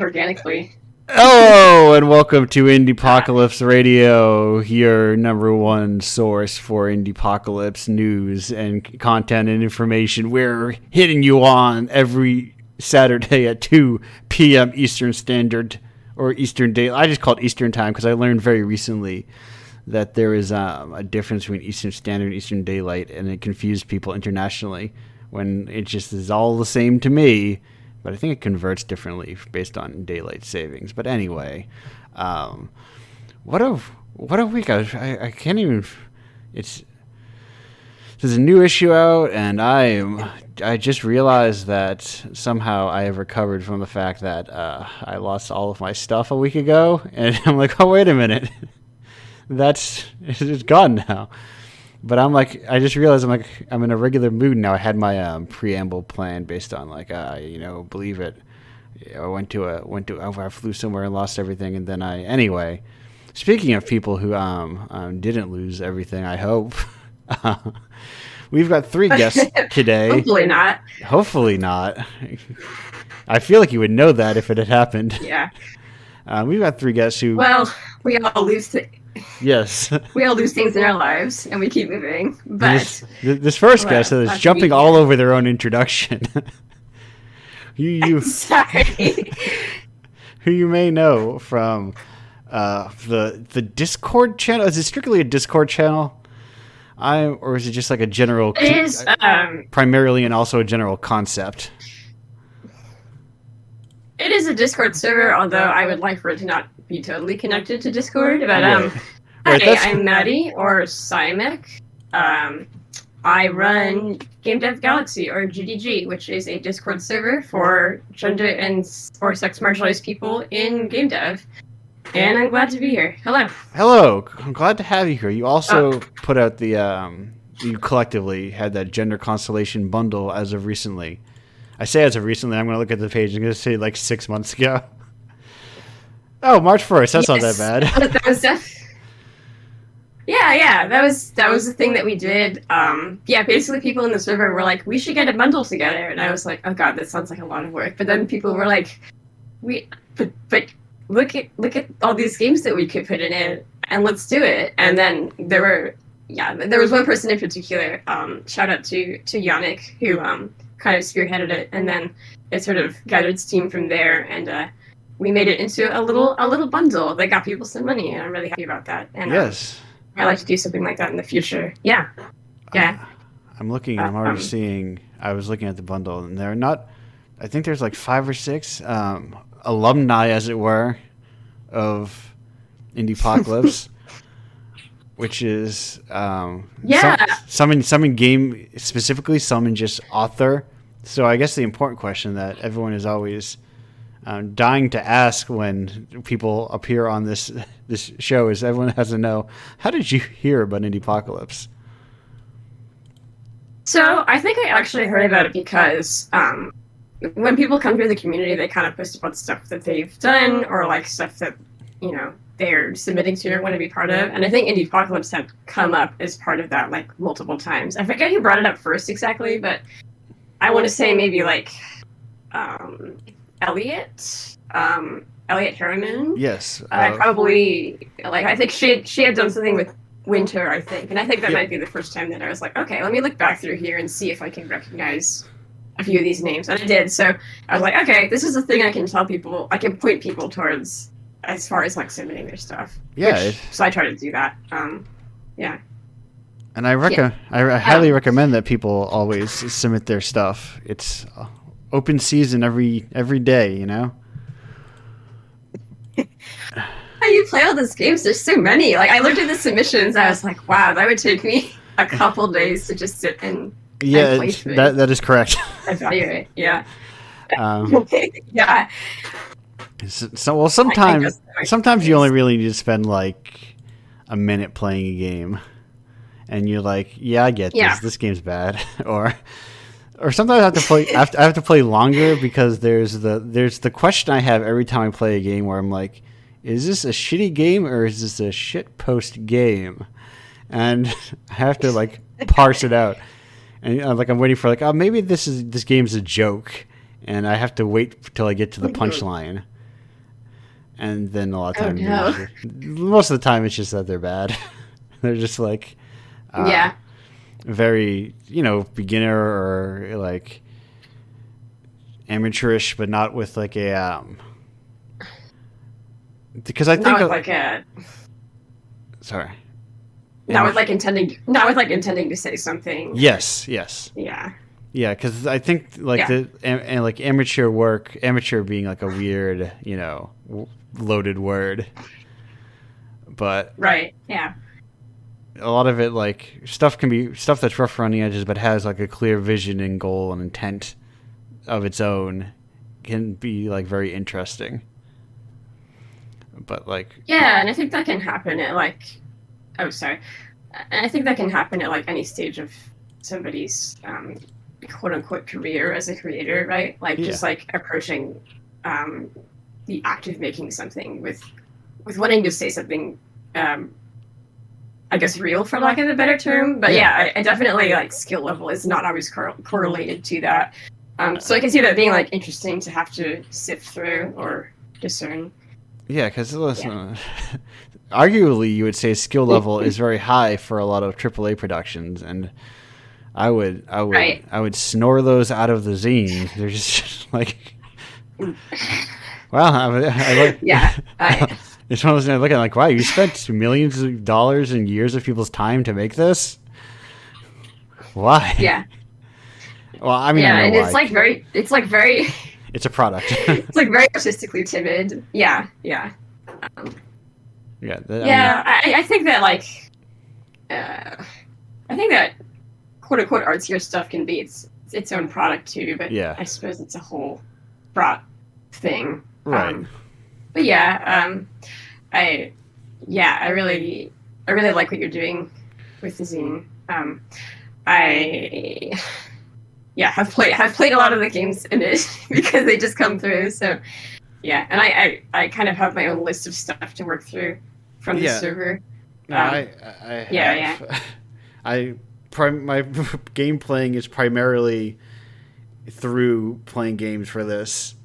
organically. Hello and welcome to Indiepocalypse Radio, your number one source for Indiepocalypse news and content and information. We're hitting you on every Saturday at 2 p.m. Eastern Standard or Eastern Day. I just call it Eastern Time because I learned very recently that there is a difference between Eastern Standard and Eastern Daylight, and it confused people internationally when it just is all the same to me. But I think it converts differently based on daylight savings. But anyway, what a week! I can't even. There's a new issue out, and I just realized that somehow I have recovered from the fact that I lost all of my stuff a week ago, and I'm like, oh wait a minute, it's gone now. But I just realized I'm in a regular mood now. I had my preamble planned based on believe it. I flew somewhere and lost everything, and then anyway. Speaking of people who didn't lose everything, I hope we've got 3 guests today. Hopefully not. Hopefully not. I feel like you would know that if it had happened. Yeah. We've got 3 guests who. Well, we all lose. Yes. We all lose things in our lives, and we keep moving. But this first guest is jumping all over their own introduction. Sorry. Who you may know from the Discord channel. Is it strictly a Discord channel? Or is it just like a general? It is primarily and also a general concept. It is a Discord server, although I would like for it to not be totally connected to Discord. But hi, I'm Maddie, or Cymic. I run Game Dev Galaxy, or GDG, which is a Discord server for gender and or sex marginalized people in game dev. And I'm glad to be here. Hello. Hello. I'm glad to have you here. You also put out you collectively had that gender constellation bundle as of recently. I say as of recently, I'm going to look at the page. I'm going to say like 6 months ago. Oh, March 1st. That's not that bad. That was yeah. That was the thing that we did. Basically people in the server were like, we should get a bundle together. And I was like, oh God, that sounds like a lot of work. But then people were like, but look at all these games that we could put in it, and let's do it. And then there was one person in particular, shout out to Yannick, who kind of spearheaded it, and then it sort of gathered steam from there, and we made it into a little bundle that got people some money, and I'm really happy about that. And yes, I'd like to do something like that in the future. Yeah. I'm looking, and I'm already seeing. I was looking at the bundle, and they're not. I think there's like 5 or 6 alumni, as it were, of Indiepocalypse. Which is some in game specifically, some in just author. So I guess the important question that everyone is always dying to ask when people appear on this show is everyone has to know, how did you hear about Indiepocalypse? So I think I actually heard about it because when people come through the community, they kind of post about stuff that they've done or like stuff that they're submitting to or want to be part of. And I think Indiepocalypse had come up as part of that like multiple times. I forget who brought it up first exactly, but I want to say maybe like Elliot Harriman. Yes. Probably I think she had done something with Winter, I think. And I think that might be the first time that I was like, okay, let me look back through here and see if I can recognize a few of these names. And I did. So I was like, okay, this is a thing I can tell people, I can point people towards as far as like submitting their stuff. Yeah. So I try to do that. Yeah. And I highly recommend that people always submit their stuff. It's open season every day, you know? How you play all those games? There's so many. Like I looked at the submissions, I was like, wow, that would take me a couple days to just sit and play through it. That is correct. Evaluate. Yeah. Yeah. So sometimes you only really need to spend like a minute playing a game, and you're like, yeah, I get this. This game's bad, or sometimes I have to play. I have to play longer because there's the question I have every time I play a game where I'm like, is this a shitty game or is this a shit post game? And I have to like parse it out, and I'm waiting for maybe this game's a joke, and I have to wait till I get to the punchline. And then a lot of Oh times, no. most of the time, it's just that they're bad. They're just like, Yeah. very, beginner or like amateurish, but not with like a, because I think, Not with like a. sorry. Not with like intending to say something. Yes. Yeah. Yeah, because I think like and like amateur being like a weird, loaded word, but Right. Yeah. a lot of it like stuff can be stuff that's rough around the edges, but has like a clear vision and goal and intent of its own, can be like very interesting. But like, Yeah, and I think that can happen at like. Oh, sorry. And I think that can happen at like any stage of somebody's quote unquote career as a creator, right? Like just like approaching the act of making something with wanting to say something, I guess real for lack of a better term. But yeah, I definitely like skill level is not always correlated to that. So I can see that being like interesting to have to sift through or discern. Yeah, because listen, arguably you would say skill level is very high for a lot of AAA productions, and I would snore those out of the zine. They're just like, wow, Yeah. It's one of those things I look at like, wow, you spent millions of dollars and years of people's time to make this. Why? Yeah. Well, I mean, yeah, I know and why. it's like very. It's a product. It's like very artistically timid. Yeah. Yeah. I think that like, I think that quote unquote artsier stuff can be its own product too. But yeah. I suppose it's a whole broad thing. Right. But yeah, I really like what you're doing with the zine. Have played a lot of the games in it because they just come through. So yeah, and I kind of have my own list of stuff to work through from the server. No, my game playing is primarily through playing games for this.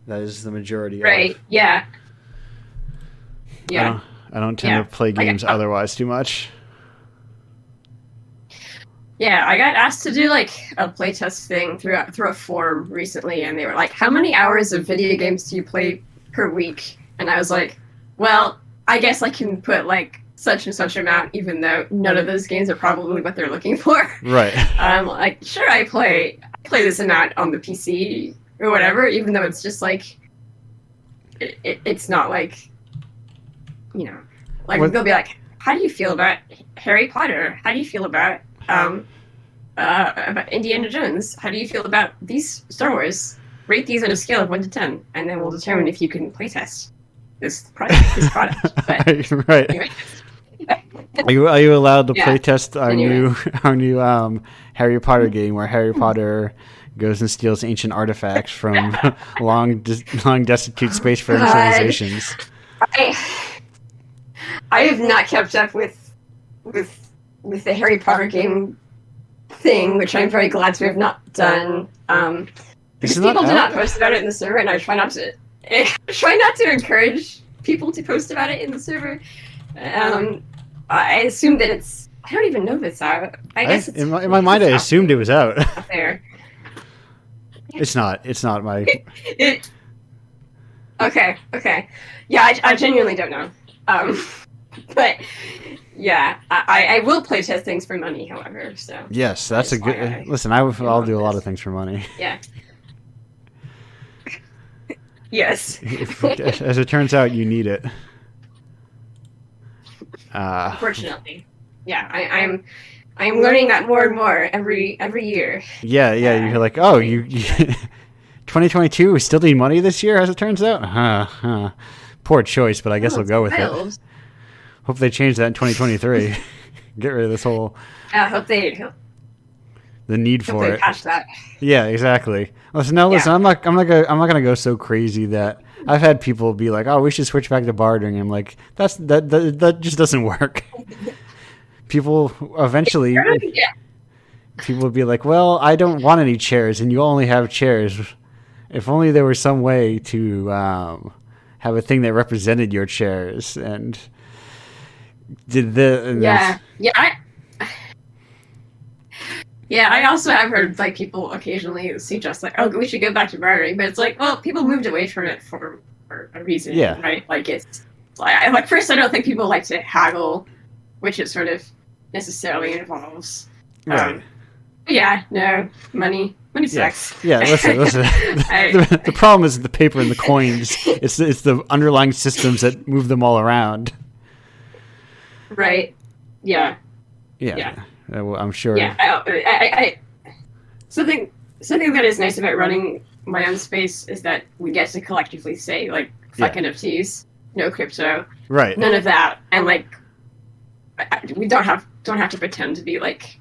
That is the majority. Right. Of. Yeah. Yeah. I don't tend to play games otherwise too much. Yeah, I got asked to do like a playtest thing through a forum recently, and they were like, "How many hours of video games do you play per week?" And I was like, "Well, I guess I can put like such and such amount, even though none of those games are probably what they're looking for." Right. Like, sure, I play this amount on the PC or whatever, even though it's just like it's not like, like they'll be like, "How do you feel about Harry Potter? How do you feel about Indiana Jones? How do you feel about these Star Wars? Rate these on a scale of 1 to 10, and then we'll determine if you can playtest this product." But, right. Anyway. Are you allowed to playtest our new Harry Potter game where Harry Potter goes and steals ancient artifacts from long destitute spacefaring civilizations? I have not kept up with the Harry Potter game thing, which I'm very glad to have not done. Because people do not post about it in the server, and I try not to encourage people to post about it in the server. I assume that it's. I don't even know if it's out. I guess it's, in my mind, I assumed it was out. There. It's not. It's not my. Okay. Yeah, I genuinely don't know. But yeah, I will play test things for money, however. So yes, that's a good. Listen, I'll do a lot of things for money. Yeah. Yes. As it turns out, you need it. Unfortunately, yeah, I'm learning that more and more every year. Yeah, you're like, oh, you 2022, we still need money this year, as it turns out. Poor choice, but I guess we'll go with it. Hope they change that in 2023. Get rid of this whole. I hope they. The need for it. Patch that. Yeah, exactly. Listen, I'm not gonna go so crazy that I've had people be like, "Oh, we should switch back to bartering." I'm like, that just doesn't work. People eventually, people would be like, "Well, I don't want any chairs, and you only have chairs. If only there was some way to have a thing that represented your shares, and did the and I also have heard like people occasionally suggest like, oh, we should go back to bartering, but it's like, well, people moved away from it for a reason, right? Like it's like first, I don't think people like to haggle, which it sort of necessarily involves. Right. No, money sucks. Yeah, listen. The problem is the paper and the coins. It's the underlying systems that move them all around. Right. Yeah. I'm sure. Yeah. I something that is nice about running my own space is that we get to collectively say like, fuck NFTs, no crypto, right? None of that, and like we don't have to pretend to be like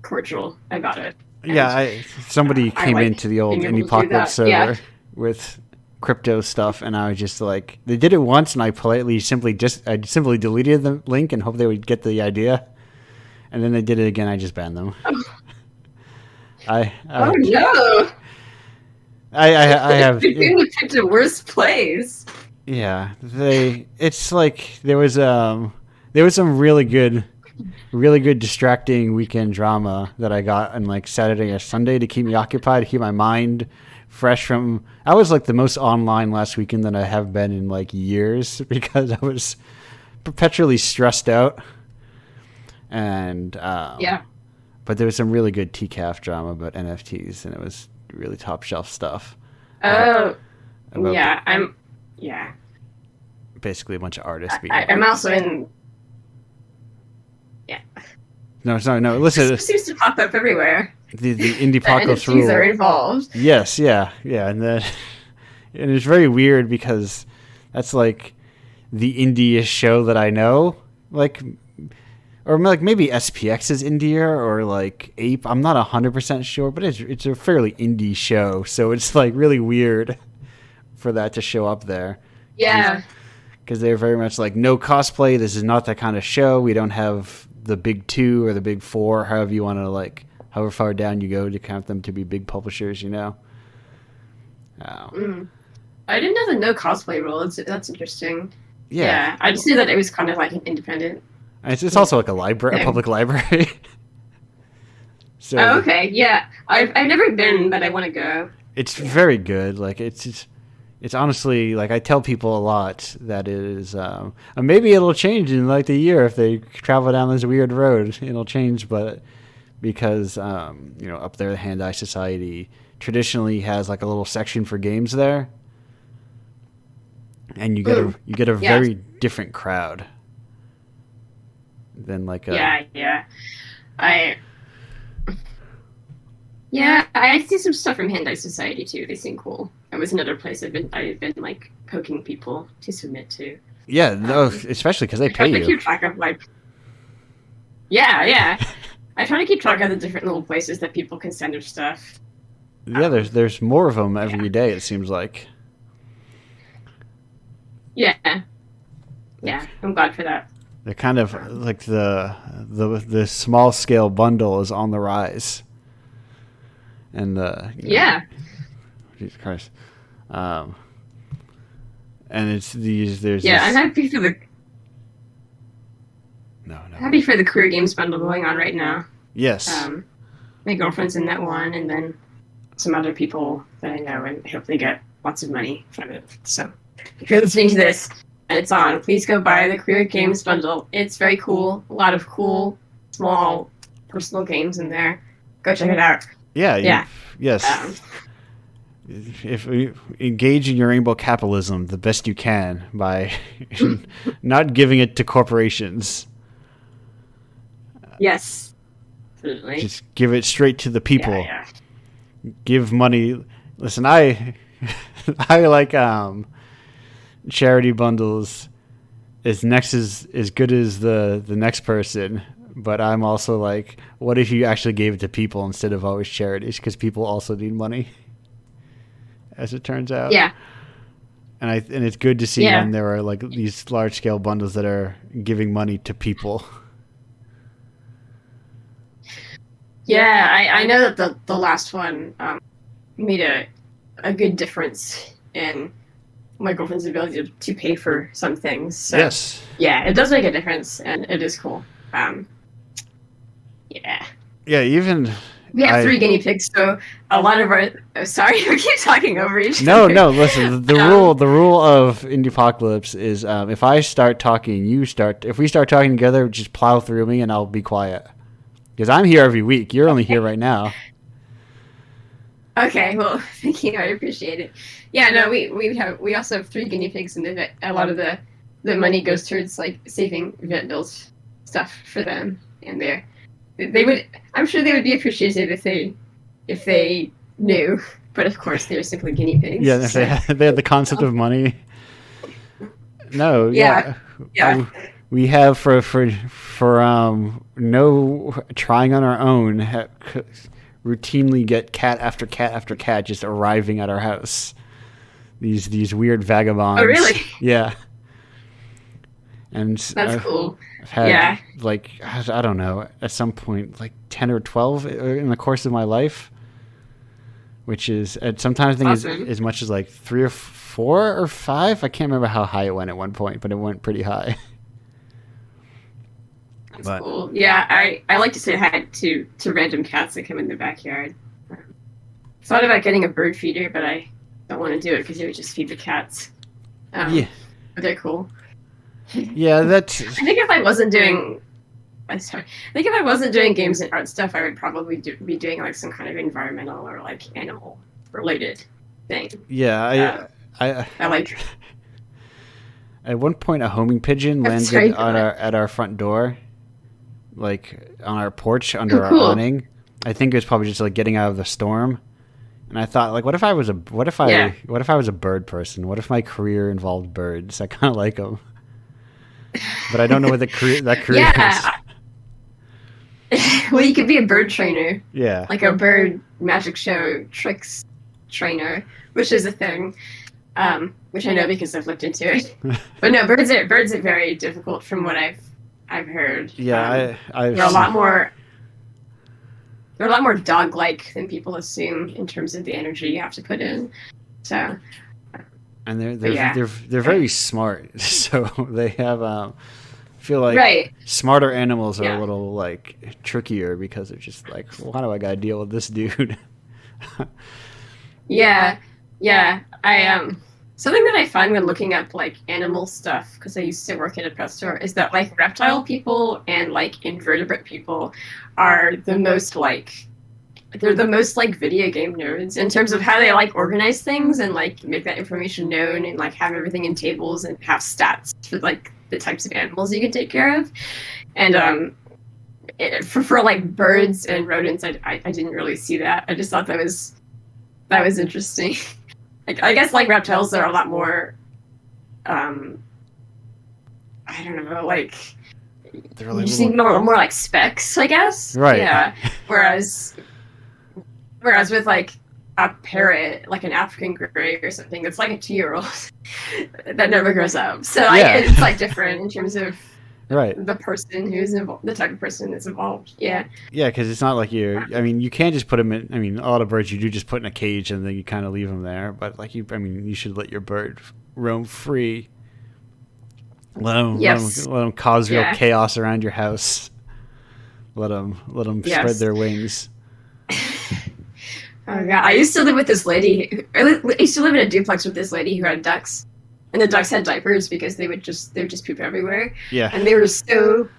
cordial about it. And, somebody came into the old Indiepocalypse server with crypto stuff, and I was just like, they did it once, and I simply deleted the link and hoped they would get the idea, and then they did it again. I just banned them. Oh no! I have picked the worst place. Yeah, it's like there was some really good distracting weekend drama that I got on like Saturday or Sunday to keep me occupied, to keep my mind fresh from. I was like the most online last weekend that I have been in like years because I was perpetually stressed out, and but there was some really good TCAF drama about NFTs, and it was really top shelf stuff. Basically a bunch of artists. I'm also in. Yeah. No. Listen, it seems to pop up everywhere. The Indiepocalypse rule. are involved. Yes, yeah, and it's very weird because that's like the indie-ish show that I know, like, or like maybe SPX is India or like Ape. I'm not 100% sure, but it's a fairly indie show, so it's like really weird for that to show up there. Yeah. Because they're very much like, no cosplay. This is not that kind of show. We don't have the big 2 or the big 4, however you want to like, however far down you go to count them to be big publishers, you know. I didn't know the no cosplay rule. That's interesting. Yeah, I just knew that it was kind of like an independent. It's also like a library, a public library. So okay, yeah. I've never been, but I want to go. It's very good. Like it's honestly, like, I tell people a lot that it is. Maybe it'll change in like the year if they travel down this weird road. It'll change, but because up there, the Hand-Eye Society traditionally has like a little section for games there, and you get a very different crowd than like I see some stuff from Hand-Eye Society too. They seem cool. That was another place I've been like poking people to submit to. Yeah, no, especially because they pay you. I keep track of like. Yeah. I try to keep track of the different little places that people can send their stuff. Yeah, there's more of them every day. It seems like. Yeah, I'm glad for that. They're kind of like the small scale bundle is on the rise, and Jesus Christ, and it's these. There's I'm happy for the. No. Happy for the career games bundle going on right now. Yes. My girlfriend's in that one, and then some other people that I know, and I hope they get lots of money from it. So, if you're listening to this and it's on, please go buy the career games bundle. It's very cool. A lot of cool, small, personal games in there. Go check it out. Yeah. Yes. If you engage in your rainbow capitalism the best you can by not giving it to corporations. Yes. Absolutely. Just give it straight to the people. Yeah. Give money. Listen, I like charity bundles as good as the next person, but I'm also like, what if you actually gave it to people instead of always charities, because people also need money, as it turns out. Yeah. And it's good to see when there are like these large scale bundles that are giving money to people. Yeah, I know that the last one made a good difference in my girlfriend's ability to pay for some things. So, Yes. yeah, it does make a difference, and it is cool. Yeah. Yeah, even We have 3 guinea pigs, so a lot of our. Oh, sorry, we keep talking over each No, other. no. Listen, the rule of Indiepocalypse is if I start talking, you start. If we start talking together, just plow through me, and I'll be quiet. Because I'm here every week. You're only here right now. Okay, well, thank you. I appreciate it. Yeah, no, we also have 3 guinea pigs, and a lot of the money goes towards like saving vet bills stuff for them, and they would. I'm sure they would be appreciative if they knew, but of course they're simply guinea pigs. Yeah, if they had the concept of money. No, Yeah. We have for no trying on our own routinely get cat after cat after cat just arriving at our house. These weird vagabonds. Oh, really? Yeah. And That's cool. I've had like I don't know, at some point like 10 or 12 in the course of my life, which is sometimes I think awesome. as much as like 3 or 4 or 5. I can't remember how high it went at one point, but it went pretty high. That's cool. Yeah, I like to say hi to random cats that come in the backyard. Thought about getting a bird feeder, but I don't want to do it because it would just feed the cats. Yeah, but they're cool. Yeah, that's. I think if I wasn't doing, I think if I wasn't doing games and art stuff, I would probably be doing like some kind of environmental or like animal related thing. Yeah, I like. At one point, a homing pigeon landed at our front door, like on our porch under our awning. I think it was probably just like getting out of the storm. And I thought, like, what if I was a bird person? What if my career involved birds? I kind of like them, but I don't know what that career is. Well, you could be a bird trainer. Yeah, like a bird magic show tricks trainer, which is a thing, which I know because I've looked into it. But no, birds are very difficult from what I've heard. Yeah, they're a lot more. They're a lot more dog-like than people assume in terms of the energy you have to put in. So, and they're very smart. So they have I feel like smarter animals are a little like trickier because they're just like, why do I gotta deal with this dude? Yeah. I something that I find when looking up like animal stuff, because I used to work at a pet store, is that like reptile people and like invertebrate people are the most like video game nerds in terms of how they like organize things and like make that information known and like have everything in tables and have stats for like the types of animals you can take care of. And for like birds and rodents, I didn't really see that. I just thought that was interesting. Like, I guess like reptiles are a lot more, I don't know, like they're like you see more like specs, I guess. Right. Yeah. Whereas with like a parrot, like an African grey or something, that's like a 2-year-old that never grows up. So it's like different in terms of the person who's involved, the type of person that's involved. Yeah. Yeah, because it's not like you can't just put them in. I mean, a lot of birds you do just put in a cage and then you kind of leave them there. But like you should let your bird roam free. Let them cause real chaos around your house. Let them spread their wings. Oh god, I used to live with this lady. I used to live in a duplex with this lady who had ducks, and the ducks had diapers because they would just poop everywhere. Yeah, and they were so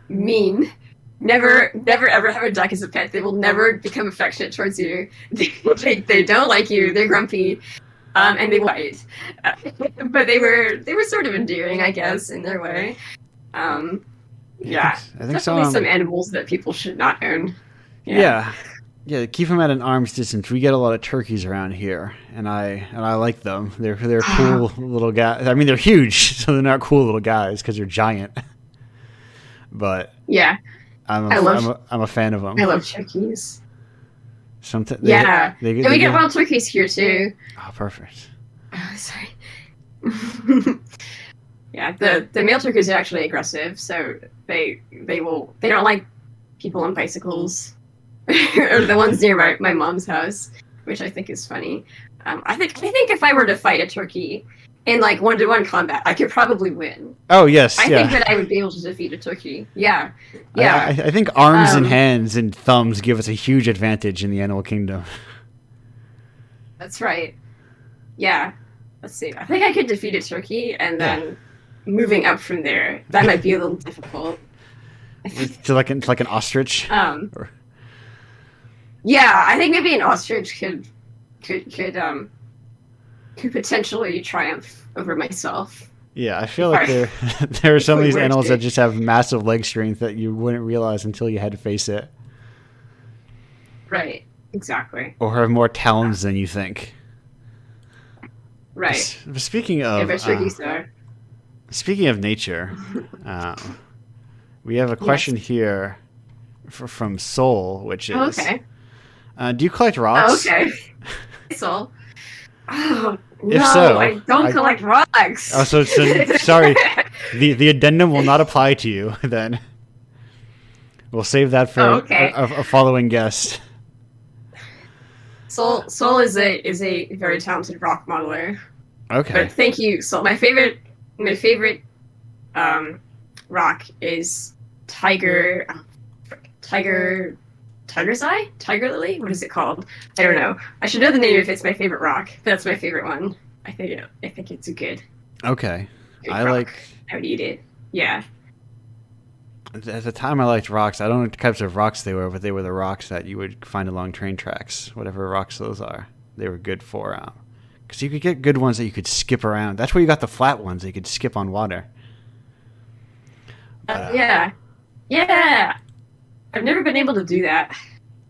mean. Never ever have a duck as a pet. They will never become affectionate towards you. They don't like you. They're grumpy, and they bite. But they were sort of endearing, I guess, in their way. I think definitely some animals that people should not own. Yeah, keep them at an arm's distance. We get a lot of turkeys around here, and I like them. They're cool little guys. I mean, they're huge, so they're not cool little guys because they're giant. But yeah, I'm a fan of them. I love turkeys. We get wild turkeys here too. Oh, perfect. Oh, sorry. Yeah, the male turkeys are actually aggressive, so they don't like people on bicycles. Or the ones near my mom's house, which I think is funny. I think if I were to fight a turkey, in like 1-to-1 combat, I could probably win. Oh yes, I think that I would be able to defeat a turkey. Yeah, yeah. I think arms and hands and thumbs give us a huge advantage in the animal kingdom. That's right. Yeah. Let's see. I think I could defeat a turkey, and then moving up from there, that might be a little difficult. To like an ostrich. Yeah, I think maybe an ostrich could potentially triumph over myself. Yeah, I feel like there are some of these animals that just have massive leg strength that you wouldn't realize until you had to face it. Right. Exactly. Or have more talons than you think. Right. Speaking of nature, we have a question here from Soul, which is, do you collect rocks? Oh, okay. Soul. Oh, if so, I don't collect rocks. Oh, so sorry. The addendum will not apply to you then. We'll save that for a following guest. Soul is a very talented rock modeler. Okay. But thank you, Soul. My favorite rock is tiger's eye? Tiger lily? What is it called? I don't know. I should know the name if it's my favorite rock. But that's my favorite one. I think it's a good. Okay. Good rock. I would eat it. Yeah. At the time, I liked rocks. I don't know what types of rocks they were, but they were the rocks that you would find along train tracks, whatever rocks those are. They were good for, because you could get good ones that you could skip around. That's where you got the flat ones that you could skip on water. Yeah. I've never been able to do that.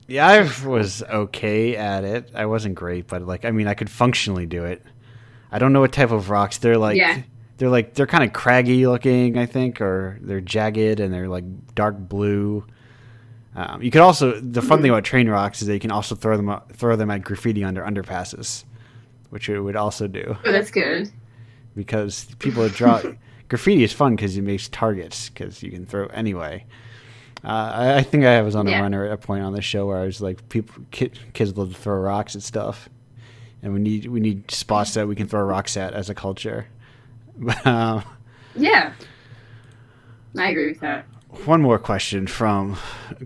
Yeah, I was okay at it. I wasn't great, but I could functionally do it. I don't know what type of rocks they're like. Yeah. They're kind of craggy looking, I think, or they're jagged and they're like dark blue. You could also, the fun thing about train rocks is that you can also throw them at graffiti under underpasses, which it would also do. Oh, that's good. Because people draw graffiti is fun because it makes targets because you can throw anyway. I think I was on a runner at a point on the show where I was like, kids love to throw rocks at stuff, and we need spots that we can throw rocks at as a culture. Yeah, I agree with that. One more question from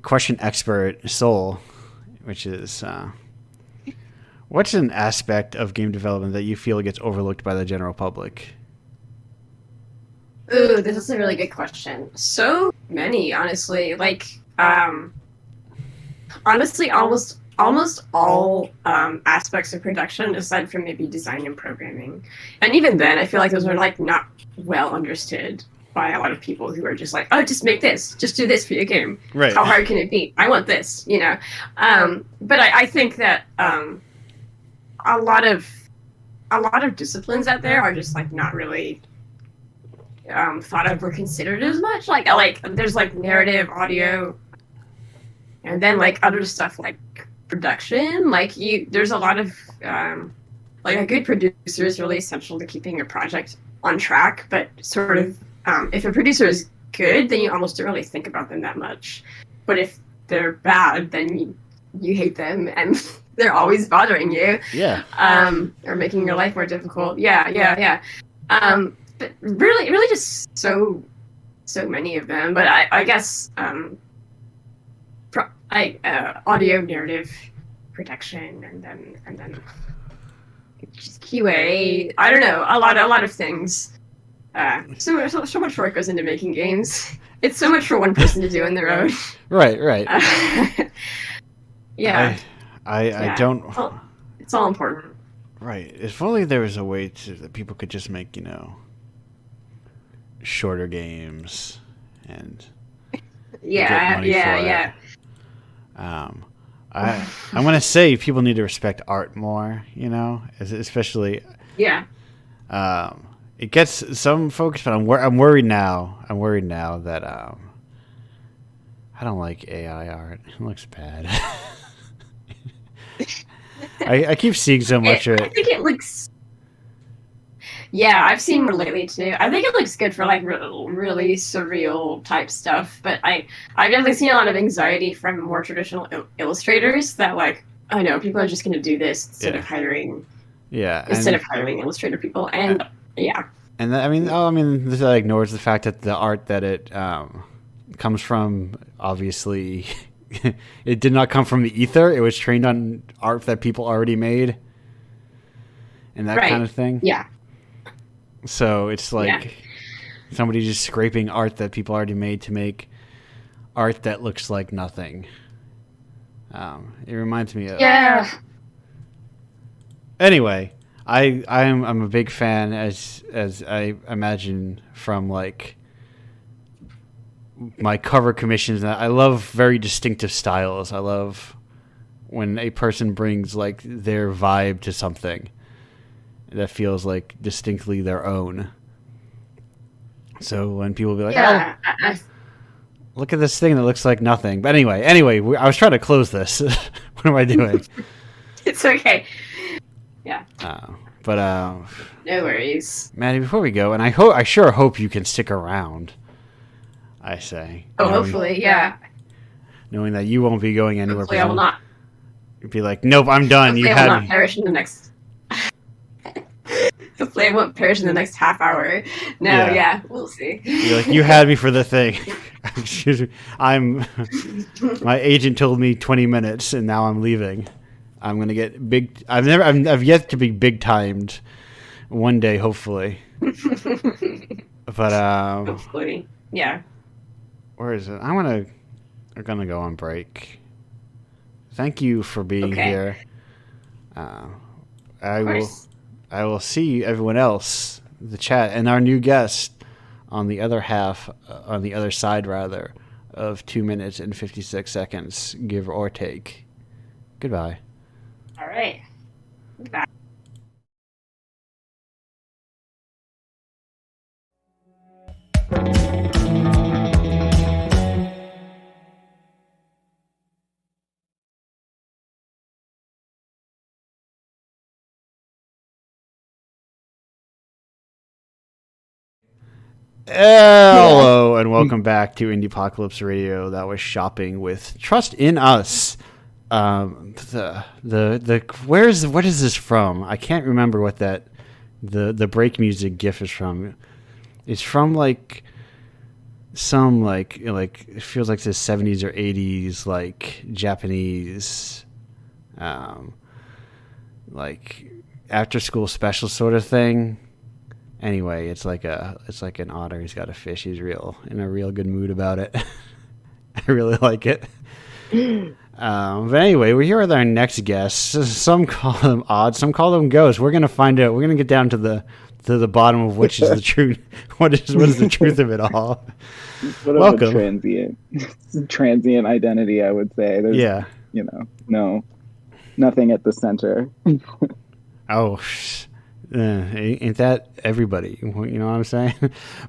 question expert Soul, which is, what's an aspect of game development that you feel gets overlooked by the general public? Ooh, this is a really good question. So many, honestly. Like, honestly, almost all aspects of production, aside from maybe design and programming. And even then, I feel like those are like not well understood by a lot of people who are just like, oh, just make this, just do this for your game. Right. How hard can it be? I want this, you know. But I think that a lot of disciplines out there are just like not really thought of or considered as much. Like there's like narrative, audio, and then like other stuff like production. Like there's a lot of like a good producer is really essential to keeping a project on track. But sort of if a producer is good, then you almost don't really think about them that much. But if they're bad, then you hate them and they're always bothering you. Yeah. Or making your life more difficult. Yeah. But really just so many of them. But I guess audio narrative production and then just QA. I don't know, a lot of things. So much work goes into making games. It's so much for one person to do on their own. Right. Yeah. I don't. It's all important. Right. If only there was a way that people could just make, shorter games and get money for it. I'm gonna say people need to respect art more, especially. Yeah. It gets some focus, but I'm worried now. I'm worried now that I don't like AI art. It looks bad. I keep seeing so much of it. I think it looks. Yeah, I've seen more lately too. I think it looks good for like really surreal type stuff, but I've definitely seen a lot of anxiety from more traditional illustrators that like, I know people are just going to do this instead of hiring. Yeah. Instead of hiring illustrator people, and Yeah. And this ignores the fact that the art that it comes from, obviously, it did not come from the ether. It was trained on art that people already made, and that kind of thing. Yeah. So it's like somebody just scraping art that people already made to make art that looks like nothing. It reminds me of. Yeah. Anyway, I'm a big fan, as I imagine from like my cover commissions. I love very distinctive styles. I love when a person brings like their vibe to something that feels like distinctly their own. So when people be like, "Oh, look at this thing that looks like nothing," but anyway, I was trying to close this. What am I doing? It's okay. Yeah. But no worries, Maddie. Before we go, and I sure hope you can stick around. I say. Hopefully, yeah. Knowing that you won't be going anywhere. Hopefully, I will not. You'd be like, nope, I'm done. Hopefully, You I will had not perish in the next. Hopefully, I won't perish in the next half hour. No, yeah we'll see. You're like, you had me for the thing. Excuse me. My agent told me 20 minutes, and now I'm leaving. I'm gonna get big. I've yet to be big timed. One day, hopefully. But hopefully, yeah. Where is it? We're gonna go on break. Thank you for being here. I will see everyone else, the chat, and our new guest on the other side rather, of 2 minutes and 56 seconds, give or take. Goodbye. All right. Goodbye. Hello and welcome back to Indiepocalypse Radio. That was Shopping with Trust in Us. What is this from? I can't remember what the break music gif is from. It's from like some like it feels like the 70s or 80s like Japanese like after school special sort of thing. Anyway, it's like an otter. He's got a fish. He's in a real good mood about it. I really like it. But anyway, we're here with our next guests. Some call them odd, some call them ghosts. We're gonna find out. We're gonna get down to the bottom of which is the truth. What is the truth of it all? Welcome. Transient identity, I would say. There's, nothing at the center. Oh. Ain't that everybody? You know what I'm saying?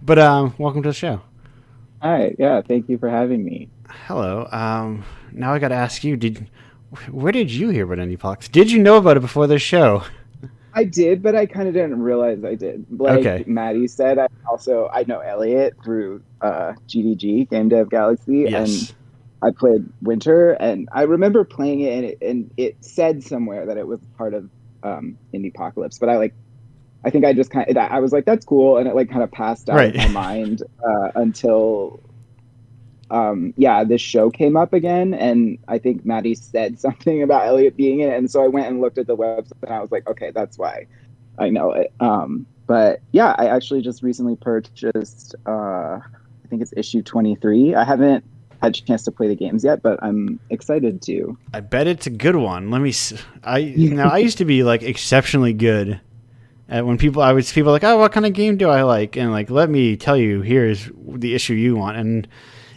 But welcome to the show. Hi, yeah, thank you for having me. Hello. Now I got to ask you: where did you hear about Indiepocalypse? Did you know about it before this show? I did, but I kind of didn't realize I did. Like Maddie said, I know Elliot through GDG, Game Dev Galaxy, and I played Winter, and I remember playing it, and it said somewhere that it was part of Indiepocalypse, but I think I just I was like, that's cool, and it like kind of passed out of my mind until this show came up again, and I think Maddie said something about Elliot being in it, and so I went and looked at the website, and I was like, okay, that's why I know it. But yeah, I actually just recently purchased I think it's issue 23. I haven't had a chance to play the games yet, but I'm excited to. I bet it's a good one. I used to be like exceptionally good at when people are like, oh, what kind of game do I like? And like, let me tell you, here's the issue you want. And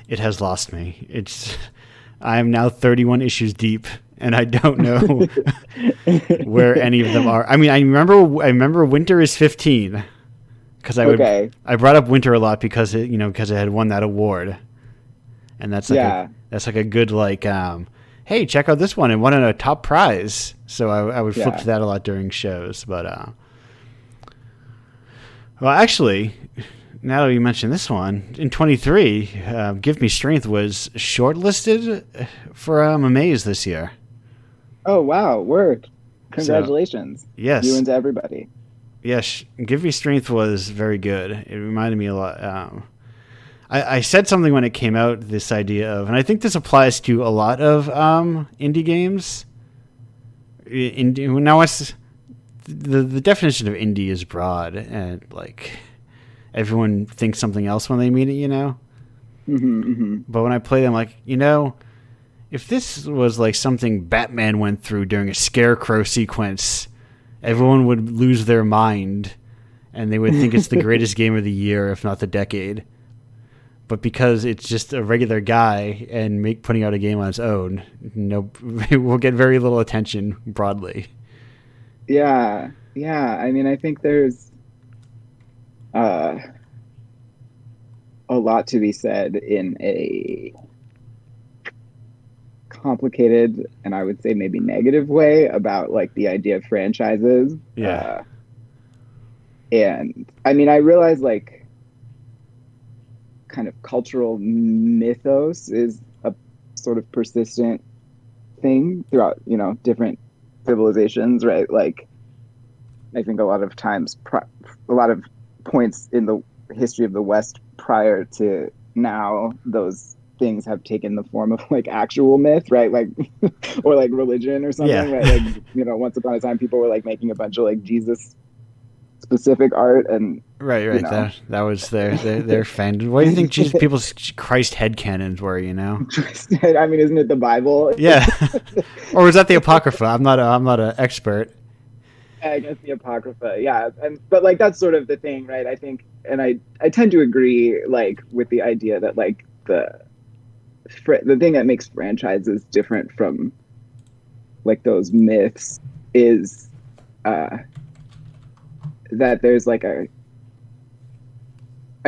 it has lost me. I am now 31 issues deep, and I don't know where any of them are. I mean, I remember Winter is 15 because I brought up Winter a lot because it had won that award. And that's like a good like, hey, check out this one and won a top prize. So I would flip to that a lot during shows. But well, actually, now that you mentioned this one, in 23, Give Me Strength was shortlisted for Amaze this year. Oh wow, work! Congratulations! Yes, you and to everybody. Yes, Give Me Strength was very good. It reminded me a lot. I said something when it came out, this idea of, and I think this applies to a lot of indie games. Now, the definition of indie is broad, and like everyone thinks something else when they mean it, you know? Mm-hmm, mm-hmm. But when I play them, like, you know, if this was like something Batman went through during a Scarecrow sequence, everyone would lose their mind, and they would think it's the greatest game of the year, if not the decade. But because it's just a regular guy and putting out a game on its own, it will get very little attention broadly. Yeah. I mean, I think there's a lot to be said in a complicated and I would say maybe negative way about like the idea of franchises. Yeah. And I mean, I realize like kind of cultural mythos is a sort of persistent thing throughout, you know, different civilizations, right? Like, I think a lot of times, a lot of points in the history of the West prior to now, those things have taken the form of like actual myth, right? Like, or like religion or something, right? Like, you know, once upon a time, people were like making a bunch of like Jesus specific art and right. You know. That was their fan. What do you think people's Christ headcanons were? You know, I mean, isn't it the Bible? Yeah, or was that the Apocrypha? I'm not an expert. I guess the Apocrypha, yeah, but like that's sort of the thing, right? I think, and I tend to agree, like with the idea that like the thing that makes franchises different from like those myths is that there's like I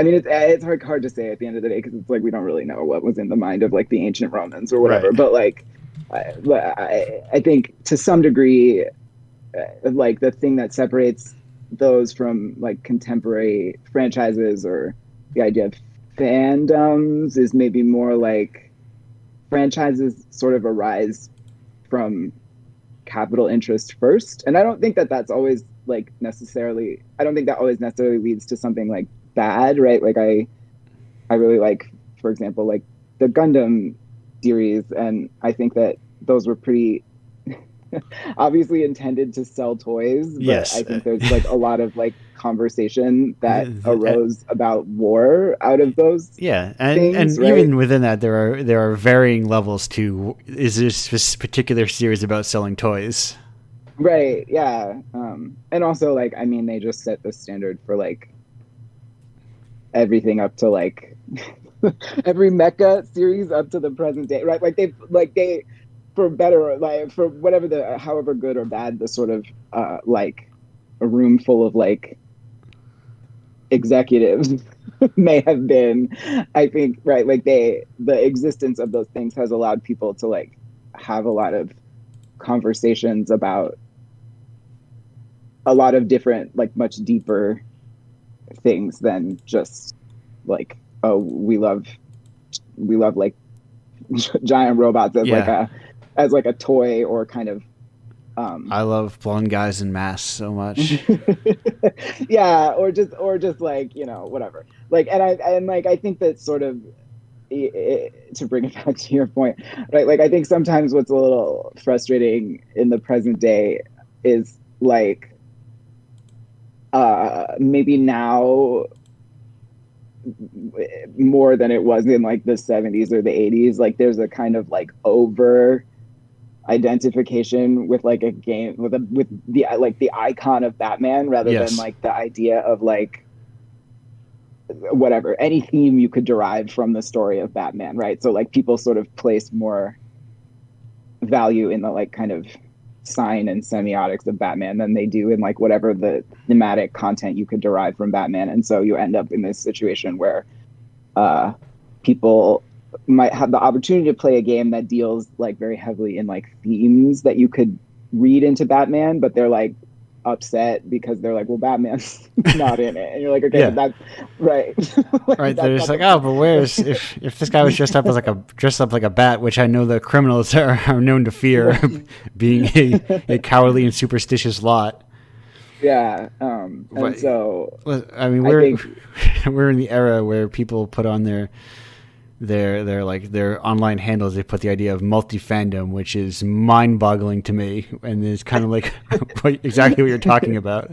mean, it's hard to say at the end of the day because it's like we don't really know what was in the mind of like the ancient Romans or whatever. Right. But like, I think to some degree, like the thing that separates those from like contemporary franchises or the idea of fandoms is maybe more like franchises sort of arise from capital interest first, and I don't think that that's always like necessarily. I don't think that always necessarily leads to something like bad, right? Like I really like, for example, like the Gundam series, and I think that those were pretty obviously intended to sell toys, but yes. I think there's like a lot of like conversation that arose about war out of those. Yeah, and things, and right? even within that, there are varying levels to is this particular series about selling toys? Right. Yeah. And also like I mean they just set the standard for like everything up to like every mecha series up to the present day, right? Like they for better, like for whatever the however good or bad the sort of like a room full of like executives may have been, I think, right, like the existence of those things has allowed people to like have a lot of conversations about a lot of different like much deeper things than just like, oh, we love like giant robots as like a toy or kind of I love blonde guys in masks so much. Yeah, or just like, you know, whatever. Like and I think that sort of to bring it back to your point, right? Like I think sometimes what's a little frustrating in the present day is like maybe now more than it was in like the 70s or the 80s, like there's a kind of like over identification with like a game with the like the icon of Batman rather yes. than like the idea of like whatever any theme you could derive from the story of Batman, right? So like people sort of place more value in the like kind of sign and semiotics of Batman than they do in like whatever the thematic content you could derive from Batman. And so you end up in this situation where people might have the opportunity to play a game that deals like very heavily in like themes that you could read into Batman, but they're like upset because they're like, well, Batman's not in it, and you're like, okay, yeah. But that's right. Right. They're just like, oh, but where's if this guy was dressed up like a bat, which I know the criminals are known to fear, being a cowardly and superstitious lot. Yeah. And so I mean, we're in the era where people put on their online handles. They put the idea of multi-fandom, which is mind-boggling to me, and is kind of like exactly what you're talking about.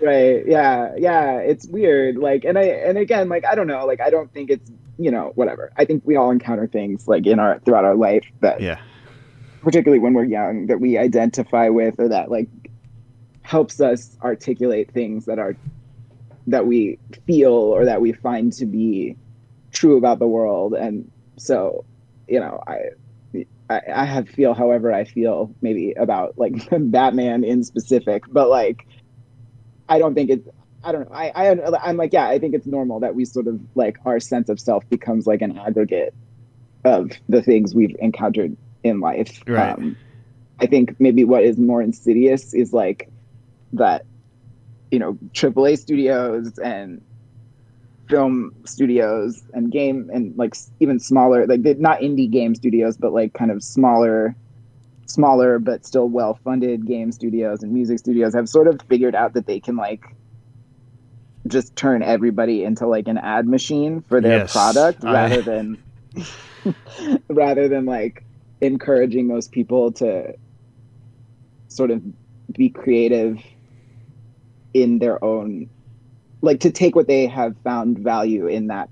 Right. Yeah. Yeah. It's weird. Like, and again, like, I don't know. Like, I don't think it's, whatever. I think we all encounter things like throughout our life that, particularly when we're young, that we identify with, or that like helps us articulate things that we feel or that we find to be true about the world. And so, I have feel however I feel maybe about like Batman in specific, but like, I don't think it's, I don't know. I'm like, yeah, I think it's normal that we sort of like our sense of self becomes like an aggregate of the things we've encountered in life. Right. I think maybe what is more insidious is like that, AAA studios and film studios and game and like even smaller, like not indie game studios, but like kind of smaller but still well-funded game studios and music studios have sort of figured out that they can like just turn everybody into like an ad machine for their product rather than like encouraging those people to sort of be creative in their own, like to take what they have found value in that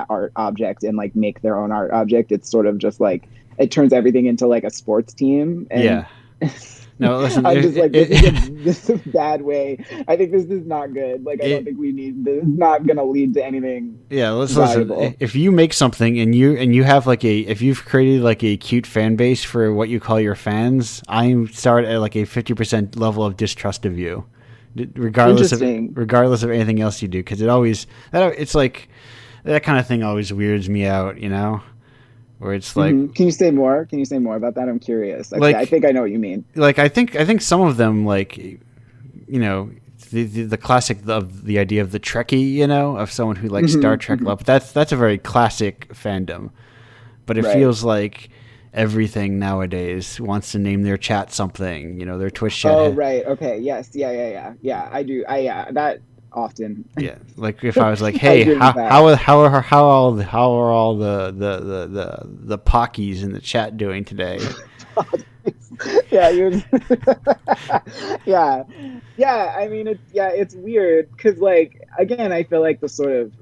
art object and like make their own art object. It's sort of just like it turns everything into like a sports team. And no, listen, I'm just like, this is a bad way. I think this is not good. Like, I don't think this is not going to lead to anything. Yeah, listen. If you make something and you have like if you've created like a cute fan base for what you call your fans, I start at like a 50% level of distrust of you, regardless of anything else you do, because it's like that kind of thing always weirds me out, Where it's like, Can you say more about that? I'm curious. Like, I think I know what you mean. Like, I think some of them, like, the classic of the idea of the Trekkie, of someone who likes Star Trek love. That's a very classic fandom, but it feels like everything nowadays wants to name their chat something. Their Twitch chat. Oh, right. Okay. Yes. Yeah. I do. That. Often. Yeah, like if I was like, "Hey, how are all the Pockies in the chat doing today?" Yeah, yeah. I mean, it's weird because, like, again, I feel like the sort of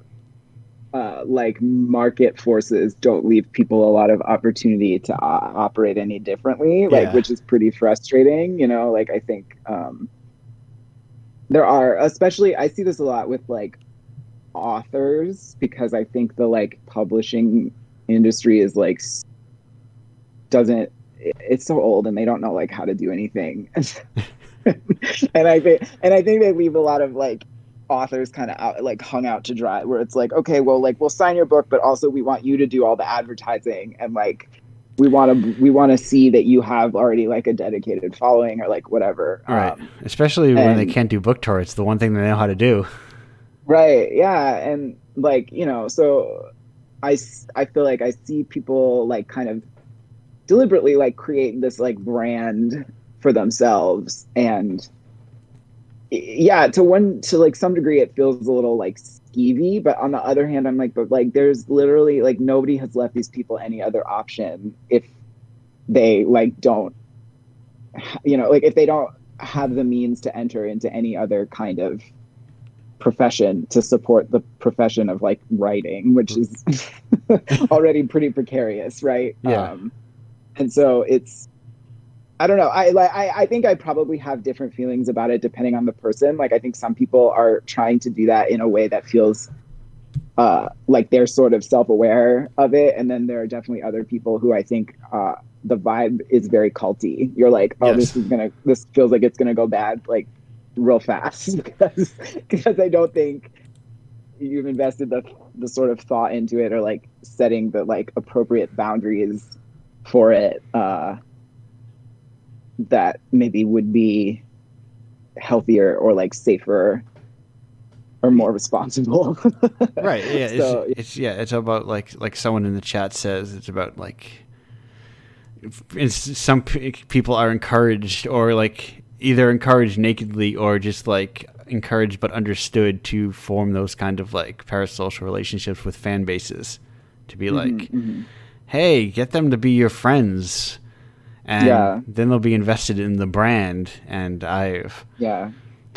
like market forces don't leave people a lot of opportunity to operate any differently, which is pretty frustrating. Like I think. There are, especially, I see this a lot with like authors, because I think the like publishing industry is like it's so old and they don't know like how to do anything. and I think they leave a lot of like authors kind of out, like hung out to dry, where it's like, okay, well, like we'll sign your book, but also we want you to do all the advertising, and like we want to see that you have already like a dedicated following or like whatever. Right. Especially when they can't do book tours. It's the one thing they know how to do. Right. Yeah. And like, so I feel like I see people like kind of deliberately like create this like brand for themselves. And yeah, to like some degree, it feels a little like skeevy, but on the other hand, I'm like, but like there's literally like nobody has left these people any other option if they like don't, like if they don't have the means to enter into any other kind of profession to support the profession of like writing, which is already pretty precarious, right? Yeah. And so it's, I don't know. I think I probably have different feelings about it depending on the person. Like I think some people are trying to do that in a way that feels like they're sort of self-aware of it, and then there are definitely other people who I think the vibe is very culty. You're like, oh, this feels like it's gonna go bad like real fast because I don't think you've invested the sort of thought into it or like setting the like appropriate boundaries for it. That maybe would be healthier or like safer or more responsible. Right. Yeah. So, it's about like someone in the chat says, it's about like some people are encouraged, or like either encouraged nakedly or just like encouraged but understood to form those kind of like parasocial relationships with fan bases, to be like, hey, get them to be your friends, and then they'll be invested in the brand. And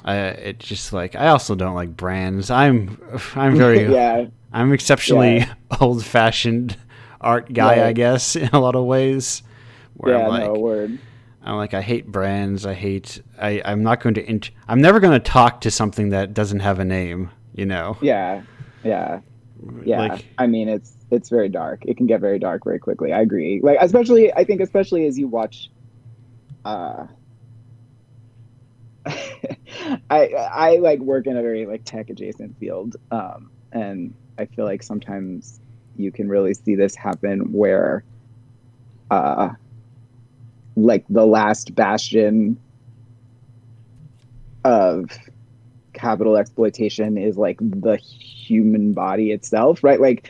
it's just like, I also don't like brands. I'm very I'm exceptionally old fashioned art guy, I guess, in a lot of ways. Where I'm like, word. I'm like, I hate brands. I'm not going to. I'm never going to talk to something that doesn't have a name. You know. Yeah. Like, I mean, it's very dark. It can get very dark very quickly. I agree. Like, especially as you watch. I like work in a very like tech adjacent field, and I feel like sometimes you can really see this happen where, like the last bastion of capital exploitation is like the human body itself, right? Like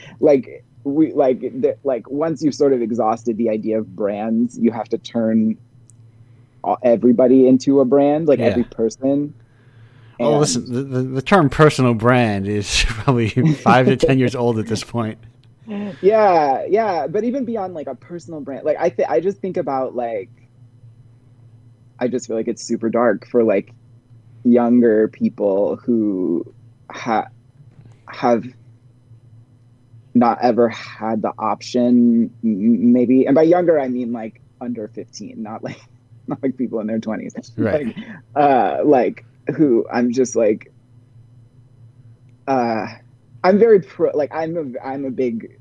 once you've sort of exhausted the idea of brands, you have to turn everybody into a brand, like every person. Oh, listen, the term personal brand is probably 5 to 10 years old at this point. Yeah, but even beyond like a personal brand, like I just think about like, I just feel like it's super dark for like younger people who have not ever had the option, maybe, and by younger I mean like under 15, not like people in their 20s, right? Like who I'm just like, I'm very I'm a big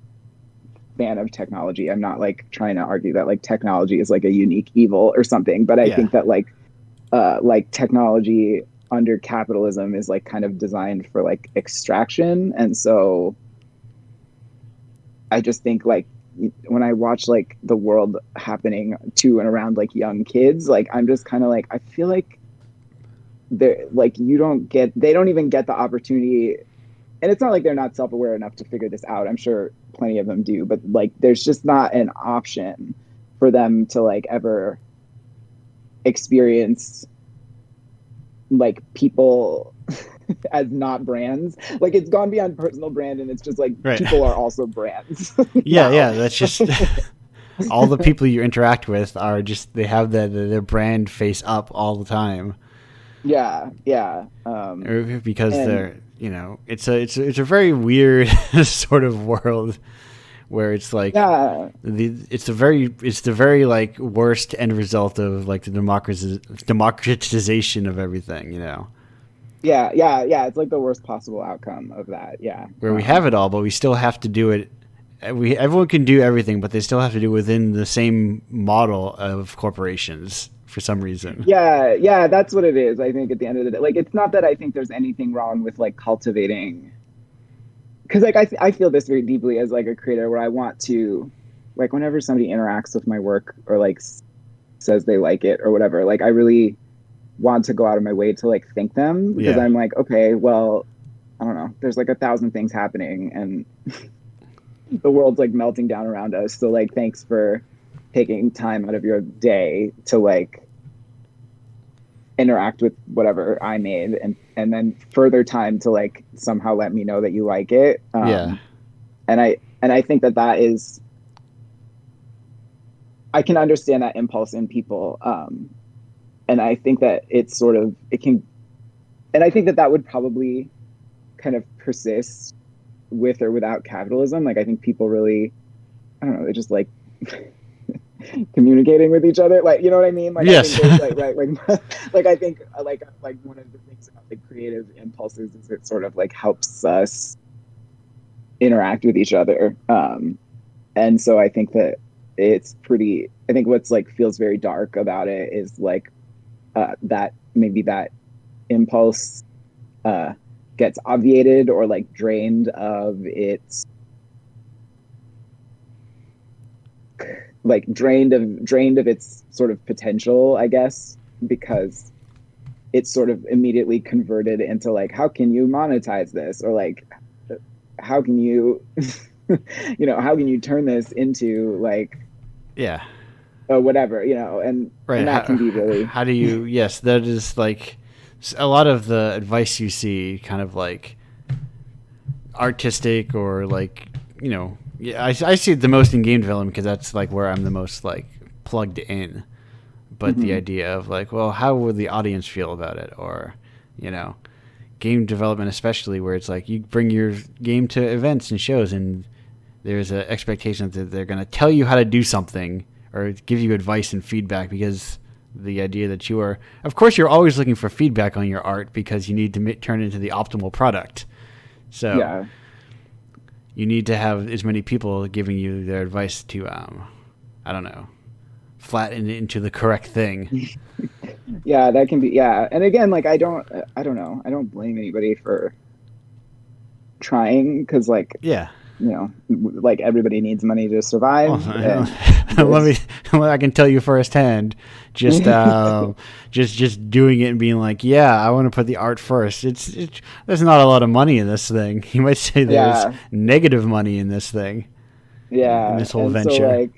fan of technology. I'm not like trying to argue that like technology is like a unique evil or something, but I think that like technology under capitalism is like kind of designed for like extraction. And so I just think like when I watch like the world happening to and around like young kids, like I'm just kind of like, I feel like they're like, they don't even get the opportunity. And it's not like they're not self-aware enough to figure this out. I'm sure plenty of them do, but like there's just not an option for them to like ever experience like people as not brands. Like it's gone beyond personal brand, and it's just like people are also brands. Yeah, that's just all the people you interact with are just, they have their brand face up all the time. Yeah. Because they're, you know, it's a very weird sort of world where it's like it's the very like worst end result of like the democratization of everything, you know. Yeah. It's like the worst possible outcome of that. Yeah. Where we have it all, but we still have to do it. Everyone can do everything, but they still have to do it within the same model of corporations for some reason. Yeah. That's what it is. I think at the end of the day, like, it's not that I think there's anything wrong with like cultivating, because like I feel this very deeply as like a creator, where I want to, like, whenever somebody interacts with my work or like says they like it or whatever, like I really want to go out of my way to like thank them, because I'm like, okay, well, I don't know, there's like 1,000 things happening and the world's like melting down around us, so like thanks for taking time out of your day to like interact with whatever I made, and then further time to like somehow let me know that you like it. And I think that is, I can understand that impulse in people. And I think that it's sort of, it can, and I think that would probably kind of persist with or without capitalism. Like I think people really, I don't know, they just like communicating with each other, like, you know what I mean? Like, yes. I think like I think like one of the things about like creative impulses is it sort of like helps us interact with each other. And so I think that it's pretty, I think what's like feels very dark about it is like that maybe that impulse gets obviated or like drained of its like drained of its sort of potential, I guess, because it's sort of immediately converted into like, how can you monetize this, or like how can you you know, how can you turn this into like whatever, and that can be really. How do you? Yes, that is like a lot of the advice you see, kind of like artistic or like yeah. I see it the most in game development because that's like where I'm the most like plugged in. But the idea of like, well, how would the audience feel about it, or game development especially, where it's like you bring your game to events and shows, and there's an expectation that they're going to tell you how to do something or give you advice and feedback, because the idea that of course you're always looking for feedback on your art because you need to turn it into the optimal product. So you need to have as many people giving you their advice to, I don't know, flatten it into the correct thing. Yeah, that can be. Yeah. And again, like, I don't know. I don't blame anybody for trying, because like, like everybody needs money to survive. I can tell you firsthand, just doing it and being like, yeah, I want to put the art first. There's not a lot of money in this thing. You might say there's negative money in this thing. Yeah. In this whole venture.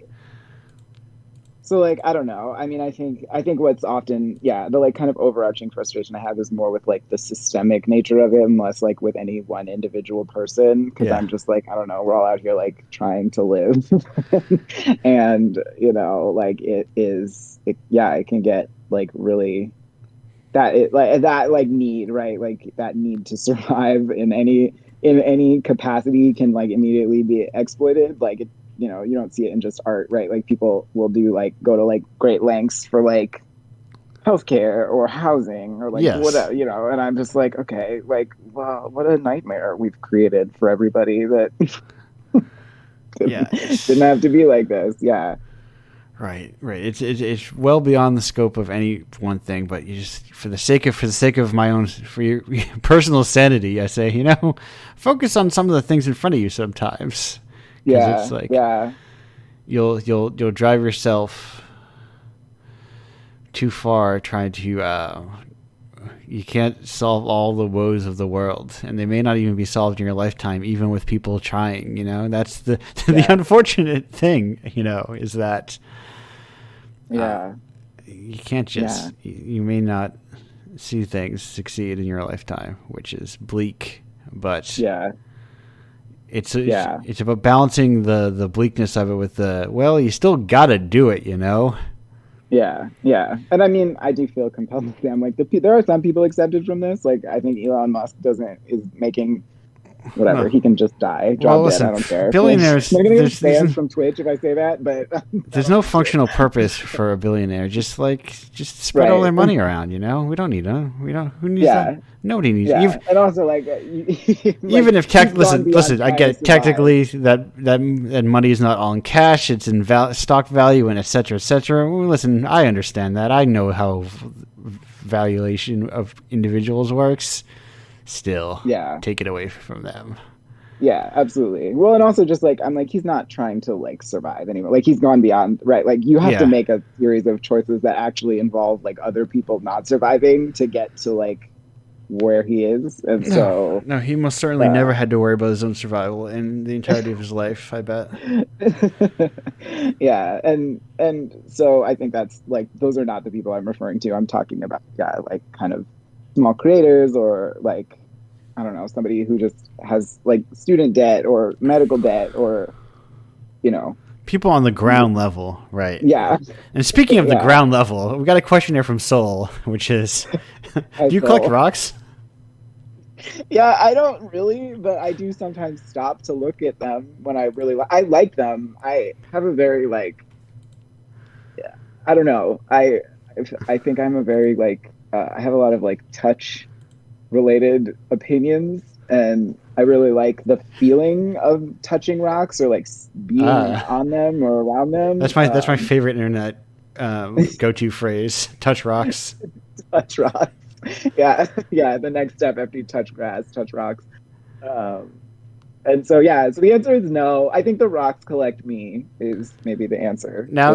So I don't know. I mean, I think what's often, the like kind of overarching frustration I have is more with like the systemic nature of it, and less like with any one individual person. Because I'm just like, I don't know, we're all out here like trying to live, and like it can get like really that need, right? Like that need to survive in any capacity can like immediately be exploited. Like it. You don't see it in just art, right? Like people will go to like great lengths for like healthcare or housing or like whatever, and I'm just like, okay, like, wow, what a nightmare we've created for everybody that didn't have to be like this. Yeah. Right. It's well beyond the scope of any one thing, but you just for the sake of my own, for your personal sanity, I say, focus on some of the things in front of you sometimes. Yeah, it's like you'll drive yourself too far trying to. You can't solve all the woes of the world, and they may not even be solved in your lifetime, even with people trying. That's the unfortunate thing. Is that you can't just you may not see things succeed in your lifetime, which is bleak, but It's about balancing the bleakness of it with you still gotta do it, Yeah. And I mean, I do feel compelled to say, I'm like, there are some people accepted from this. Like, I think Elon Musk is making whatever. No. He can just die, drop dead. I don't care. Billionaires. They're gonna get banned from Twitch if I say that, but there's no functional purpose for a billionaire. Just spread all their money around. We don't need them. Who needs that? Nobody needs. Yeah. And also even if listen, I get it. Technically that money is not all in cash. It's in stock value and et cetera, et cetera. Well, listen, I understand that. I know how valuation of individuals works. Still, take it away from them. Yeah, absolutely. Well, and also just like, I'm like, he's not trying to like survive anymore. Like he's gone beyond, right? Like you have to make a series of choices that actually involve like other people not surviving to get to like where he is. And so no, he most certainly never had to worry about his own survival in the entirety of his life, I bet. Yeah. And so I think that's like, those are not the people I'm referring to. I'm talking about, like kind of small creators, or like, I don't know, somebody who just has like student debt or medical debt, or people on the ground level, right? Yeah. And speaking of the ground level, we got a question here from Soul, which is, do you collect rocks? Yeah, I don't really, but I do sometimes stop to look at them when I really I like them. I have a very like, I don't know. I think I'm a very like, I have a lot of like touch related opinions, and I really like the feeling of touching rocks or like being on them or around them. That's my favorite internet go-to phrase. Touch rocks. Touch rocks. Yeah. The next step after you touch grass, touch rocks. And so so the answer is no. I think the rocks collect me is maybe the answer. Now,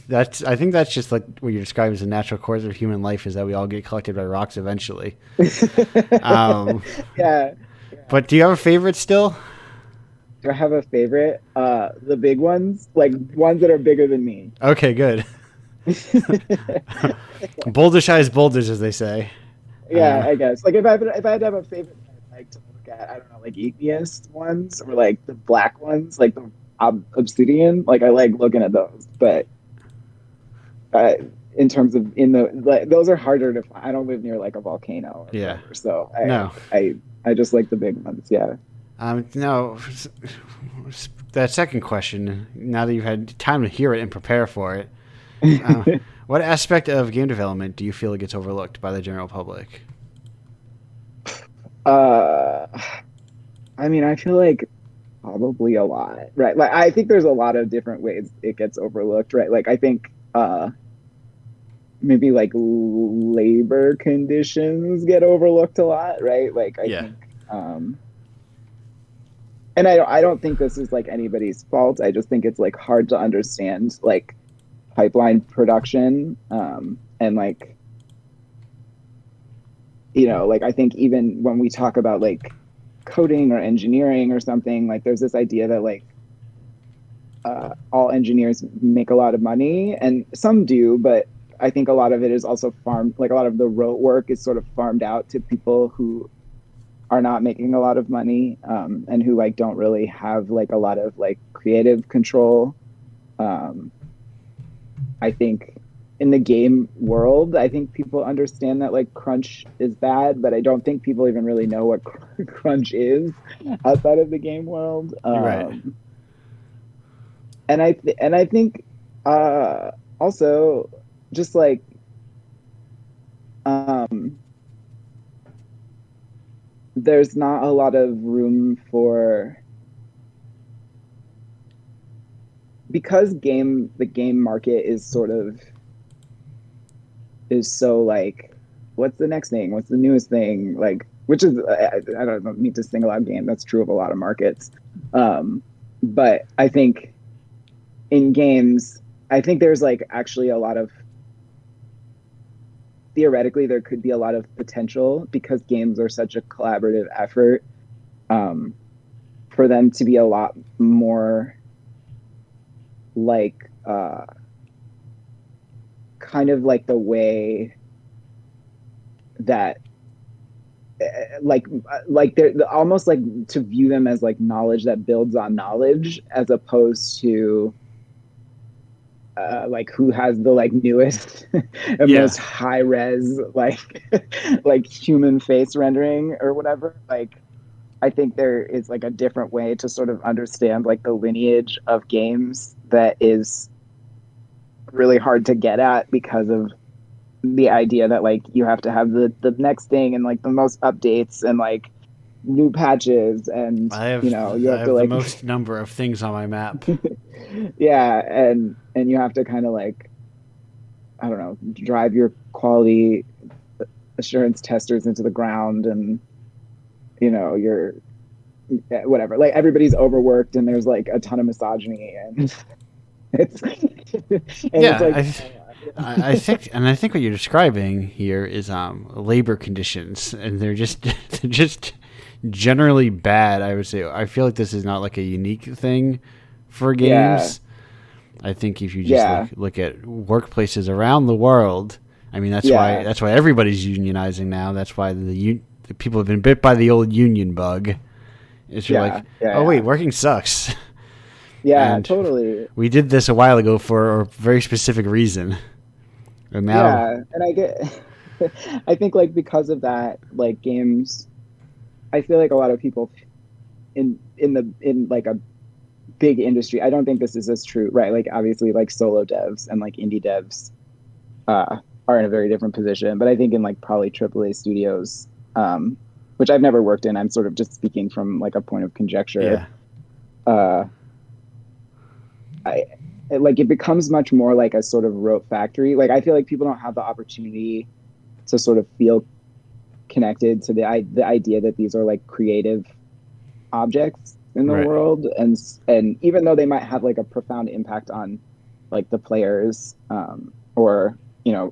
I think that's just like what you describe as a natural course of human life, is that we all get collected by rocks eventually. Yeah. But do you have a favorite still? Do I have a favorite? The big ones, like ones that are bigger than me. Okay, good. Bouldish eyes boulders, as they say. Yeah, I guess. Like if I had to have a favorite that I like to look at, I don't know, like igneous ones or like the black ones, like the obsidian. Like I like looking at those, but uh, in terms of in the like those are harder to find. I don't live near like a volcano or Yeah. whatever, so No. I just like the big ones. Yeah. No. That second question. Now that you've had time to hear it and prepare for it, what aspect of game development do you feel gets overlooked by the general public? uh, I mean, I feel like probably a lot, right? Like I think there's a lot of different ways it gets overlooked, right? Like I think maybe like labor conditions get overlooked a lot, right? Like I Yeah. think and I don't think this is like anybody's fault. I just think it's like hard to understand like pipeline production and like like I think even when we talk about like coding or engineering or something, like there's this idea that like all engineers make a lot of money, and some do, but I think a lot of it is also farmed. Like a lot of the rote work is sort of farmed out to people who are not making a lot of money, and who like don't really have like a lot of like creative control. Um, I think in the game world, I think people understand that like crunch is bad, but I don't think people even really know what crunch is outside of the game world. You're right. And I think also just like um there's not a lot of room for, because the game market is sort of is so like what's the next thing, what's the newest thing, like which is I don't need to single out game, that's true of a lot of markets, but I think in games I think there's like actually a lot of, theoretically there could be a lot of potential because games are such a collaborative effort, um, for them to be a lot more like kind of like the way that like they're almost like to view them as like knowledge that builds on knowledge as opposed to like who has the like newest and most high res like like human face rendering or whatever. Like I think there is like a different way to sort of understand like the lineage of games that is really hard to get at because of the idea that like you have to have the next thing and like the most updates and like new patches, and you have to the like most number of things on my map. yeah, and you have to kind of like, I don't know, drive your quality assurance testers into the ground, and you're whatever, like everybody's overworked and there's like a ton of misogyny, and it's yeah, it's like I think what you're describing here is labor conditions, and they're just generally bad. I would say I feel like this is not like a unique thing for games. Yeah. I think if you just look at workplaces around the world, I mean that's why everybody's unionizing now. That's why the people have been bit by the old union bug. It's wait, working sucks. Yeah, and totally. We did this a while ago for a very specific reason. And now, and I think like because of that, like games, I feel like a lot of people in like a big industry, I don't think this is as true, right? Like obviously like solo devs and like indie devs are in a very different position, but I think in like probably AAA studios, which I've never worked in, I'm sort of just speaking from like a point of conjecture. Like it becomes much more like a sort of rote factory. Like I feel like people don't have the opportunity to sort of feel connected to the idea that these are like creative objects in the world, and even though they might have like a profound impact on like the players, or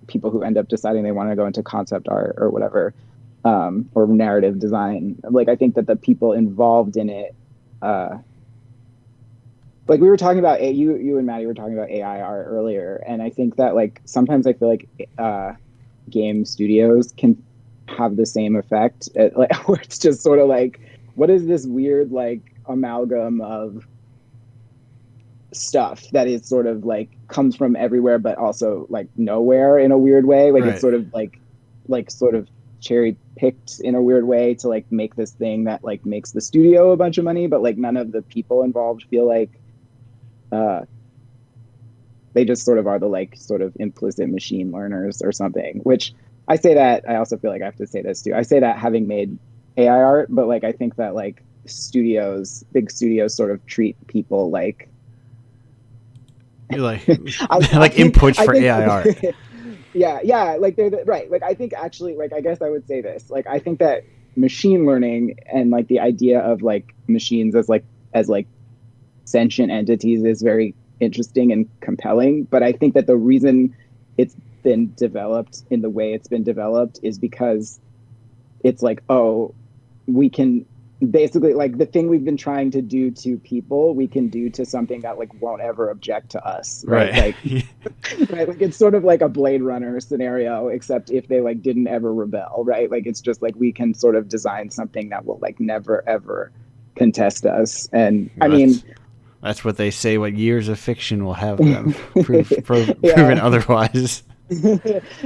people who end up deciding they want to go into concept art or whatever, or narrative design, like I think that the people involved in it like we were talking about you and Maddie were talking about AI art earlier, and I think that like sometimes I feel like game studios can have the same effect like where it's just sort of like, what is this weird like amalgam of stuff that is sort of like comes from everywhere but also like nowhere in a weird way, like It's sort of like sort of cherry picked in a weird way to like make this thing that like makes the studio a bunch of money, but like none of the people involved feel like they just sort of are the like sort of implicit machine learners or something. Which I say that, I also feel like I have to say this too. I say that having made AI art, but like I think that like big studios sort of treat people like you're like inputs for AI art. Yeah, like they're right. Like I think actually, like I guess I would say this. Like I think that machine learning and like the idea of like machines as like sentient entities is very interesting and compelling. But I think that the reason it's been developed in the way it's been developed is because it's like, oh, we can basically like the thing we've been trying to do to people, we can do to something that like won't ever object to us, right? Like, right, like it's sort of like a Blade Runner scenario, except if they like didn't ever rebel, right? Like it's just like we can sort of design something that will like never ever contest us. And I mean, that's what they say. What years of fiction will have them proven otherwise.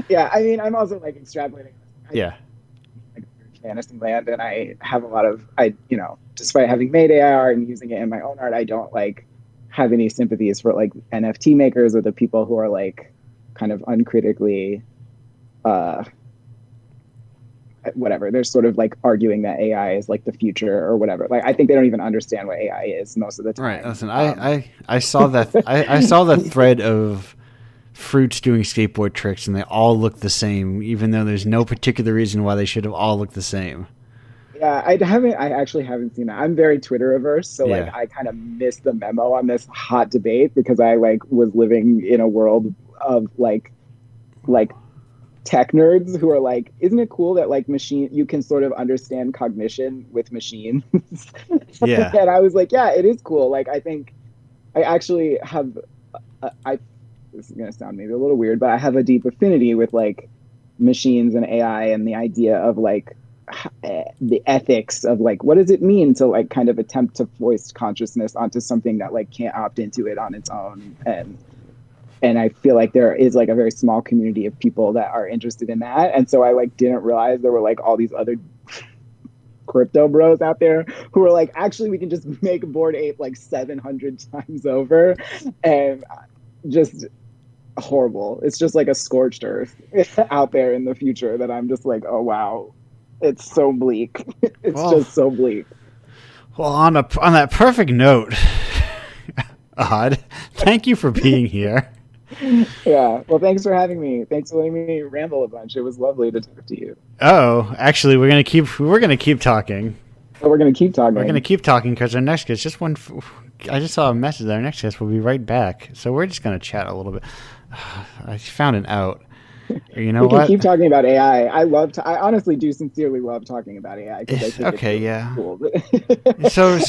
Yeah, I mean, I'm also like extrapolating. Yeah. Fantasy land, and I have a lot of despite having made AI art and using it in my own art, I don't like have any sympathies for like NFT makers or the people who are like kind of uncritically whatever, they're sort of like arguing that AI is like the future or whatever. Like I think they don't even understand what AI is most of the time. Right. Listen, I saw that I saw the thread of fruits doing skateboard tricks, and they all look the same, even though there's no particular reason why they should have all looked the same. Yeah, I actually haven't seen that. I'm very Twitter averse, so like I kind of missed the memo on this hot debate because I like was living in a world of like tech nerds who are like, isn't it cool that like you can sort of understand cognition with machines? Yeah. And I was like, yeah, it is cool. Like I think I actually have this is going to sound maybe a little weird, but I have a deep affinity with like machines and AI and the idea of like the ethics of like, what does it mean to like kind of attempt to voice consciousness onto something that like can't opt into it on its own. And I feel like there is like a very small community of people that are interested in that. And so I like didn't realize there were like all these other crypto bros out there who were like, actually we can just make Bored Ape like 700 times over, and just horrible. It's just like a scorched earth out there in the future that I'm just like, oh wow, it's so bleak. It's just so bleak. Well, on that perfect note, Odd, thank you for being here. Yeah, well, thanks for having me. Thanks for letting me ramble a bunch. It was lovely to talk to you. Oh, actually, we're gonna keep talking. Oh, we're gonna keep talking. We're gonna keep talking because our next guest I just saw a message that our next guest will be right back. So we're just gonna chat a little bit. I found it out. You know what? We can keep talking about AI. I honestly do sincerely love talking about AI because I think okay, it's cool. So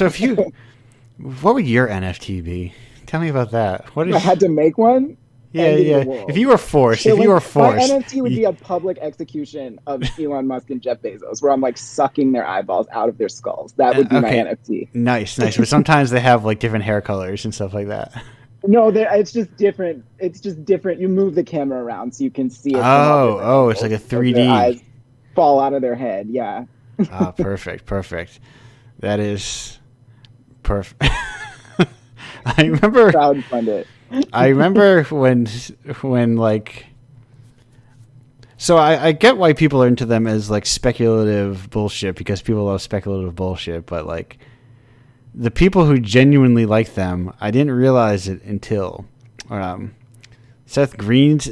what would your NFT be? Tell me about that. If I had to make one. Yeah. If you were forced, my NFT would be a public execution of Elon Musk and Jeff Bezos, where I'm like sucking their eyeballs out of their skulls. That would be my NFT. Nice. But sometimes they have like different hair colors and stuff like that. No, it's just different. It's just different. You move the camera around so you can see it. Oh, it's like a 3D. Their eyes fall out of their head. Yeah. Perfect. That is perfect. I remember crowdfund it. I remember when like, so I get why people are into them as like speculative bullshit, because people love speculative bullshit, but like the people who genuinely like them, I didn't realize it until Seth Green's,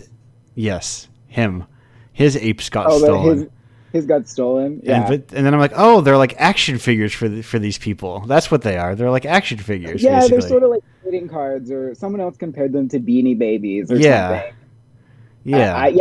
yes, his apes got stolen. His got stolen. Yeah. And then I'm like, oh, they're like action figures for these people. That's what they are. They're like action figures. Yeah, basically. They're sort of like trading cards, or someone else compared them to Beanie Babies or something. Yeah.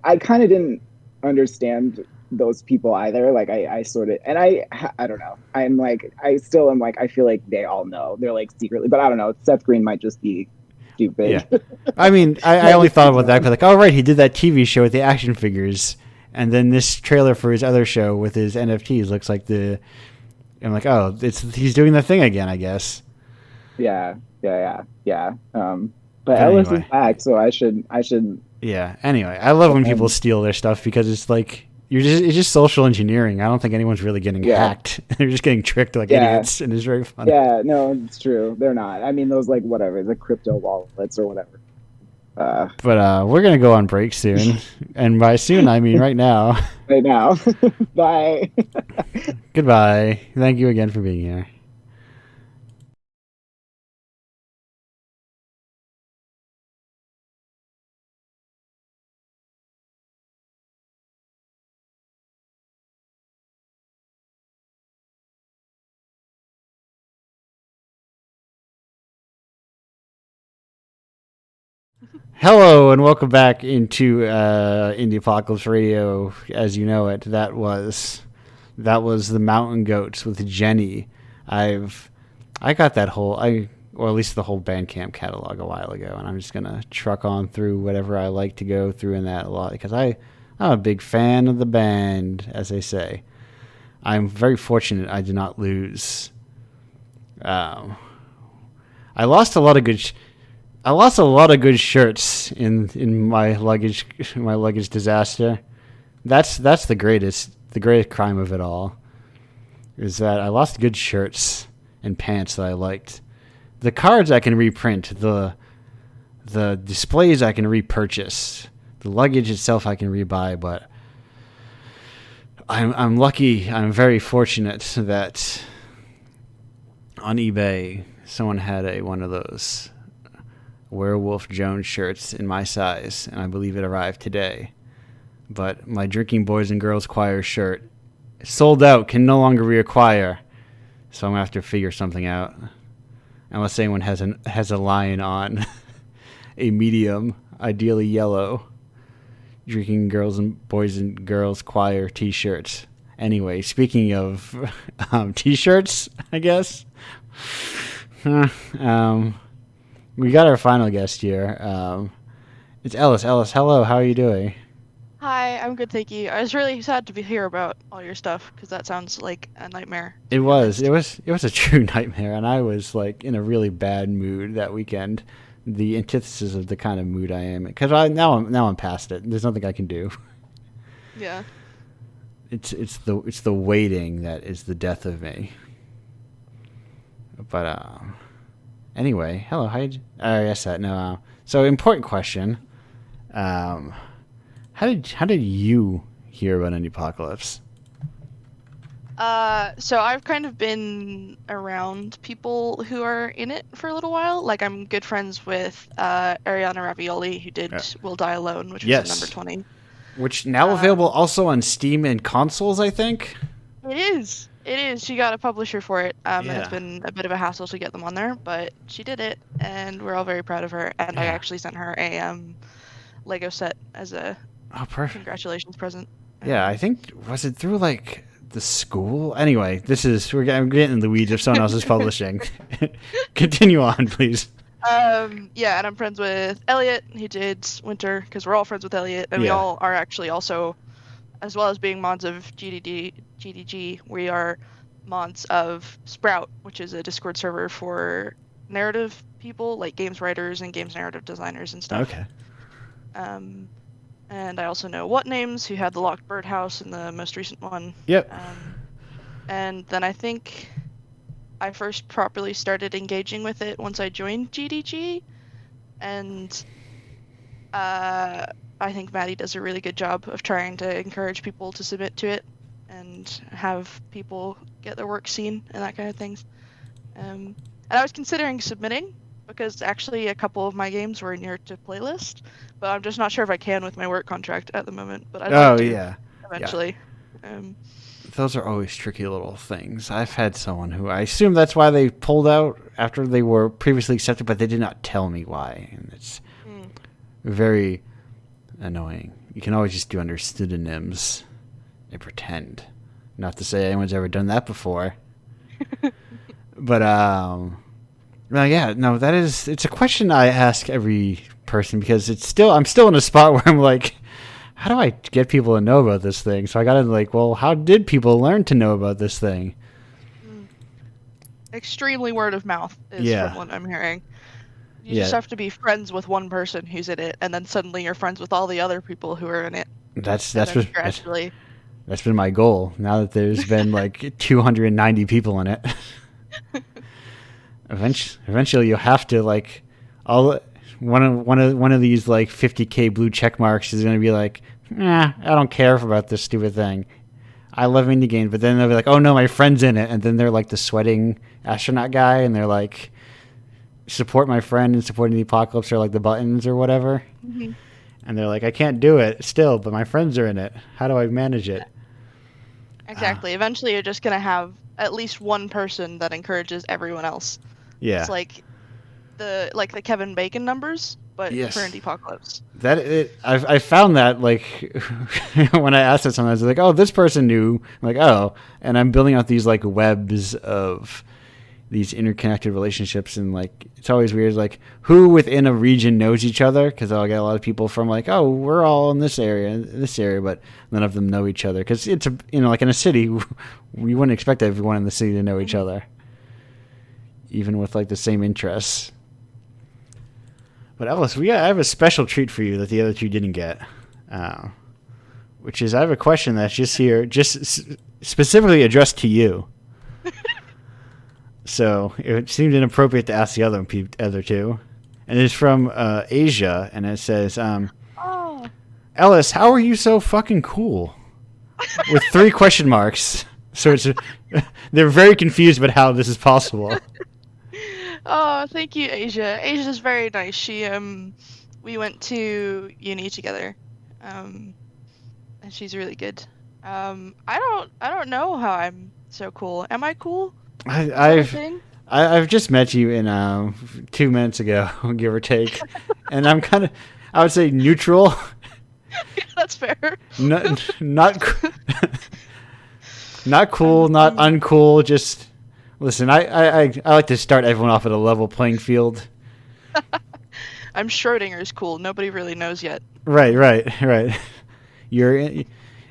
I kind of didn't understand those people either. Like I sort of, and I don't know. I'm like, I still am like, I feel like they all know. They're like secretly, but I don't know. Seth Green might just be stupid. Yeah. I mean, I only thought about that because, like, oh, right, he did that TV show with the action figures. And then this trailer for his other show with his NFTs looks like I'm like, oh, he's doing the thing again, I guess. Yeah. But Ellis is back, so I should. Yeah. Anyway, I love when people steal their stuff because it's like it's just social engineering. I don't think anyone's really getting hacked. They're just getting tricked like idiots, and it's very funny. Yeah, no, it's true. They're not. I mean, those like whatever the crypto wallets or whatever. But we're gonna go on break soon, and by soon I mean right now. Right now. Bye. Goodbye. Thank you again for being here. Hello and welcome back into Indiepocalypse Radio, as you know it. That was the Mountain Goats with Jenny. I got that or at least the whole Bandcamp catalog a while ago, and I'm just gonna truck on through whatever I like to go through in that a lot because I'm a big fan of the band, as they say. I'm very fortunate I did not lose. I lost a lot of good. I lost a lot of good shirts in my luggage disaster. That's the greatest crime of it all. Is that I lost good shirts and pants that I liked. The cards I can reprint, the displays I can repurchase, the luggage itself I can rebuy, but I'm lucky. I'm very fortunate that on eBay someone had one of those Werewolf Jones shirts in my size, and I believe it arrived today. But my Drinking Boys and Girls Choir shirt sold out, can no longer reacquire, so I'm gonna have to figure something out. Unless anyone has a line on a medium, ideally yellow, Drinking Boys and Girls Choir T-shirts. Anyway, speaking of T-shirts, I guess. We got our final guest here. It's Ellis. Ellis, hello. How are you doing? Hi, I'm good, thank you. I was really sad to hear about all your stuff because that sounds like a nightmare. It was a true nightmare, and I was like in a really bad mood that weekend. The antithesis of the kind of mood I am in, because now I'm past it. There's nothing I can do. Yeah. It's the waiting that is the death of me. But anyway, hello. Yes, that no. So important question. How did you hear about Indiepocalypse? So I've kind of been around people who are in it for a little while. Like I'm good friends with Ariana Ravioli, who did Will Die Alone, which was number 20. Which now available also on Steam and consoles, I think. It is. She got a publisher for it, and it's been a bit of a hassle to get them on there, but she did it, and we're all very proud of her. And I actually sent her a Lego set as a congratulations present. Yeah, I think was it through like the school? Anyway, I'm getting in the weeds if someone else is publishing. Continue on, please. And I'm friends with Elliot. He did Winter because we're all friends with Elliot, and we all are actually also, as well as being mods of GDG, we are mods of Sprout, which is a Discord server for narrative people, like games writers and games narrative designers and stuff. Okay. And I also know What Names, who had the Locked Birdhouse in the most recent one. Yep. And then I think I first properly started engaging with it once I joined GDG, and I think Maddie does a really good job of trying to encourage people to submit to it and have people get their work seen and that kind of things. And I was considering submitting because actually a couple of my games were in your playlist, but I'm just not sure if I can with my work contract at the moment. But I'd like to eventually. Yeah. Those are always tricky little things. I've had someone who I assume that's why they pulled out after they were previously accepted, but they did not tell me why, and it's very annoying. You can always just do under pseudonyms I pretend. Not to say anyone's ever done that before. But, well, yeah, no, it's a question I ask every person because I'm still in a spot where I'm like, how do I get people to know about this thing? So I gotta like, well, how did people learn to know about this thing? Extremely word of mouth is from what I'm hearing. You just have to be friends with one person who's in it, and then suddenly you're friends with all the other people who are in it. That's been my goal. Now that there's been like 290 people in it, eventually you'll have to like one of these like 50K blue check marks is going to be like, I don't care about this stupid thing. I love indie games, but then they'll be like, oh no, my friend's in it, and then they're like the sweating astronaut guy, and they're like, support my friend and supporting the apocalypse or like the buttons or whatever. Mm-hmm. And they're like, I can't do it still, but my friends are in it. How do I manage it? Exactly. Eventually you're just going to have at least one person that encourages everyone else. Yeah. It's like the Kevin Bacon numbers, but for Indiepocalypse. I found that like when I asked it sometimes, like, oh, this person knew. I'm like, oh, and I'm building out these like webs of these interconnected relationships, and like it's always weird, like who within a region knows each other, because I'll get a lot of people from like, oh, we're all in this area, but none of them know each other, because it's like in a city, we wouldn't expect everyone in the city to know each other, even with like the same interests. But Ellis, I have a special treat for you that the other two didn't get, which is I have a question that's just specifically addressed to you. So it seemed inappropriate to ask the other two. And it's from Asia, and it says, Ellis, how are you so fucking cool? With 3 question marks. So they're very confused about how this is possible. Oh, thank you, Asia. Asia's very nice. She we went to uni together. And she's really good. I don't know how I'm so cool. Am I cool? I've just met you in 2 minutes ago, give or take, and I would say neutral. That's fair. Not cool, not uncool. Just listen. I like to start everyone off at a level playing field. I'm Schrodinger's cool. Nobody really knows yet. Right.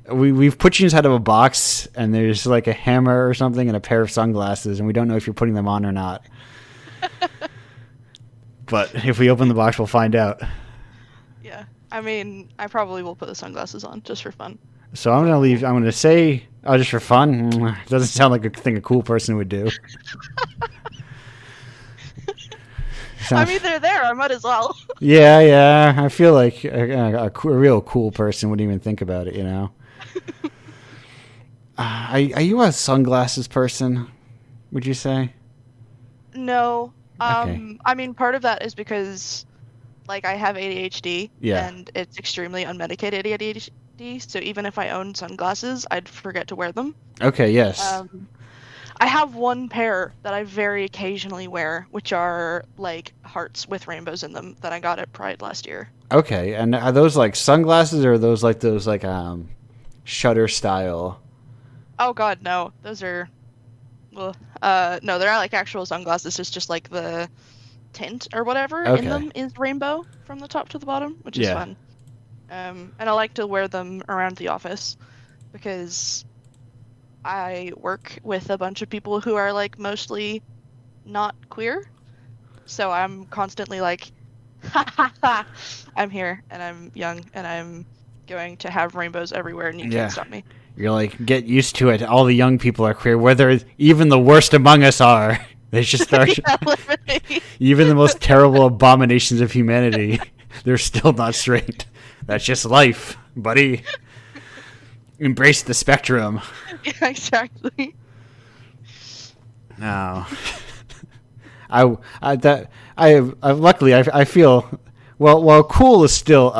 We've put you inside of a box, and there's like a hammer or something and a pair of sunglasses, and we don't know if you're putting them on or not. But if we open the box, we'll find out. Yeah, I mean, I probably will put the sunglasses on just for fun. So I'm going to say, just for fun. Doesn't sound like a thing a cool person would do. I mean, they're there. I might as well. Yeah. I feel like a real cool person wouldn't even think about it, you know? Are you a sunglasses person, would you say? No. Okay. I mean, part of that is because, like, I have ADHD, and it's extremely unmedicated ADHD, so even if I owned sunglasses, I'd forget to wear them. Okay, yes. I have one pair that I very occasionally wear, which are, like, hearts with rainbows in them that I got at Pride last year. Okay, and are those, like, sunglasses, or are those, like, shutter style? Oh god, no. Those are... Well, no, they're not, like, actual sunglasses. It's just, like, the tint or whatever in them is rainbow from the top to the bottom, which is fun. And I like to wear them around the office because I work with a bunch of people who are, like, mostly not queer. So I'm constantly like, ha ha ha, I'm here, and I'm young, and I'm going to have rainbows everywhere, and you can't stop me. You're like, get used to it. All the young people are queer, whether even the worst among us are. They just are. Even the most terrible abominations of humanity, they're still not straight. That's just life, buddy. Embrace the spectrum. Yeah, exactly. No. Luckily I feel while cool is still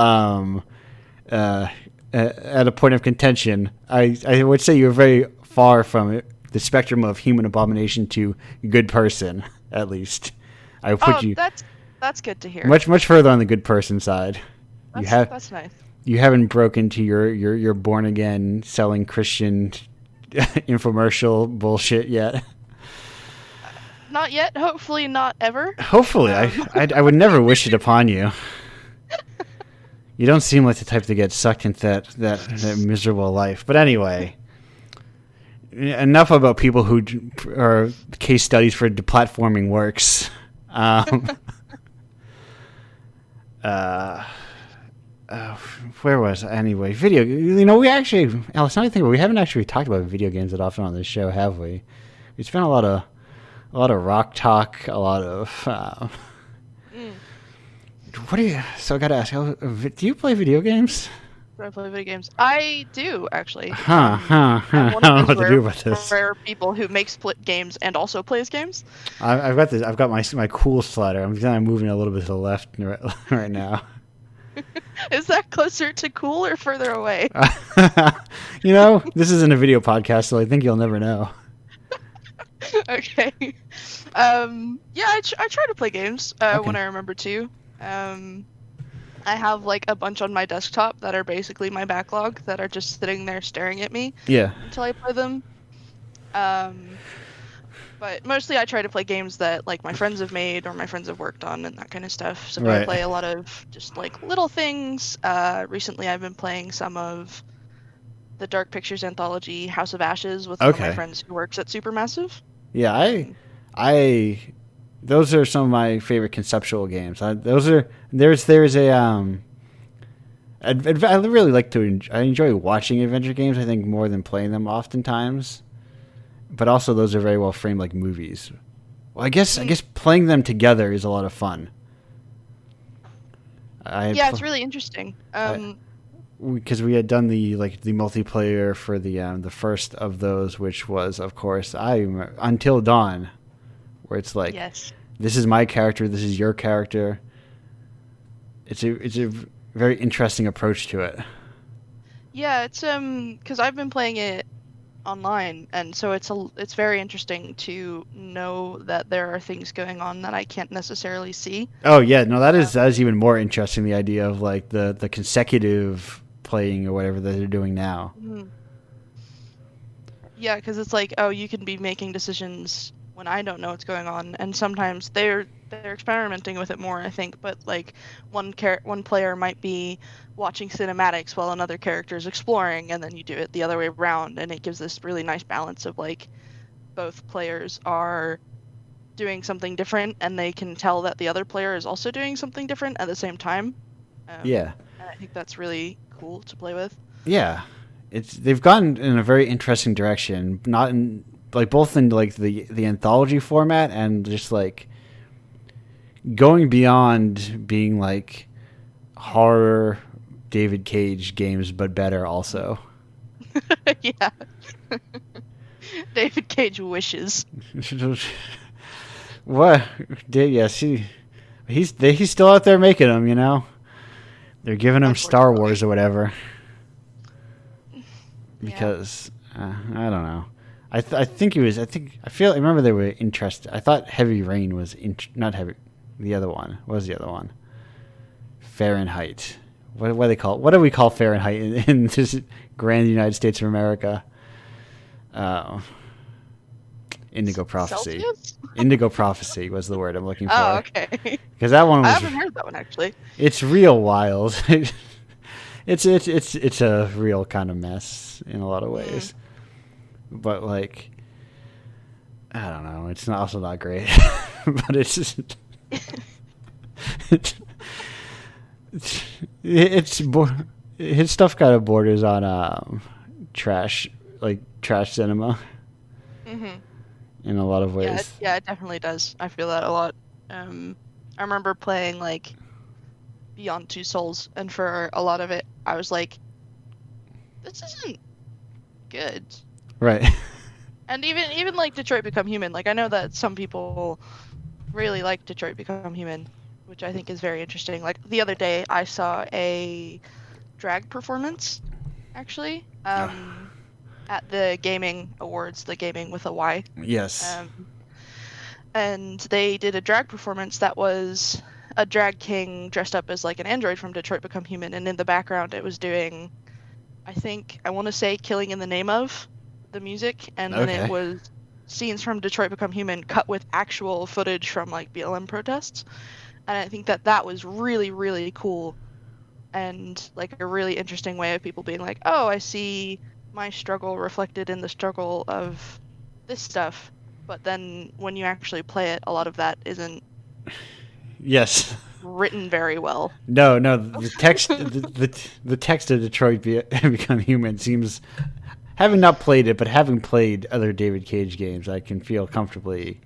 at a point of contention, I would say you're very far from the spectrum of human abomination to good person, at least. I would put you that's good to hear. much further on the good person side. That's nice. you haven't broke into your born again selling Christian infomercial bullshit yet. Not yet. Hopefully, not ever. Hopefully, I would never wish it upon you. You don't seem like the type to get sucked into that miserable life. But anyway, enough about people who are case studies for deplatforming works. Where was I? Anyway? Video. We actually, Alice, now I think we haven't actually talked about video games that often on this show, have we? We spent a lot of rock talk, a lot of. What do you? So I gotta ask. Do you play video games? Do I play video games? I do, actually. I don't know what to do about this. Rare people who make split games and also plays games. I've got this. I've got my cool slider. I'm kind of moving a little bit to the left right now. Is that closer to cool or further away? This isn't a video podcast, so I think you'll never know. Okay. Yeah, I try to play games when I remember to. I have like a bunch on my desktop that are basically my backlog that are just sitting there staring at me. Yeah. Until I play them. But mostly I try to play games that like my friends have made or my friends have worked on and that kind of stuff. So I play a lot of just like little things. Recently I've been playing some of the Dark Pictures anthology House of Ashes with one of my friends who works at Supermassive. Yeah, those are some of my favorite conceptual games. I really like I enjoy watching adventure games, I think, more than playing them oftentimes. But also those are very well framed like movies. Well, I guess playing them together is a lot of fun. It's really interesting. Because we had done the multiplayer for the first of those, which was, of course, Until Dawn, where it's like, this is my character, this is your character. It's a very interesting approach to it. Yeah, it's because I've been playing it online, and so it's very interesting to know that there are things going on that I can't necessarily see. Oh yeah, no, that is even more interesting. The idea of like the consecutive playing or whatever that they're doing now. Mm-hmm. Yeah, because it's like, oh, you can be making decisions when I don't know what's going on, and sometimes they're experimenting with it more, I think. But like one player might be watching cinematics while another character is exploring, and then you do it the other way around, and it gives this really nice balance of like both players are doing something different, and they can tell that the other player is also doing something different at the same time. And I think that's really cool to play with. Yeah, they've gone in a very interesting direction, not in like both in like the anthology format and just like going beyond being like horror David Cage games, but better also. Yeah. David Cage wishes. What? Yes, he's still out there making them, you know? They're giving him Star Wars or whatever. Because, I don't know. I remember they were interested. I thought Heavy Rain was, not Heavy, the other one. What was the other one? Fahrenheit. What do they call it? What do we call Fahrenheit in this grand United States of America? Indigo Prophecy. Celsius? Indigo Prophecy was the word I'm looking for. Oh, okay. Because that one was. I haven't heard that one actually. It's real wild. It's a real kind of mess in a lot of ways. But like, I don't know. It's also not great. But it's just. His stuff kind of borders on trash cinema. Mm-hmm. In a lot of ways. Yeah, it definitely does. I feel that a lot. I remember playing like Beyond Two Souls, and for a lot of it, I was like, "This isn't good." Right. And even like Detroit Become Human, like I know that some people really like Detroit Become Human, which I think is very interesting. Like the other day, I saw a drag performance, actually. At the Gaming Awards, the Gaming with a Y. Yes. And they did a drag performance that was a drag king dressed up as like an android from Detroit Become Human, and in the background it was doing, I want to say Killing in the Name of, the music, and then it was scenes from Detroit Become Human cut with actual footage from like BLM protests. And I think that was really, really cool, and like a really interesting way of people being like, oh, I see my struggle reflected in the struggle of this stuff. But then when you actually play it, a lot of that isn't written very well. No, the text the text of Detroit Become Human seems, having not played it, but having played other David Cage games, I can feel comfortably,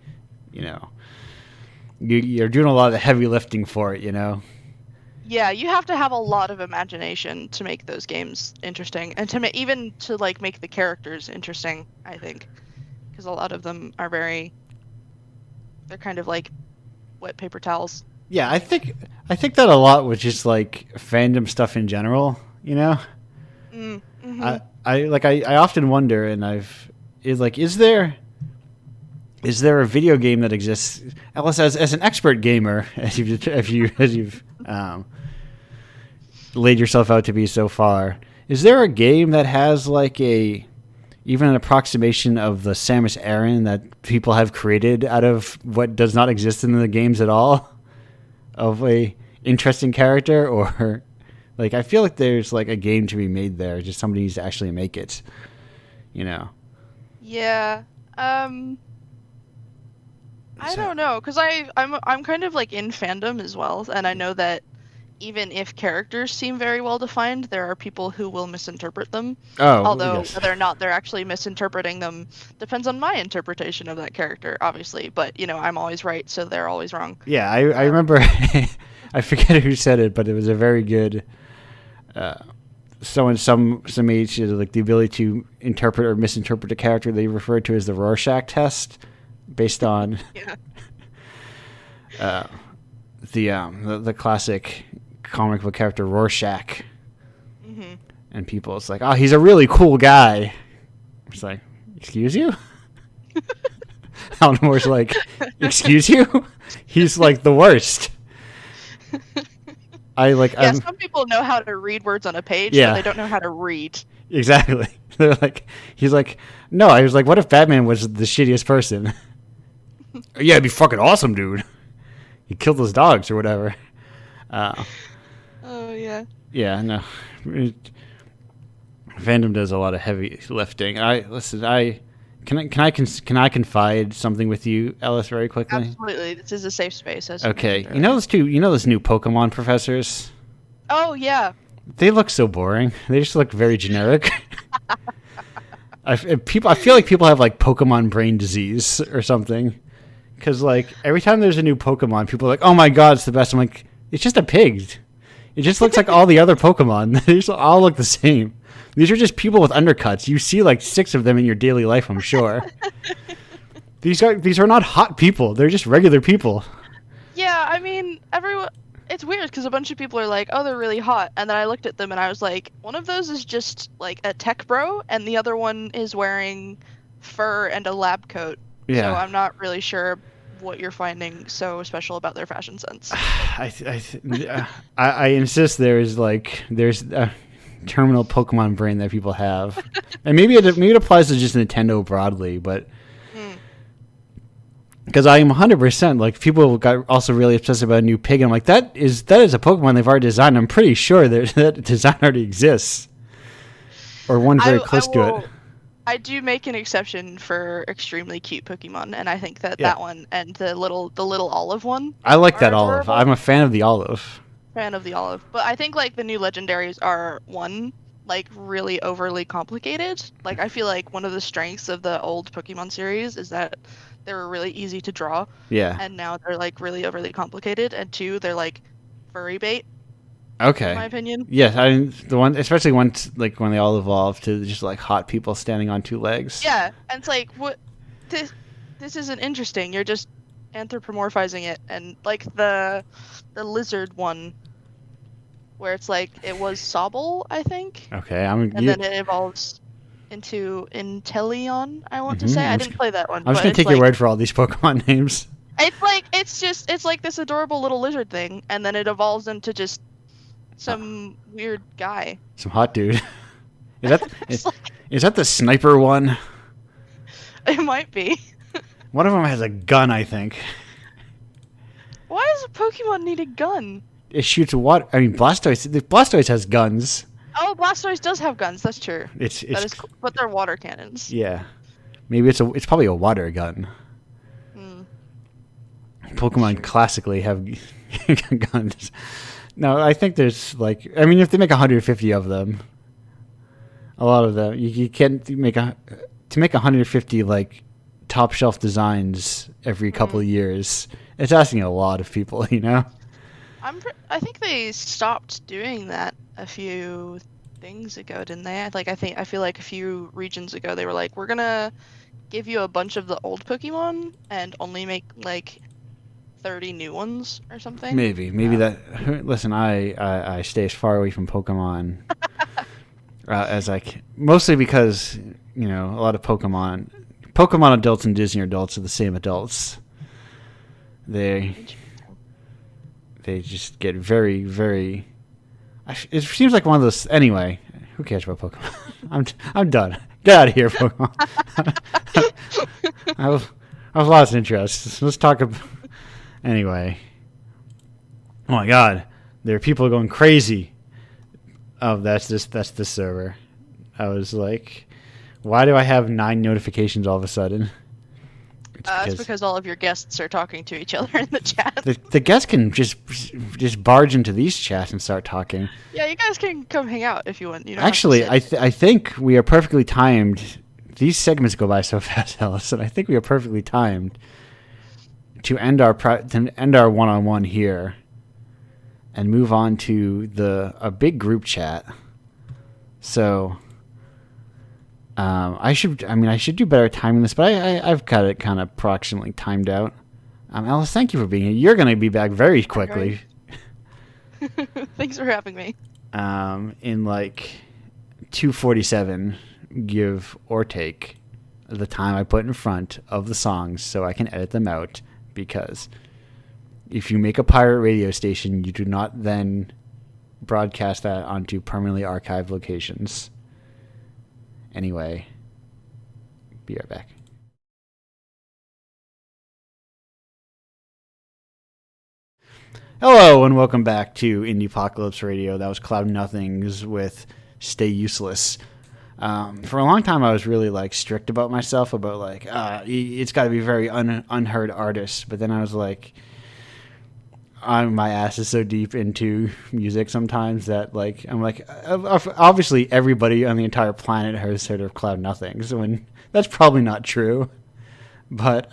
you're doing a lot of the heavy lifting for it, Yeah, you have to have a lot of imagination to make those games interesting, and to even to like make the characters interesting, I think, because a lot of them are they're kind of like wet paper towels. Yeah, I think that a lot with just like fandom stuff in general, Mm-hmm. I often wonder, and is there a video game that exists, Ellis, as an expert gamer, as you've laid yourself out to be so far, is there a game that has like even an approximation of the Samus Aran that people have created out of what does not exist in the games at all, of a interesting character? Or like, I feel like there's like a game to be made there, just somebody needs to actually make it, Yeah. I don't know, because I'm kind of like in fandom as well, and I know that even if characters seem very well defined, there are people who will misinterpret them. Although whether or not they're actually misinterpreting them depends on my interpretation of that character, obviously. But I'm always right, so they're always wrong. Yeah, I remember. I forget who said it, but it was a very good. So in some age, like the ability to interpret or misinterpret a character, they referred to as the Rorschach test, based on the classic comic book character Rorschach. Mm-hmm. And people, it's like, oh, he's a really cool guy. It's like, excuse you? Alan Moore's like, excuse you? He's like the worst. Some people know how to read words on a page, but they don't know how to read. Exactly. They're like, he's like, no, I was like, what if Batman was the shittiest person? Yeah, it'd be fucking awesome, dude. He killed those dogs or whatever. Oh yeah. Yeah, no. Fandom does a lot of heavy lifting. Can I confide something with you, Ellis, very quickly? Absolutely. This is a safe space. Okay. Those new Pokemon professors? Oh yeah. They look so boring. They just look very generic. I feel like people have like Pokemon brain disease or something. Because like every time there's a new Pokemon, people are like, "Oh my god, it's the best." I'm like, it's just a pig. It just looks like all the other Pokemon. They just all look the same. These are just people with undercuts. You see like 6 of them in your daily life, I'm sure. These are not hot people. They're just regular people. Yeah, I mean, it's weird because a bunch of people are like, "Oh, they're really hot," and then I looked at them and I was like, one of those is just like a tech bro, and the other one is wearing fur and a lab coat. Yeah. So I'm not really sure what you're finding so special about their fashion sense. I insist there's a terminal Pokemon brain that people have, and maybe it applies to just Nintendo broadly, but because I am 100% like, people got also really obsessed about a new pig, and I'm like, that is a Pokemon they've already designed. I'm pretty sure that design already exists, or one very close to it. I do make an exception for extremely cute Pokemon, and I think that one and the little olive one. I like that olive. I'm a fan of the olive. But I think like the new legendaries are like really overly complicated. Like I feel like one of the strengths of the old Pokemon series is that they were really easy to draw. Yeah. And now they're like really overly complicated, and 2, they're like furry bait. Okay. In my opinion. Yes, especially once like when they all evolve to just like hot people standing on 2 legs. Yeah, and it's like, what? This isn't interesting. You're just anthropomorphizing it, and like the lizard one, where it's like it was Sobble, I think. Okay, then it evolves into Inteleon. I want to say I didn't play that one. I'm just gonna take your word for all these Pokemon names. It's like this adorable little lizard thing, and then it evolves into just some weird guy. Some hot dude. Is that the sniper one? It might be. One of them has a gun, I think. Why does a Pokemon need a gun? It shoots water. I mean, Blastoise has guns. Oh, Blastoise does have guns. That's true. That is cool. But they're water cannons. Yeah, maybe it's probably a water gun. Pokemon classically have guns. No, I think there's like, I mean, if they make 150 of them, a lot of them, you can't make to make 150 like top shelf designs every couple of years. It's asking a lot of people, you know. I think they stopped doing that a few things ago, didn't they? I feel like a few regions ago they were like, we're gonna give you a bunch of the old Pokemon and only make like 30 new ones or something. Maybe that. Listen, I stay as far away from Pokemon as I can, mostly because a lot of Pokemon adults and Disney adults are the same adults. They just get very, very. It seems like one of those. Anyway, who cares about Pokemon? I'm done. Get out of here, Pokemon. I've lost interest. Let's talk about. Anyway. Oh my God, there are people going crazy. Oh, that's this server. I was like, why do I have 9 notifications all of a sudden? It's because all of your guests are talking to each other in the chat. The guests can just barge into these chats and start talking. Yeah, you guys can come hang out if you want. You don't Actually, I think we are perfectly timed. These segments go by so fast, Alice, and I think we are perfectly timed to end our one-on-one here and move on to a big group chat. So. I should do better timing this, but I've got it kind of approximately timed out. Alice, thank you for being here. You're going to be back very quickly. Thanks for having me. In like 2:47, give or take the time I put in front of the songs so I can edit them out, because if you make a pirate radio station, you do not then broadcast that onto permanently archived locations. Anyway, be right back. Hello and welcome back to Indiepocalypse Radio. That was Cloud Nothings with Stay Useless. For a long time, I was really like strict about myself about like it's got to be very unheard artists. But then I was like, my ass is so deep into music sometimes that like I'm like, obviously everybody on the entire planet has heard of Cloud Nothings, when that's probably not true. But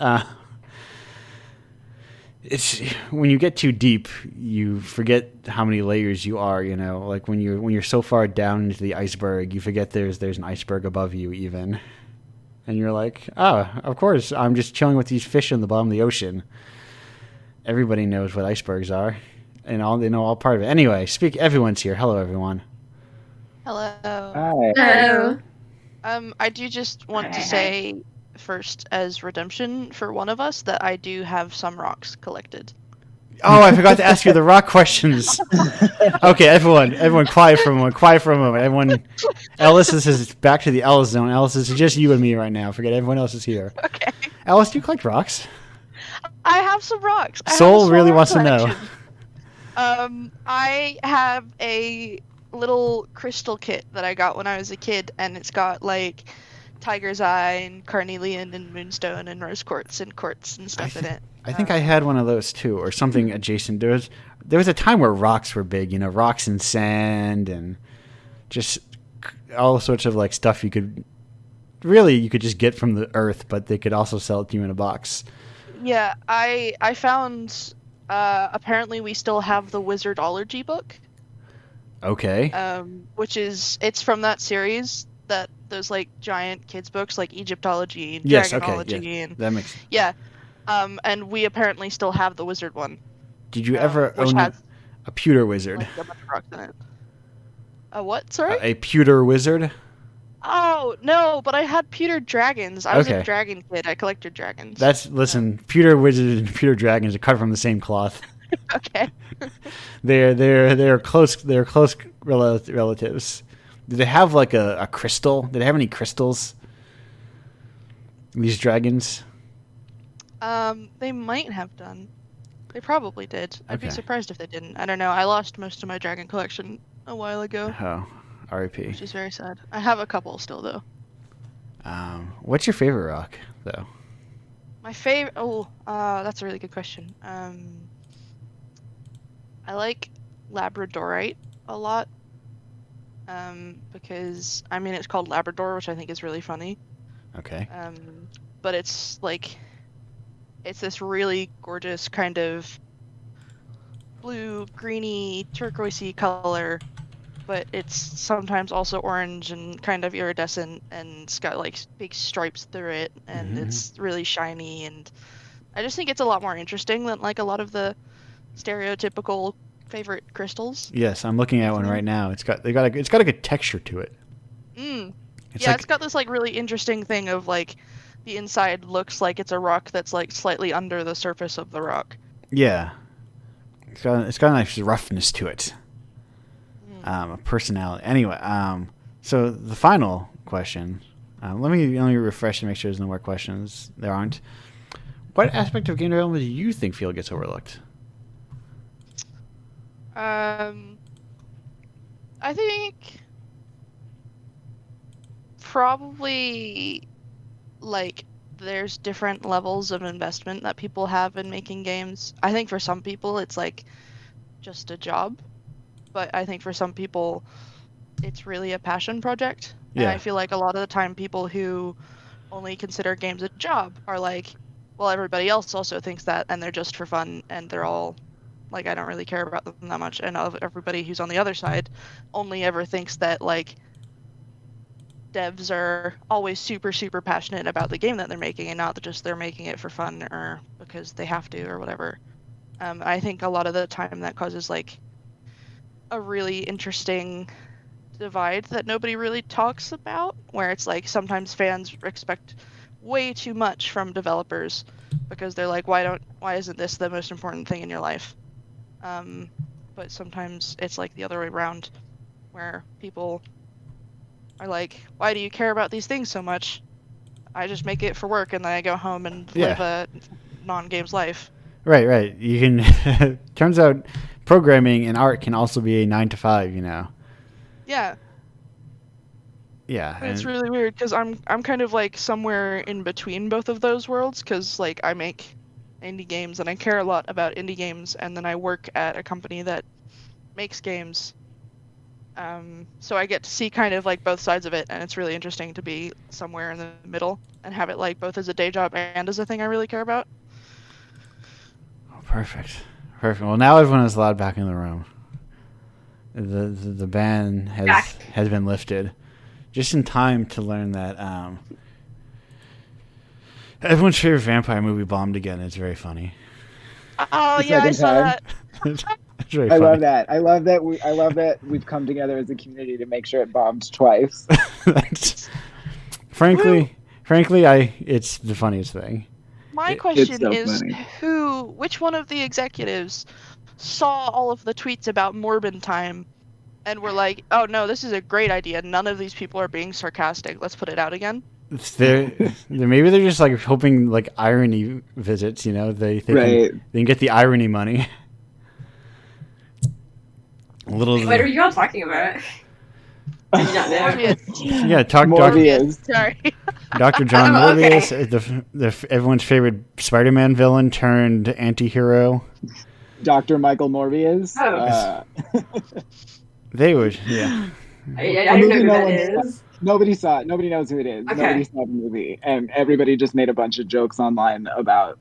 it's when you get too deep, you forget how many layers you are. Like when you're so far down into the iceberg, you forget there's an iceberg above you even, and you're like, oh, of course, I'm just chilling with these fish in the bottom of the ocean. Everybody knows what icebergs are, and they know all part of it. Anyway, everyone's here. Hello, everyone. Hello. Hi. Hello. I do just want to say first, as redemption for one of us, that I do have some rocks collected. Oh, I forgot to ask you the rock questions. Okay, everyone, quiet for a moment. Everyone, Ellis is back to the Ellis zone. Ellis, is just you and me right now. Forget everyone else is here. Okay. Ellis, do you collect rocks? I have some rocks. Soul really wants to know. I have a little crystal kit that I got when I was a kid, and it's got like tiger's eye and carnelian and moonstone and rose quartz and stuff in it. I think I had one of those too, or something adjacent. There was a time where rocks were big, rocks and sand and just all sorts of like stuff you could just get from the earth, but they could also sell it to you in a box. Yeah, I found apparently we still have the Wizardology book. Okay. It's from that series, that those like giant kids books like Egyptology and yes, Dragonology okay, yeah. and that makes and we apparently still have the Wizard one. Did you ever own a pewter wizard? Like, a bunch of rocks in it. A what? Sorry? A pewter wizard? Oh no, but I had pewter dragons. I was a dragon kid. I collected dragons. Pewter wizards and pewter dragons are cut from the same cloth. Okay. They're close relatives. Do they have like a crystal? Did they have any crystals? These dragons? They might have done. They probably did. I'd be surprised if they didn't. I don't know. I lost most of my dragon collection a while ago. Oh, R.I.P. Which is very sad. I have a couple still though. What's your favorite rock though? My favorite. That's a really good question. I like labradorite a lot. Because I mean it's called Labrador, which I think is really funny. Okay. But it's like it's this really gorgeous kind of blue, greeny, turquoisey color, but it's sometimes also orange and kind of iridescent, and it's got like big stripes through it, and it's really shiny, and I just think it's a lot more interesting than like a lot of the stereotypical favorite crystals. Yes, I'm looking at one right now. It's got a good texture to it. It's got this like really interesting thing of like the inside looks like it's a rock that's like slightly under the surface of the rock. Yeah, it's got a nice roughness to it. A personality. Anyway, so the final question. Let me refresh to make sure there's no more questions. There aren't. What aspect of game development do you think gets overlooked? I think probably like there's different levels of investment that people have in making games. I think for some people it's like just a job, but I think for some people it's really a passion project. Yeah. And I feel like a lot of the time people who only consider games a job are like, well, everybody else also thinks that and they're just for fun and they're all like, I don't really care about them that much. And everybody who's on the other side only ever thinks that, like, devs are always super, super passionate about the game that they're making and not that just they're making it for fun or because they have to or whatever. I think a lot of the time that causes, like, a really interesting divide that nobody really talks about, where it's, like, sometimes fans expect way too much from developers because they're like, why isn't this the most important thing in your life? But sometimes it's like the other way around, where people are like, why do you care about these things so much? I just make it for work and then I go home and live a non-games life. Right. You can, turns out programming and art can also be a 9 to 5, you know? Yeah. Yeah. It's really weird because I'm kind of like somewhere in between both of those worlds because like I make indie games and I care a lot about indie games and then I work at a company that makes games, so I get to see kind of like both sides of it, and it's really interesting to be somewhere in the middle and have it like both as a day job and as a thing I really care about. Oh, perfect. Well, now everyone is allowed back in the room. The ban has been lifted just in time to learn that everyone's favorite vampire movie bombed again. It's very funny. Oh yeah, I saw that. It's very I funny. love that. I love that we've come together as a community to make sure it bombed twice. Frankly, it's the funniest thing. My question is, which one of the executives saw all of the tweets about Morbin time and were like, oh no, this is a great idea. None of these people are being sarcastic. Let's put it out again. Maybe they're just like hoping like irony visits, you know, they can get the irony money. What are you all talking about? Yeah, Morbius. Sorry. Dr. John Morbius, everyone's favorite Spider-Man villain turned anti-hero. Dr. Michael Morbius. They would, yeah. I don't know who that is. Nobody saw it. Nobody knows who it is. Okay. Nobody saw the movie. And everybody just made a bunch of jokes online about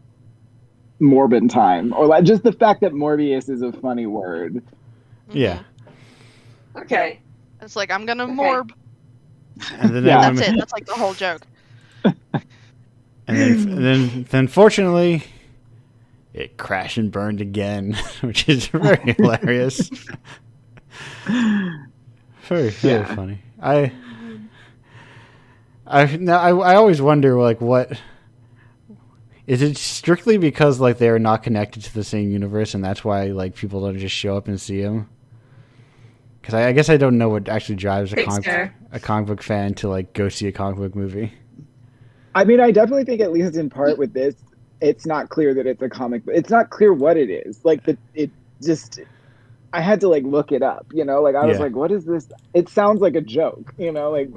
Morbin time. Or like just the fact that Morbius is a funny word. Yeah. Okay. It's like, I'm gonna morb. And then that's it. That's like the whole joke. And then fortunately, it crashed and burned again, which is very hilarious. Very funny. I always wonder, like, what is it strictly because like they're not connected to the same universe, and that's why like people don't just show up and see them? Because I guess I don't know what actually drives a comic book fan to like go see a comic book movie. I mean, I definitely think, at least in part with this, it's not clear that it's a comic book. It's not clear what it is. Like, I had to like look it up, like I was like, what is this? It sounds like a joke, like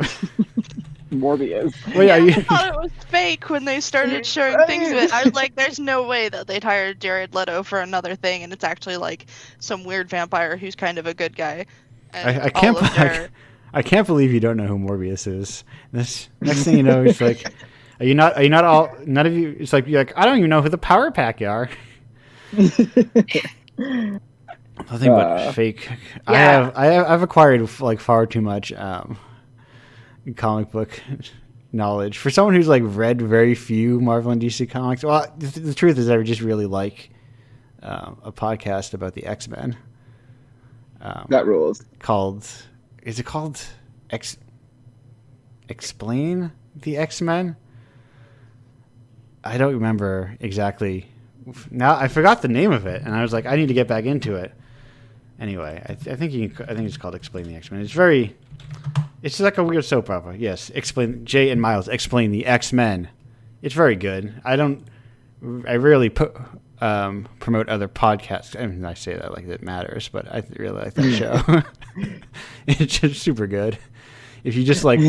Morbius. Well, yeah, I thought it was fake when they started showing things of it. I was like, there's no way that they'd hired Jared Leto for another thing, and it's actually like some weird vampire who's kind of a good guy. I can't believe you don't know who Morbius is. This next thing you know, it's like, are you not all? None of you. It's like you're like, I don't even know who the Power Pack are. Nothing but fake. Yeah. I've acquired like far too much comic book knowledge for someone who's like read very few Marvel and DC comics. Well, the truth is, I just really like a podcast about the X-Men. That rules. Is it called Explain the X-Men? I don't remember exactly. Now I forgot the name of it, and I was like, I need to get back into it. Anyway, I think it's called Explain the X-Men. It's like a weird soap opera. Yes, Jay and Miles Explain the X-Men. It's very good. I rarely promote other podcasts. I mean, I say that like it matters, but I really like that show. It's just super good. If you just like,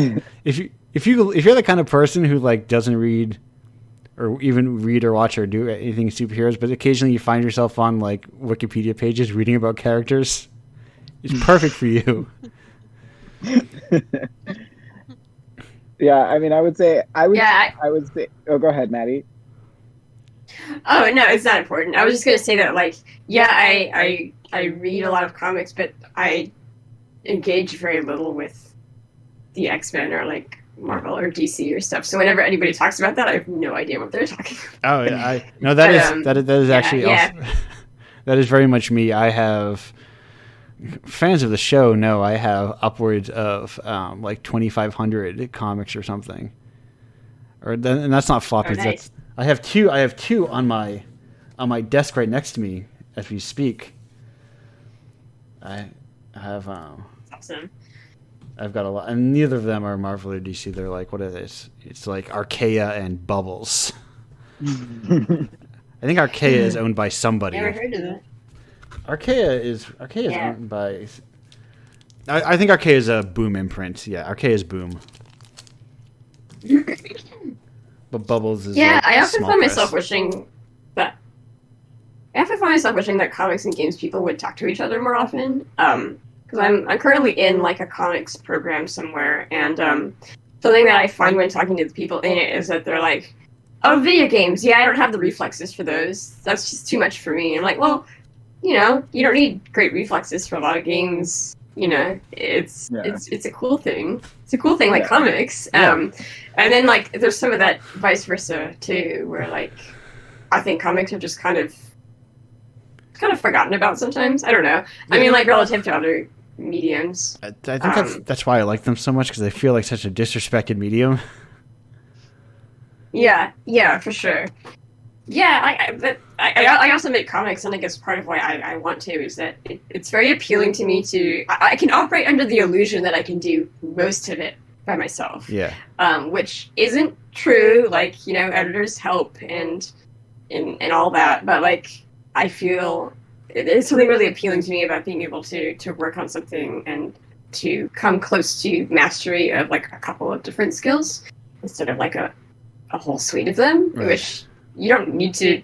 if you're the kind of person who like doesn't read or even read or watch or do anything superheroes, but occasionally you find yourself on like Wikipedia pages reading about characters, it's perfect for you. Yeah, I mean, I would say. Oh, go ahead, Maddie. Oh no, it's not important. I was just gonna say that, like, yeah, I read a lot of comics, but I engage very little with the X-Men or like Marvel or DC or stuff. So whenever anybody talks about that, I have no idea what they're talking about. Oh yeah, that is actually also, that is very much me. I have fans of the show know I have upwards of like 2,500 comics or something. And that's not floppies. Oh, nice. I have two on my desk right next to me as we speak. I have awesome. I've got a lot, and neither of them are Marvel or DC. They're like, what are this? It's like Archaea and Bubbles. I think Archaea is owned by somebody. Never heard of that. Archaea is owned by. I think Archaea is a Boom imprint. Yeah, Archaea is Boom. But Bubbles is like I often find myself wishing that comics and games people would talk to each other more often. Because I'm currently in like a comics program somewhere, and something that I find when talking to the people in it is that they're like, "Oh, video games. Yeah, I don't have the reflexes for those. That's just too much for me." And I'm like, well, you don't need great reflexes for a lot of games. It's a cool thing. It's a cool thing, like comics. And then like there's some of that vice versa too, where like I think comics are just kind of forgotten about sometimes. I don't know. I mean, like relative to other mediums. I think that's why I like them so much, because they feel like such a disrespected medium. Yeah, for sure. Yeah, I also make comics, and I guess part of why I want to is that it's very appealing to me to... I can operate under the illusion that I can do most of it by myself. Yeah. Which isn't true. Like, editors help and all that, but like, I feel there's something really appealing to me about being able to work on something and to come close to mastery of like a couple of different skills instead of like a whole suite of them, right. Which... You don't need to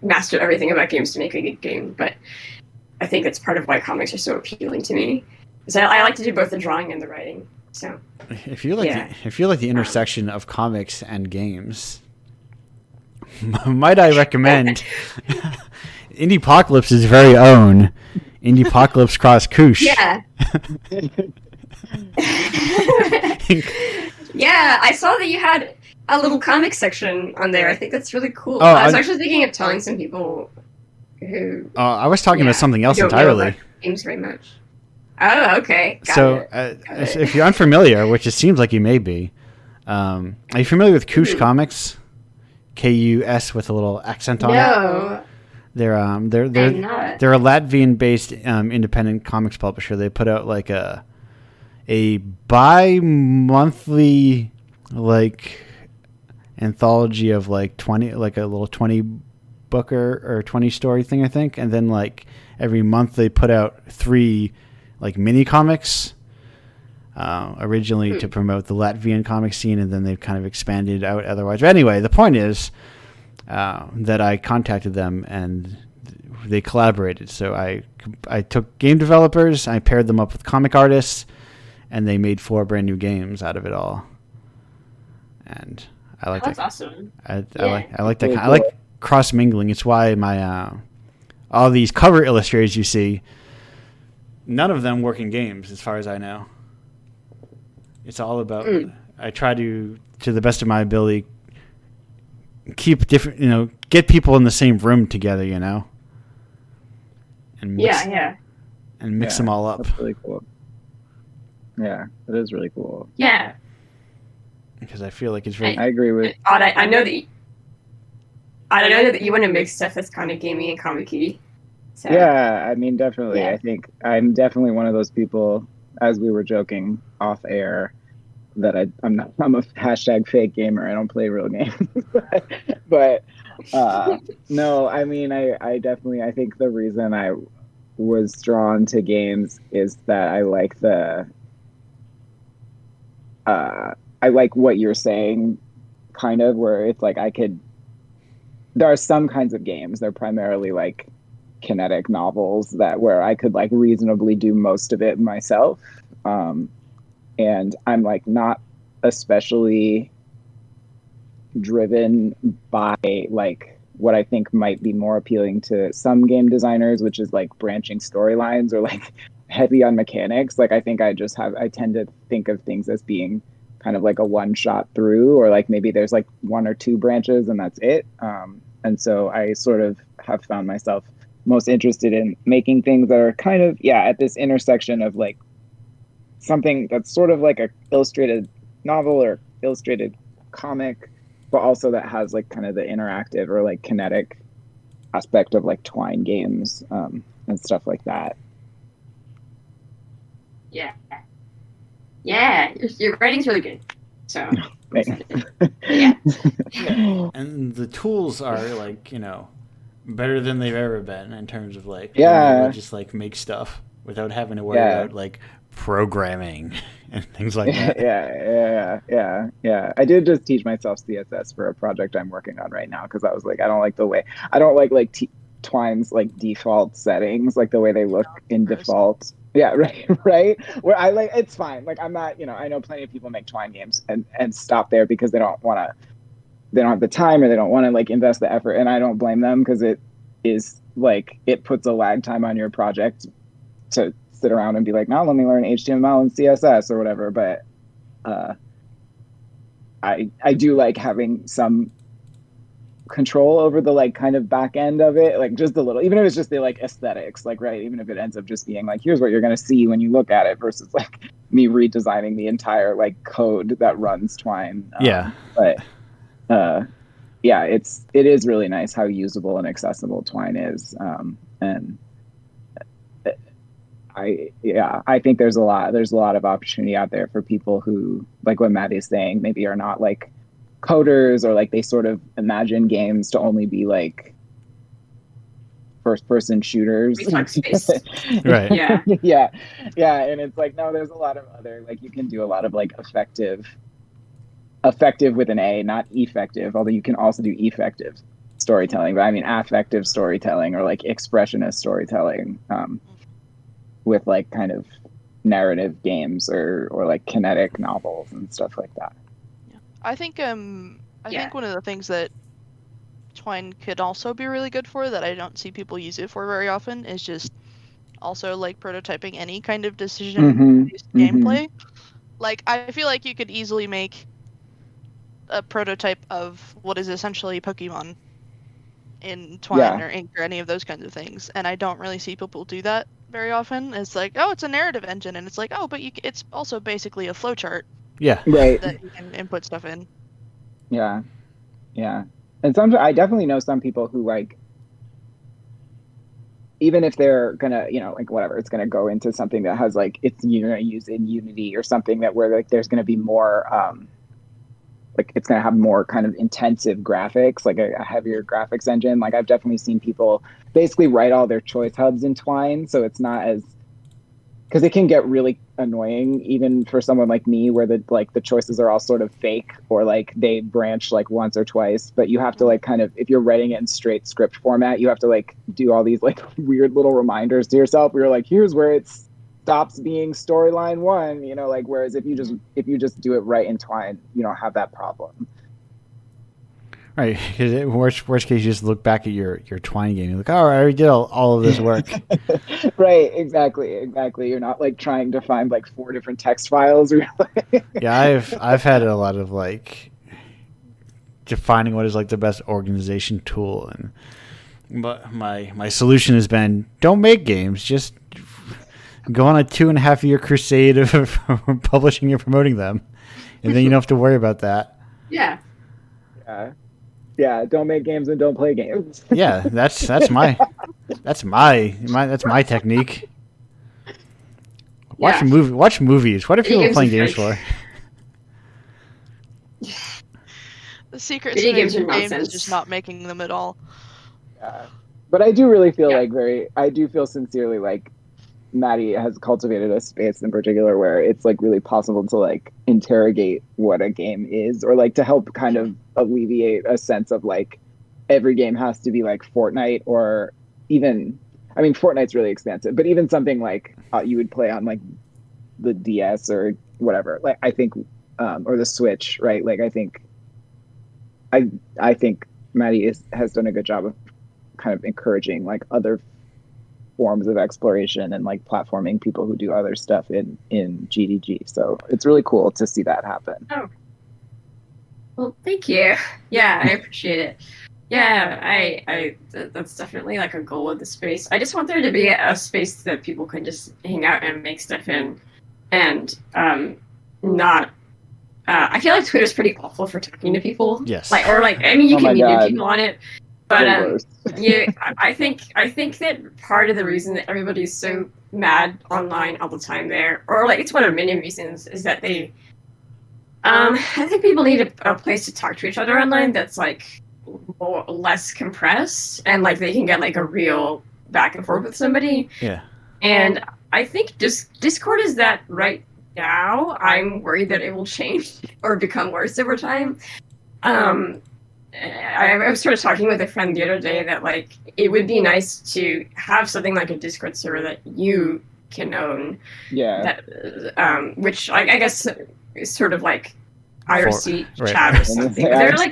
master everything about games to make a good game, but I think that's part of why comics are so appealing to me. Because I like to do both the drawing and the writing. So if you like the intersection of comics and games, might I recommend Indiepocalypse's very own Indiepocalypse Cross Koosh. Yeah. Yeah, I saw that you had a little comic section on there. I think that's really cool. I was actually thinking of telling some people who... I was talking about something else entirely. Don't know games very much. Oh, okay. Got it. If you're unfamiliar, which it seems like you may be, Are you familiar with Kush Comics? KUS with a little accent on it. No. They're a Latvian-based independent comics publisher. They put out like a bi-monthly like anthology of like 20, like a little 20 book or 20 story thing, I think. And then like every month they put out 3 like mini comics, originally to promote the Latvian comic scene, and then they've kind of expanded out otherwise. But anyway, the point is that I contacted them and they collaborated. So I took game developers, I paired them up with comic artists, and they made 4 brand new games out of it all. And I like That's that. awesome. I like that. I like cross mingling. It's why my all these cover illustrators you see, none of them work in games, as far as I know. It's all about. I try to the best of my ability, keep different. Get people in the same room together. And mix, and mix them all up. That's really cool. Yeah, that is really cool. Yeah. Because I feel like it's really. I agree with. I know that you want to mix stuff that's kind of gamey and comic-y. So. Yeah, I mean, definitely. Yeah. I think I'm definitely one of those people, as we were joking off air, that I'm a hashtag fake gamer. I don't play real games. but no, I mean, I definitely, I think the reason I was drawn to games is that I like I like what you're saying, kind of, where it's like there are some kinds of games, they're primarily like kinetic novels where I could like reasonably do most of it myself. And I'm like not especially driven by like what I think might be more appealing to some game designers, which is like branching storylines or like heavy on mechanics. Like I think I tend to think of things as being kind of like a one shot through, or like maybe there's like 1 or 2 branches and that's it. And so I sort of have found myself most interested in making things that are kind of, at this intersection of like something that's sort of like a illustrated novel or illustrated comic, but also that has like kind of the interactive or like kinetic aspect of like Twine games and stuff like that. Yeah. Yeah, your writing's really good. So, yeah. And the tools are like, better than they've ever been in terms of like, being able to just like make stuff without having to worry about like programming and things like that. Yeah. I did just teach myself CSS for a project I'm working on right now because I was like, I don't like Twine's like default settings, like the way they look in default. Yeah, right. Where I like, it's fine. Like I'm not, I know plenty of people make Twine games and stop there because they don't have the time or they don't want to like invest the effort, and I don't blame them because it is like it puts a lag time on your project to sit around and be like, now let me learn HTML and CSS or whatever. But I do like having some control over the like kind of back end of it, like just a little, even if it's just the like aesthetics, like right, even if it ends up just being like, here's what you're going to see when you look at it, versus like me redesigning the entire like code that runs Twine. But it is really nice how usable and accessible Twine is, and I think there's a lot of opportunity out there for people who, like what Maddie's saying, maybe are not like coders, or like they sort of imagine games to only be like first person shooters. Right. Yeah. And it's like, no, there's a lot of other, like you can do a lot of like effective with an A, not effective, although you can also do effective storytelling, but I mean affective storytelling or like expressionist storytelling with like kind of narrative games or like kinetic novels and stuff like that. I think one of the things that Twine could also be really good for that I don't see people use it for very often is just also like prototyping any kind of decision-based gameplay. Like I feel like you could easily make a prototype of what is essentially Pokemon in Twine or Ink or any of those kinds of things, and I don't really see people do that very often. It's like, oh, it's a narrative engine, and it's like, oh, but it's also basically a flowchart. Yeah. Right. that you can input stuff in. Yeah. Yeah. And I definitely know some people who like, even if they're gonna, like whatever, it's gonna go into something that has like it's gonna use in Unity or something that where like there's gonna be more like it's gonna have more kind of intensive graphics, like a heavier graphics engine. Like I've definitely seen people basically write all their choice hubs in Twine, so it's not as because it can get really annoying even for someone like me where the choices are all sort of fake or like they branch like once or twice, but you have to like kind of, if you're writing it in straight script format, you have to like do all these like weird little reminders to yourself where you're like, here's where it stops being storyline 1, like whereas if you just do it right in Twine, you don't have that problem. Right, because worst case, you just look back at your Twine game. You're like, all right, I already did all of this work. Right, exactly. You're not like trying to find like 4 different text files. Yeah, I've had a lot of like defining what is like the best organization tool, but my solution has been don't make games, just go on a 2.5-year crusade of publishing and promoting them, and then you don't have to worry about that. Yeah. Yeah, don't make games and don't play games. Yeah, that's my technique. Watch movies. What are people playing games for? The secret to making games is just not making them at all. Yeah, but I do really feel I do feel sincerely like Maddie has cultivated a space in particular where it's like really possible to like interrogate what a game is, or like to help kind of alleviate a sense of like every game has to be like Fortnite, or even, I mean, Fortnite's really expensive, but even something like you would play on like the DS or whatever, like I think, or the Switch, right? Like I think Maddie has done a good job of kind of encouraging like other forms of exploration and like platforming people who do other stuff in GDG. So it's really cool to see that happen. Oh, well, thank you. Yeah, I appreciate it. Yeah, I that's definitely like a goal of the space. I just want there to be a space that people can just hang out and make stuff in, and not. I feel like Twitter's pretty awful for talking to people. Yes. Like, or like, I mean, you can meet new people on it, but yeah, I think that part of the reason that everybody's so mad online all the time there, or like it's one of many reasons, is that they. I think people need a place to talk to each other online that's like less compressed, and like they can get like a real back and forth with somebody. Yeah. And I think Discord is that right now. I'm worried that it will change or become worse over time. I was sort of talking with a friend the other day that like it would be nice to have something like a Discord server that you can own. Yeah. That, which I guess is sort of like IRC chat or something. They're like,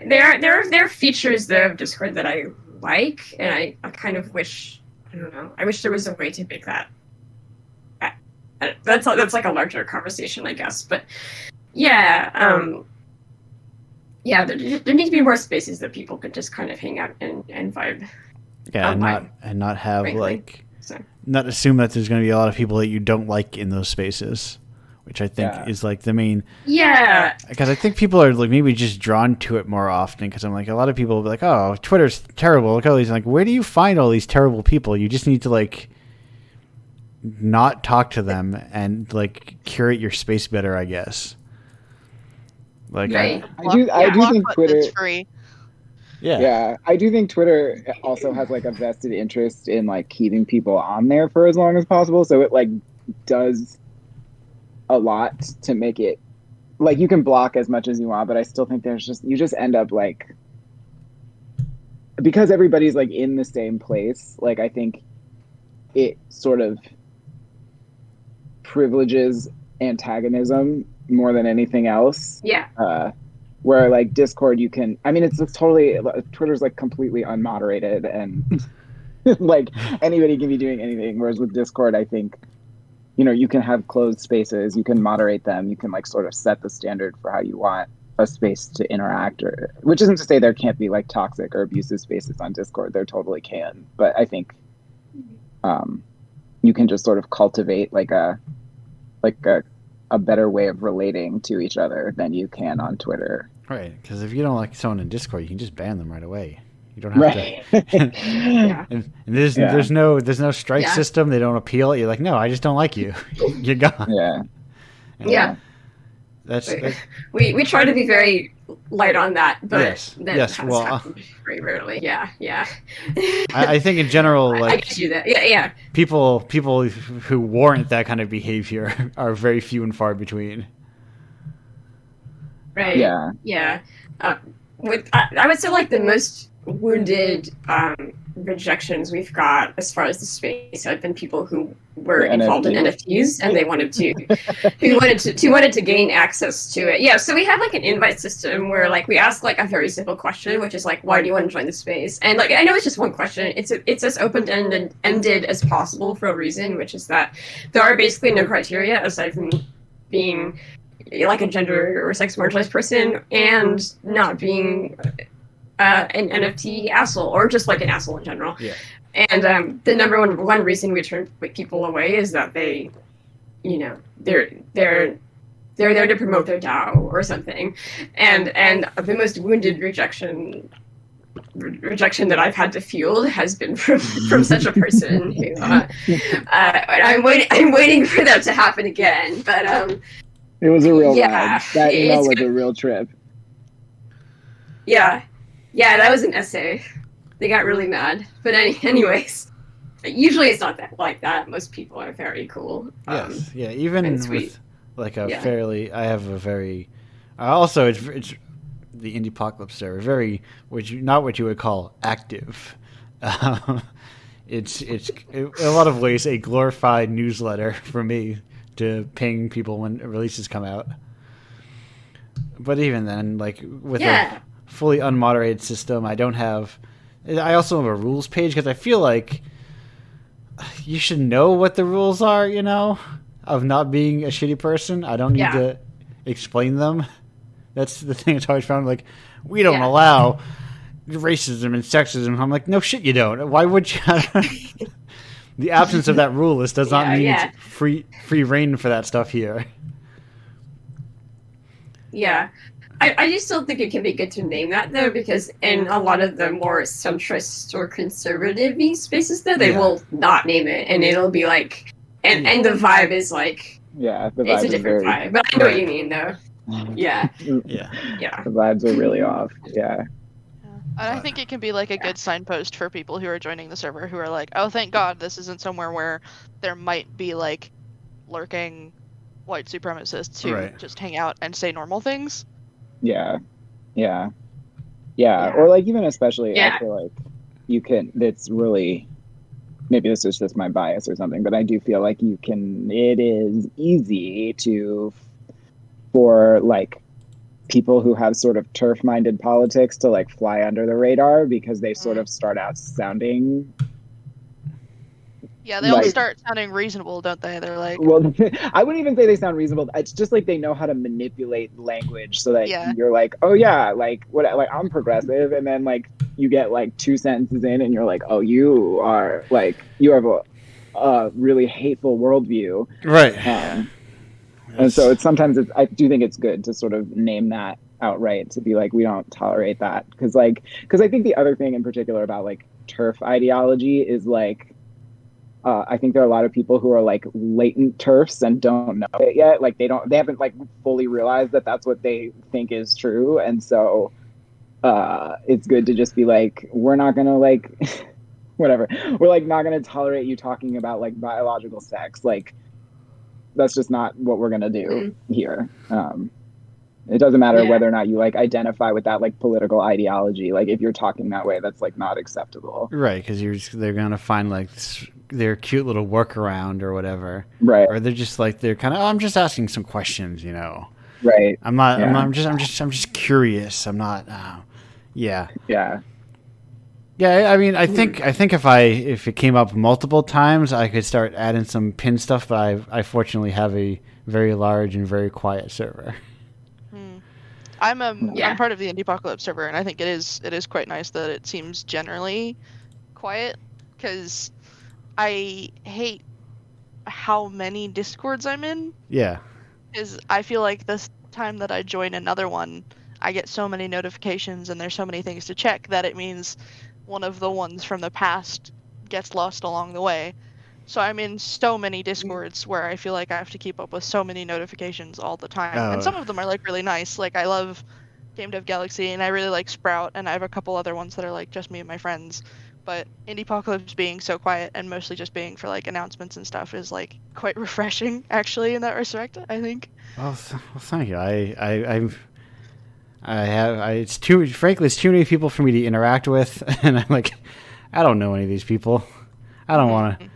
there are features there of Discord that I like, and I kind of wish, I don't know, I wish there was a way to make that. That's like a larger conversation, I guess. But yeah, yeah, there need to be more spaces that people could just kind of hang out and vibe. Yeah, and not have like not assume that there's going to be a lot of people that you don't like in those spaces, which I think is like the main. Yeah. Because I think people are like maybe just drawn to it more often. Because I'm like, a lot of people will be like, oh, Twitter's terrible. Look at all these. Like, where do you find all these terrible people? You just need to like not talk to them and like curate your space better, I guess. Like right. I do think Twitter is free. Yeah, I do think Twitter also has like a vested interest in like keeping people on there for as long as possible. So it like does a lot to make it like you can block as much as you want, but I still think you just end up like, because everybody's like in the same place. Like I think it sort of privileges antagonism more than anything else. Yeah. Where like Discord, you can, I mean, it's totally, Twitter's like completely unmoderated and like anybody can be doing anything. Whereas with Discord, I think, you can have closed spaces, you can moderate them, you can like sort of set the standard for how you want a space to interact, which isn't to say there can't be like toxic or abusive spaces on Discord. There totally can. But I think you can just sort of cultivate like a a better way of relating to each other than you can on Twitter. Right, because if you don't like someone in Discord, you can just ban them right away. You don't have to. Yeah. And there's no strike Yeah. system. They don't appeal. You're like, no, I just don't like you. You're gone. Yeah. Yeah. That's we try to be very light on that, but Yes. that Yes, has well, happened very rarely. Yeah. I think in general, I like get you that. Yeah. people who warrant that kind of behavior are very few and far between. Right. Yeah. Yeah. I would say like the most wounded rejections we've got as far as the space have been people who were involved in NFTs and they wanted to gain access to it. Yeah, so we have like an invite system where like we ask like a very simple question, which is like, why do you want to join the space? And like I know it's just one question. It's as open-ended as possible for a reason, which is that there are basically no criteria aside from being like a gender or sex marginalized person and not being an NFT asshole or just like an asshole in general. Yeah. And the number one reason we turn people away is that they, you know, they're there to promote their DAO or something, and the most wounded rejection that I've had to field has been from such a person who I'm waiting for that to happen again, but it was a real yeah, ride. That email was a real trip. Yeah, that was an essay. They got really mad, but anyways, usually it's not that like that. Most people are very cool. Yes, yeah. Even with like a fairly, I have a very. Also, it's the Indiepocalypse server, very not what you would call active. It's in a lot of ways a glorified newsletter for me to ping people when releases come out. But even then, like with a fully unmoderated system, I also have a rules page because I feel like you should know what the rules are, you know, of not being a shitty person. I don't need to explain them. That's the thing that's always found. Like, we don't allow racism and sexism. I'm like, no shit, you don't. Why would you? The absence of that rule does not mean it's free reign for that stuff here. Yeah. I just still think it can be good to name that, though, because in a lot of the more centrist or conservative spaces, though, they will not name it, and it'll be like, and the vibe is like, the vibe it's a different vibe, but I know what you mean, though. Yeah. The vibes are really off. Yeah. I think it can be like a good signpost for people who are joining the server who are like, oh, thank God this isn't somewhere where there might be like lurking white supremacists who just hang out and say normal things. Yeah. Or like even especially, I feel like you can. It's really, maybe this is just my bias or something, but I do feel like it is easy for like people who have sort of turf-minded politics to like fly under the radar because they sort of start out sounding. Yeah, they all start sounding reasonable, don't they? They're like... Well, I wouldn't even say they sound reasonable. It's just like they know how to manipulate language so that you're like, oh yeah, like I'm progressive, and then like you get like 2 sentences in and you're like, oh, you have a really hateful worldview. Right. And so I do think it's good to sort of name that outright, to be like, we don't tolerate that. Because I think the other thing in particular about like turf ideology is like, I think there are a lot of people who are like latent turfs and don't know it yet. Like they haven't like fully realized that that's what they think is true. And so it's good to just be like, we're not going to like, whatever. We're like not going to tolerate you talking about like biological sex. Like, that's just not what we're going to do here. It doesn't matter whether or not you like identify with that like political ideology. Like if you're talking that way, that's like not acceptable. Right. Because they're going to find like their cute little workaround or whatever. Right. Or they're just like, they're kind of, I'm just asking some questions, you know? Right. I'm just curious. I'm not, Yeah, I mean, I think if it came up multiple times, I could start adding some pin stuff. But I fortunately have a very large and very quiet server. I'm part of the Indiepocalypse server, and I think it is quite nice that it seems generally quiet, because I hate how many Discords I'm in. Yeah. Is I feel like this time that I join another one, I get so many notifications and there's so many things to check that it means one of the ones from the past gets lost along the way. So I'm in so many Discords where I feel like I have to keep up with so many notifications all the time. And some of them are like really nice. Like I love Game Dev Galaxy and I really like Sprout, and I have a couple other ones that are like just me and my friends. But Indiepocalypse being so quiet and mostly just being for like announcements and stuff is like quite refreshing actually in that respect, I think. Well, thank you. It's too many people for me to interact with, and I'm like, I don't know any of these people. I don't want to.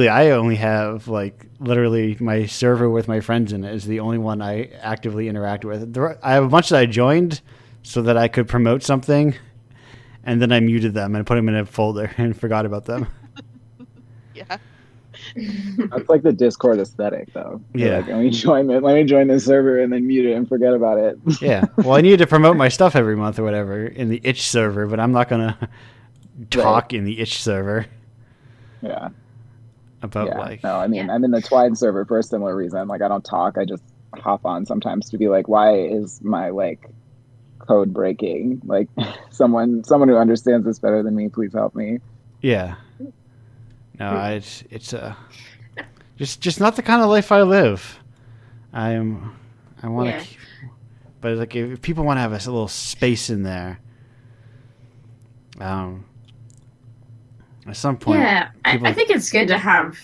I only have like literally my server with my friends in it is the only one I actively interact with. I have a bunch that I joined so that I could promote something, and then I muted them and put them in a folder and forgot about them. Yeah. That's like the Discord aesthetic, though. Yeah. Like, let me join the server and then mute it and forget about it. Yeah. Well, I need to promote my stuff every month or whatever in the itch server, but I'm not gonna talk in the itch server. Yeah. About I'm in the Twine server for a similar reason. Like I don't talk. I just hop on sometimes to be like, why is my like code breaking? Like someone who understands this better than me, please help me. Yeah. No, it's just not the kind of life I live. I want to, but like if people want to have a little space in there, at some point. Yeah, I think it's good to have.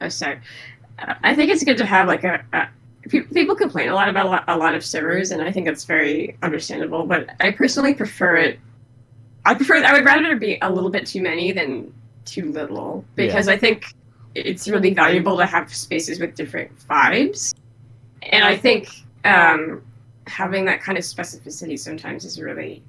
Oh, sorry. I think it's good to have like people complain a lot about a lot of servers, and I think that's very understandable. But I personally prefer it. I would rather there be a little bit too many than too little, because I think it's really valuable to have spaces with different vibes, and I think having that kind of specificity sometimes is really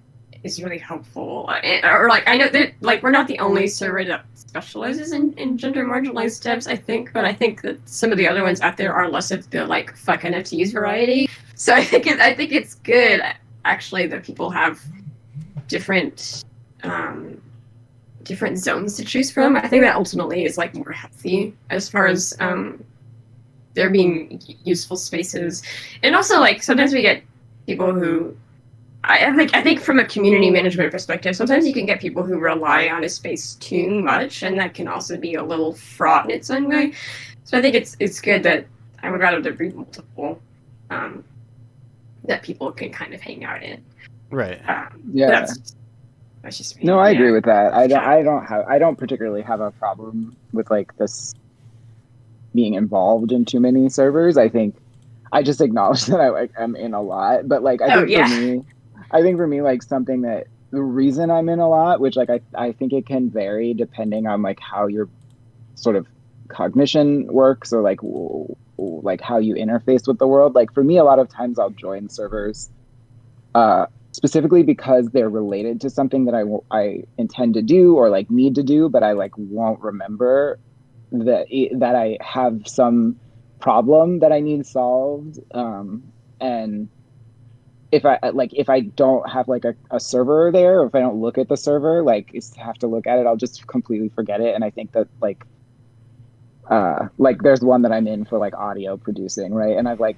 helpful. Or like I know that like we're not the only server that specializes in gender marginalized devs, I think, but I think that some of the other ones out there are less of the like fuck NFTs variety. So I think it's good actually that people have different zones to choose from. I think that ultimately is like more healthy as far as there being useful spaces. And also like sometimes we get people who I think from a community management perspective, sometimes you can get people who rely on a space too much, and that can also be a little fraught in its own way. So I think it's good that I would rather there be multiple that people can kind of hang out in. Right. That's just me. No, I agree with that. I don't particularly have a problem with like this being involved in too many servers. I think I just acknowledge that I'm in a lot, but like I think for me, like something that the reason I'm in a lot, which like I think it can vary depending on like how your sort of cognition works or like how you interface with the world. Like for me, a lot of times I'll join servers specifically because they're related to something that I intend to do or like need to do, but I like won't remember that I have some problem that I need solved, and if I don't have like a server there, or if I don't look at the server, like have to look at it, I'll just completely forget it. And I think that like there's one that I'm in for like audio producing, right? And I've like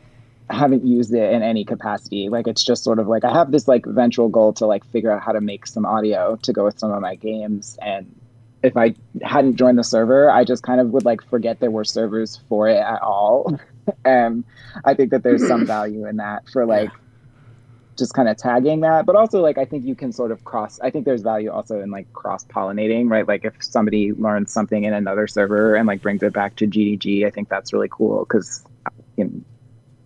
haven't used it in any capacity. Like it's just sort of like I have this like eventual goal to like figure out how to make some audio to go with some of my games, and if I hadn't joined the server, I just kind of would like forget there were servers for it at all. And I think that there's some value in that for like just kind of tagging that, but also like I think you can sort of I think there's value also in like cross-pollinating, right? Like if somebody learns something in another server and like brings it back to GDG, I think that's really cool because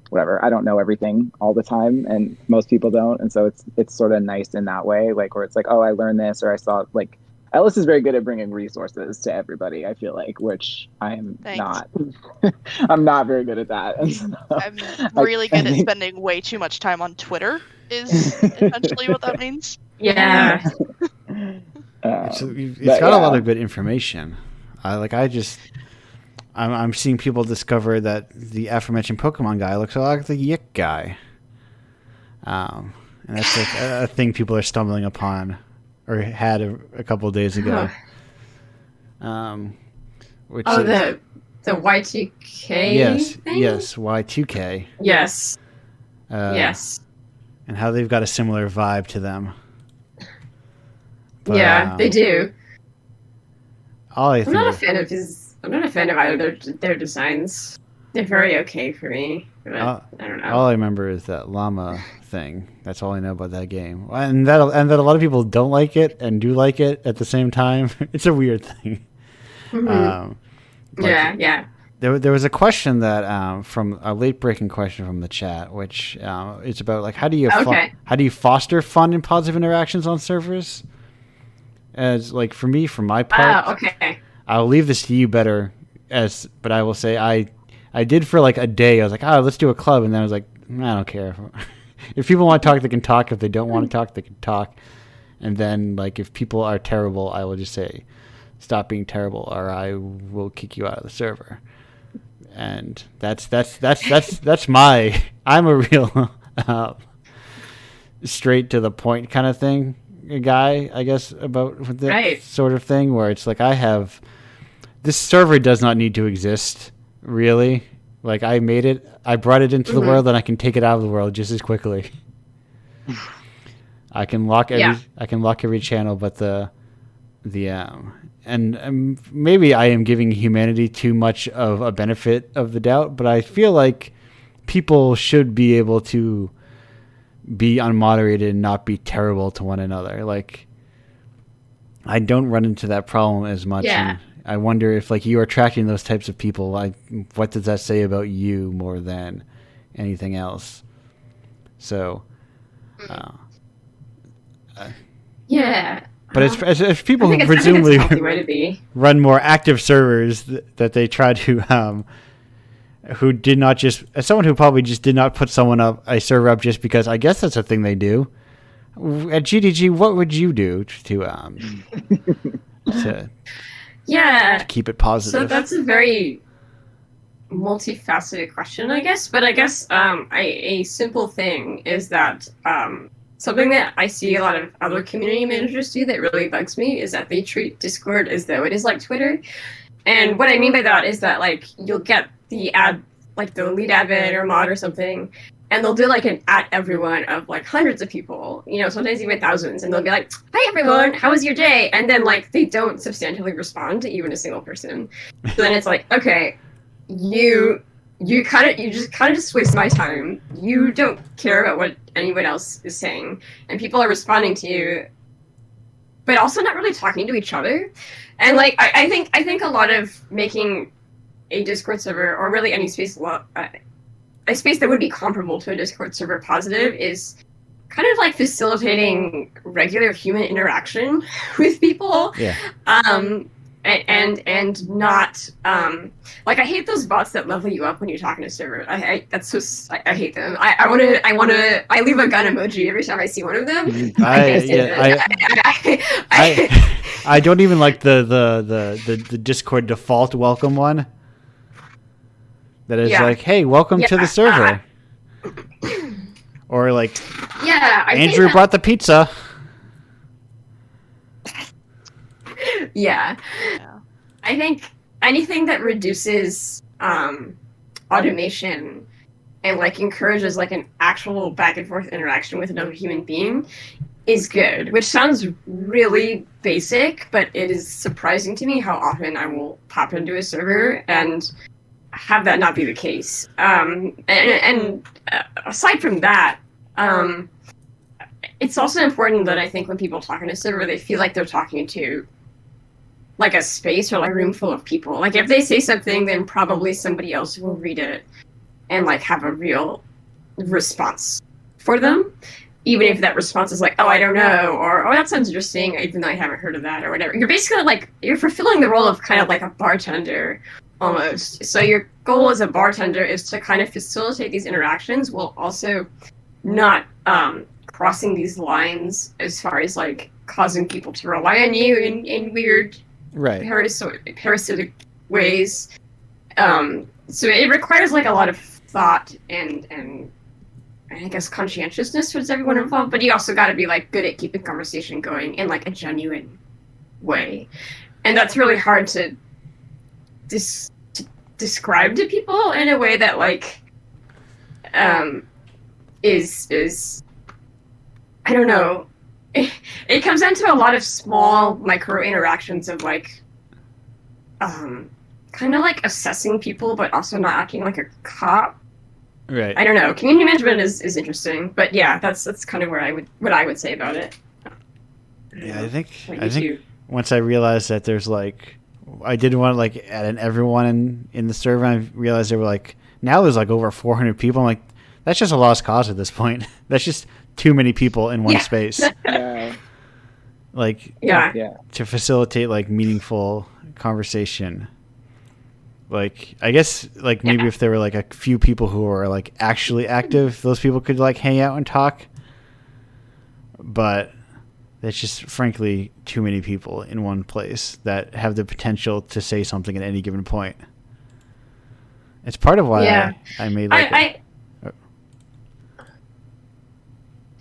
whatever, I don't know everything all the time and most people don't, and so it's sort of nice in that way, like where it's like, oh, I learned this, or I saw like Ellis is very good at bringing resources to everybody, I feel like, which I am not. I'm not very good at that. I'm really good at spending way too much time on Twitter is essentially what that means. Yeah. It's got a lot of good information. I'm seeing people discover that the aforementioned Pokemon guy looks a lot like the Yik guy. And that's like a thing people are stumbling upon. Or had a couple of days ago. the Y2K thing? Yes, Y2K. Yes. Yes. And how they've got a similar vibe to them. But, yeah, they do. I'm not a fan of either their designs. They're very okay for me. But I don't know. All I remember is that llama thing. That's all I know about that game. And that a lot of people don't like it and do like it at the same time. It's a weird thing. Mm-hmm. Yeah. There was a question that from a late breaking question from the chat, which is about like how do you foster fun and positive interactions on servers? As like for me, for my part, I'll leave this to you better. But I will say I did for like a day. I was like, let's do a club, and then I was like, I don't care. If people want to talk, they can talk. If they don't want to talk, they can talk. And then like if people are terrible, I will just say, stop being terrible, or I will kick you out of the server. And that's my. I'm a real straight to the point kind of thing guy, I guess, about this sort of thing where it's like this server does not need to exist, really. Like I made it, I brought it into the world, and I can take it out of the world just as quickly. I can lock every channel, but and maybe I am giving humanity too much of a benefit of the doubt, but I feel like people should be able to be unmoderated and not be terrible to one another. Like, I don't run into that problem as much. Yeah. And I wonder if like you're attracting those types of people. Like, what does that say about you more than anything else? So, yeah. But as people who presumably run more active servers that they try to who did not just as someone who probably just did not put a server up just because I guess that's a thing they do. At GDG, what would you do to keep it positive? So that's a very multifaceted question, I guess. But I guess a simple thing is that something that I see a lot of other community managers do that really bugs me is that they treat Discord as though it is like Twitter. And what I mean by that is that like you'll get the the lead admin or mod or something, and they'll do like an at everyone of like hundreds of people, sometimes even thousands, and they'll be like, "Hi everyone, how was your day?" And then like they don't substantially respond to even a single person. So then it's like, okay, you just waste my time. You don't care about what anyone else is saying, and people are responding to you, but also not really talking to each other. And like I think a lot of making a Discord server, or really any space, a space that would be comparable to a Discord server positive, is kind of like facilitating regular human interaction with people. Yeah. And not like I hate those bots that level you up when you're talking to server. I hate them. I leave a gun emoji every time I see one of them. I don't even like the Discord default welcome one. That is like, hey, welcome to the server. Or like, Andrew brought the pizza. Yeah. I think anything that reduces automation and like encourages like an actual back and forth interaction with another human being is good, which sounds really basic, but it is surprising to me how often I will pop into a server and have that not be the case. And aside from that, it's also important that I think when people talk in a server, they feel like they're talking to like a space or like a room full of people. Like if they say something, then probably somebody else will read it and like have a real response for them. Even if that response is like, oh, I don't know, or oh, that sounds interesting, even though I haven't heard of that, or whatever. You're basically like, you're fulfilling the role of kind of like a bartender almost. So your goal as a bartender is to kind of facilitate these interactions while also not crossing these lines as far as like causing people to rely on you in weird parasitic ways. So it requires like a lot of thought and I guess conscientiousness towards everyone involved, but you also got to be like good at keeping conversation going in like a genuine way, and that's really hard to describe to people in a way that like is I don't know. It comes down to a lot of small micro interactions of like kind of like assessing people but also not acting like a cop. Right. I don't know. Community management is interesting, but yeah, that's kind of where I would say about it. Yeah, I think once I realized that there's like, I didn't want to like add in everyone in the server. And I realized there were like, now there's like over 400 people. I'm like, that's just a lost cause at this point. That's just too many people in one space. Yeah. Like, to facilitate like meaningful conversation. Like, I guess like maybe if there were like a few people who are like actually active, those people could like hang out and talk. But that's just frankly too many people in one place that have the potential to say something at any given point. It's part of why I made like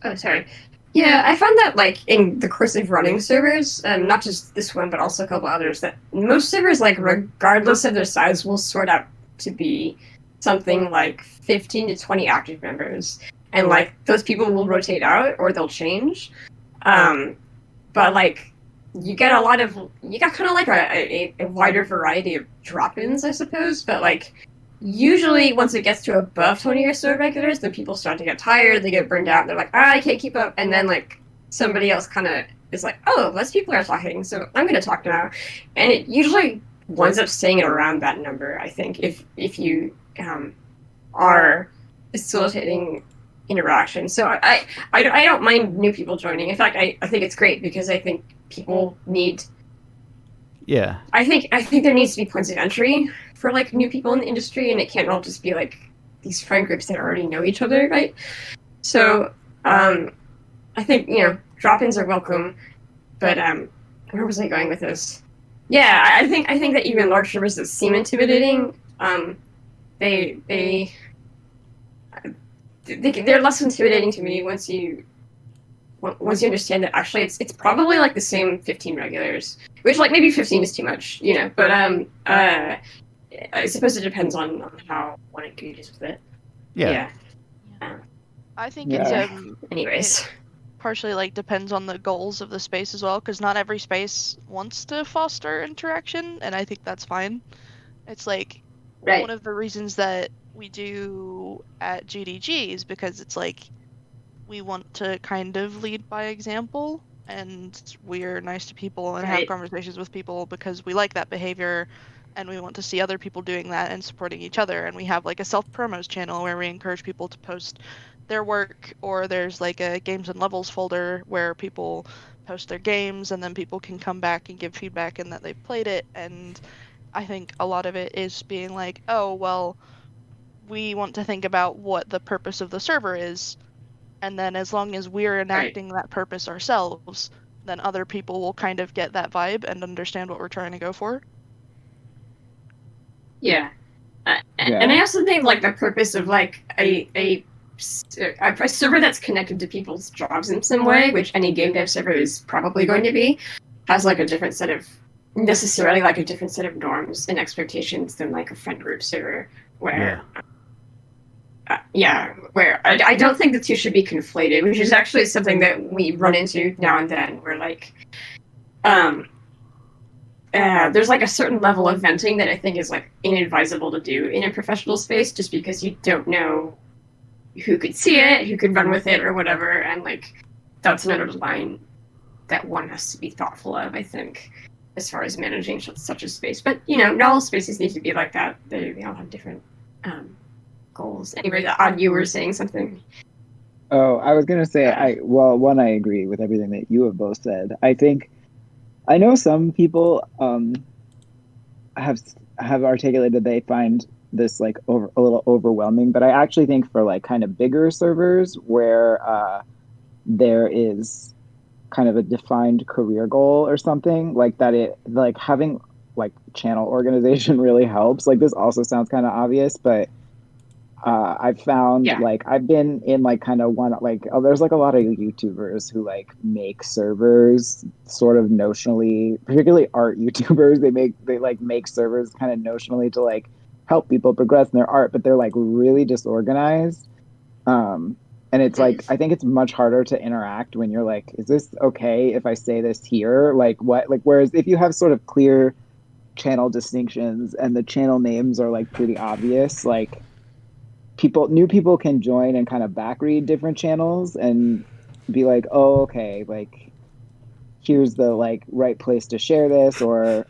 Oh, sorry. Yeah, I found that like in the course of running servers, not just this one, but also a couple others, that most servers, like regardless of their size, will sort out to be something like 15 to 20 active members, and like those people will rotate out or they'll change. But like you get kind of like a wider variety of drop-ins, I suppose. But like usually once it gets to above 20 or so regulars, then people start to get tired, they get burned out, they're like, I can't keep up, and then like somebody else kind of is like, oh, less people are talking, so I'm going to talk now. And it usually winds up staying around that number, I think, if you are facilitating interaction. So I don't mind new people joining. In fact, I think it's great because I think people need... Yeah. I think there needs to be points of entry for like new people in the industry, and it can't all just be like these friend groups that already know each other, right? So I think drop-ins are welcome, but where was I going with this? Yeah, I think that even large servers that seem intimidating, they're less intimidating to me once you understand that actually it's probably like the same 15 regulars, which like maybe 15 is too much, but I suppose it depends on how one engages with it. Yeah. I think it's anyways, it partially like depends on the goals of the space as well, because not every space wants to foster interaction, and I think that's fine. It's like one of the reasons that we do at GDG is because it's like we want to kind of lead by example, and we're nice to people and have conversations with people because we like that behavior, and we want to see other people doing that and supporting each other. And we have like a self-promos channel where we encourage people to post their work, or there's like a games and levels folder where people post their games and then people can come back and give feedback and that they've played it. And I think a lot of it is being like, oh, well, we want to think about what the purpose of the server is, and then as long as we're enacting that purpose ourselves, then other people will kind of get that vibe and understand what we're trying to go for. Yeah. And I also think like the purpose of like a server that's connected to people's jobs in some way, which any game dev server is probably going to be, has like a different set of norms and expectations than like a friend group server where where I don't think the two should be conflated, which is actually something that we run into now and then, where like there's like a certain level of venting that I think is like inadvisable to do in a professional space, just because you don't know who could see it, who could run with it, or whatever, and like that's another line that one has to be thoughtful of, I think, as far as managing such a space. But not all spaces need to be like that. They all have different goals. Anyway, Odd, you were saying something. Oh, I was gonna say, I agree with everything that you have both said. I know some people have articulated they find this like a little overwhelming, but I actually think for like kind of bigger servers where there is kind of a defined career goal or something like that, it like having like channel organization really helps. Like this also sounds kind of obvious, but I've found like I've been in like kind of there's like a lot of YouTubers who like make servers sort of notionally, particularly art YouTubers. They make servers kind of notionally to like help people progress in their art, but they're like really disorganized. And it's like, I think it's much harder to interact when you're like, is this okay if I say this here? Like what? Like, whereas if you have sort of clear channel distinctions and the channel names are like pretty obvious, like new people can join and kind of backread different channels and be like, oh, okay, like here's the like right place to share this, or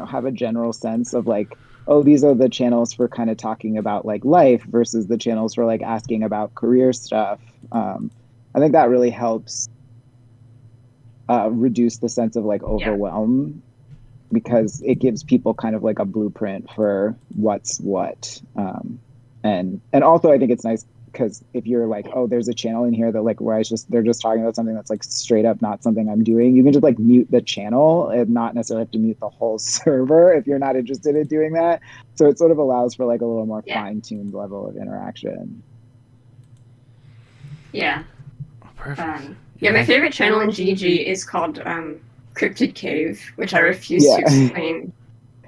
have a general sense of like, oh, these are the channels for kind of talking about like life versus the channels for like asking about career stuff. I think that really helps reduce the sense of like overwhelm, because it gives people kind of like a blueprint for what's what. And also I think it's nice because if you're like, oh, there's a channel in here that like where they're just talking about something that's like straight up not something I'm doing, you can just like mute the channel and not necessarily have to mute the whole server if you're not interested in doing that. So it sort of allows for like a little more fine-tuned level of interaction. Yeah. Perfect. My favorite channel in GDG is called Cryptid Cave, which I refuse to explain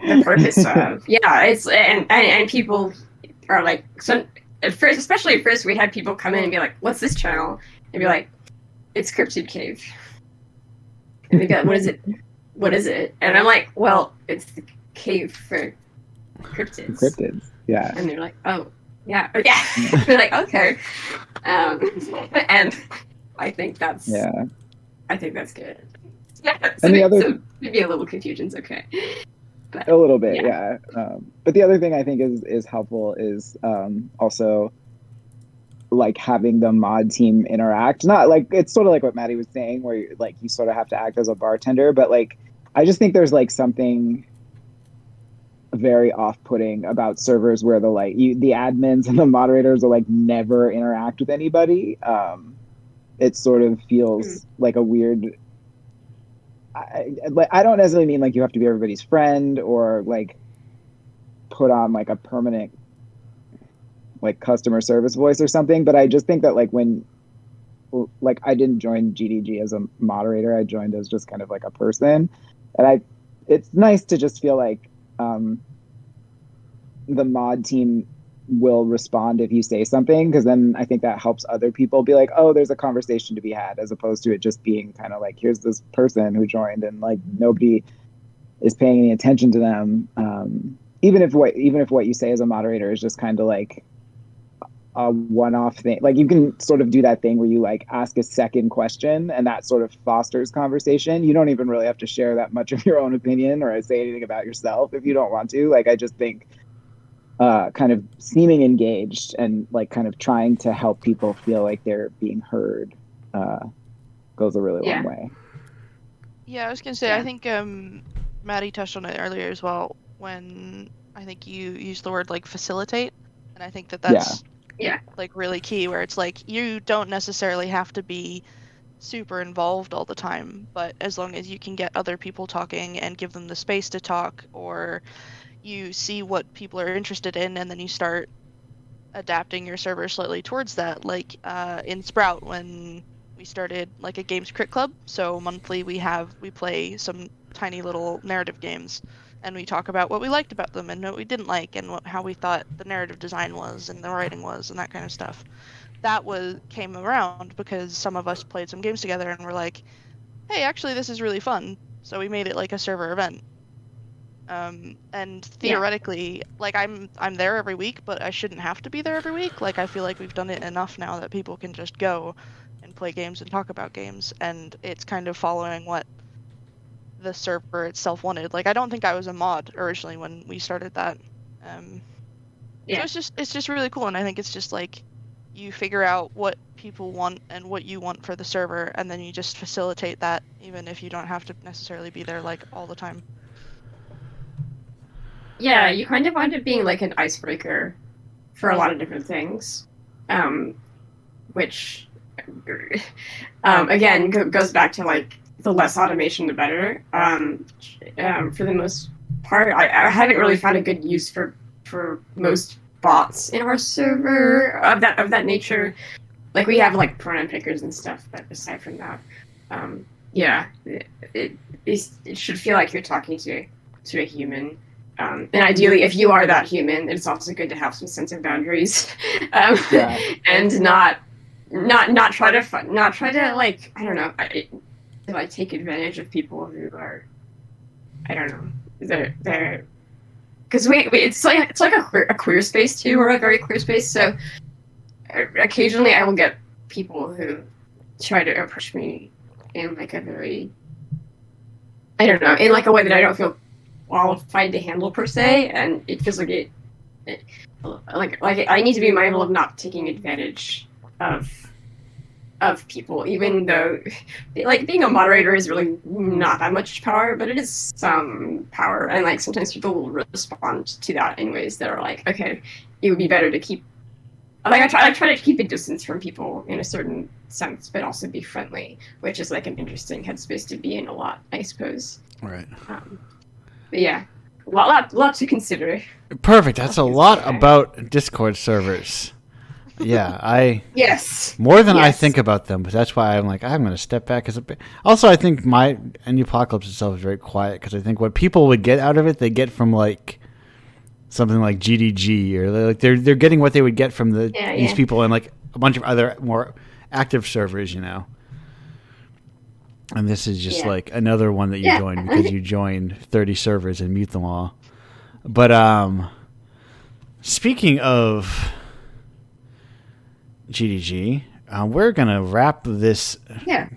the purpose of. Yeah, it's and people are like, some at first, especially at first, we had people come in and be like, "What's this channel?" And be like, "It's Cryptid Cave." And they go, "What is it? What is it?" And I'm like, "Well, it's the cave for cryptids." Cryptids, yeah. And they're like, "Oh, yeah." They're like, "Okay," and I think that's good. Yeah, so maybe a little confusion's okay. But, a little bit, yeah. But the other thing I think is helpful is also like having the mod team interact. Not like, it's sort of like what Maddie was saying, where you sort of have to act as a bartender, but like I just think there's like something very off-putting about servers where the admins and the moderators will like never interact with anybody. It sort of feels like a weird. I don't necessarily mean like you have to be everybody's friend or like put on like a permanent like customer service voice or something, but I just think that like when like I didn't join GDG as a moderator, I joined as just kind of like a person, and it's nice to just feel like the mod team will respond if you say something, because then I think that helps other people be like, oh, there's a conversation to be had, as opposed to it just being kind of like, here's this person who joined and like nobody is paying any attention to them. Even if what you say as a moderator is just kind of like a one-off thing, like you can sort of do that thing where you like ask a second question and that sort of fosters conversation. You don't even really have to share that much of your own opinion or say anything about yourself if you don't want to. Like I just think kind of seeming engaged and like kind of trying to help people feel like they're being heard goes a really long way. Yeah, I was gonna say, I think Maddie touched on it earlier as well when I think you used the word like facilitate, and I think that's like really key, where it's like you don't necessarily have to be super involved all the time, but as long as you can get other people talking and give them the space to talk, or you see what people are interested in and then you start adapting your server slightly towards that. Like in Sprout, when we started like a games crit club, so monthly we play some tiny little narrative games and we talk about what we liked about them and what we didn't like and how we thought the narrative design was and the writing was and that kind of stuff. That came around because some of us played some games together and were like, hey, actually this is really fun, so we made it like a server event. And theoretically, like I'm there every week, but I shouldn't have to be there every week. Like I feel like we've done it enough now that people can just go and play games and talk about games, and it's kind of following what the server itself wanted. Like I don't think I was a mod originally when we started that. So it's just really cool, and I think it's just like you figure out what people want and what you want for the server, and then you just facilitate that, even if you don't have to necessarily be there like all the time. Yeah, you kind of wind up being like an icebreaker for a lot of different things, which again goes back to like the less automation the better. For the most part, I haven't really found a good use for most bots in our server of that nature. Like we have like pronoun pickers and stuff, but aside from that, it should feel like you're talking to a human. And ideally, if you are that human, it's also good to have some sense of boundaries, and not try to like, I don't know, like take advantage of people who are, I don't know, they're because it's like a queer space too. We're a very queer space, so occasionally I will get people who try to approach me in like a very, I don't know, in like a way that I don't feel qualified to handle per se, and it feels like like I need to be mindful of not taking advantage of people, even though like being a moderator is really not that much power, but it is some power, and like sometimes people will respond to that in ways that are like, okay, it would be better to keep, like I try to keep a distance from people in a certain sense, but also be friendly, which is like an interesting headspace to be in a lot, I suppose. Right. But yeah, lot to consider. Perfect. That's a lot about Discord servers. Yeah, yes, more than I think about them, but that's why I'm like, I'm going to step back. Also, I think my Indiepocalypse itself is very quiet, because I think what people would get out of it, they get from like something like GDG, or like they're getting what they would get from these people and like a bunch of other more active servers, you know. And this is just like another one that you joined because you joined 30 servers and mute them all. But speaking of GDG, we're gonna wrap this.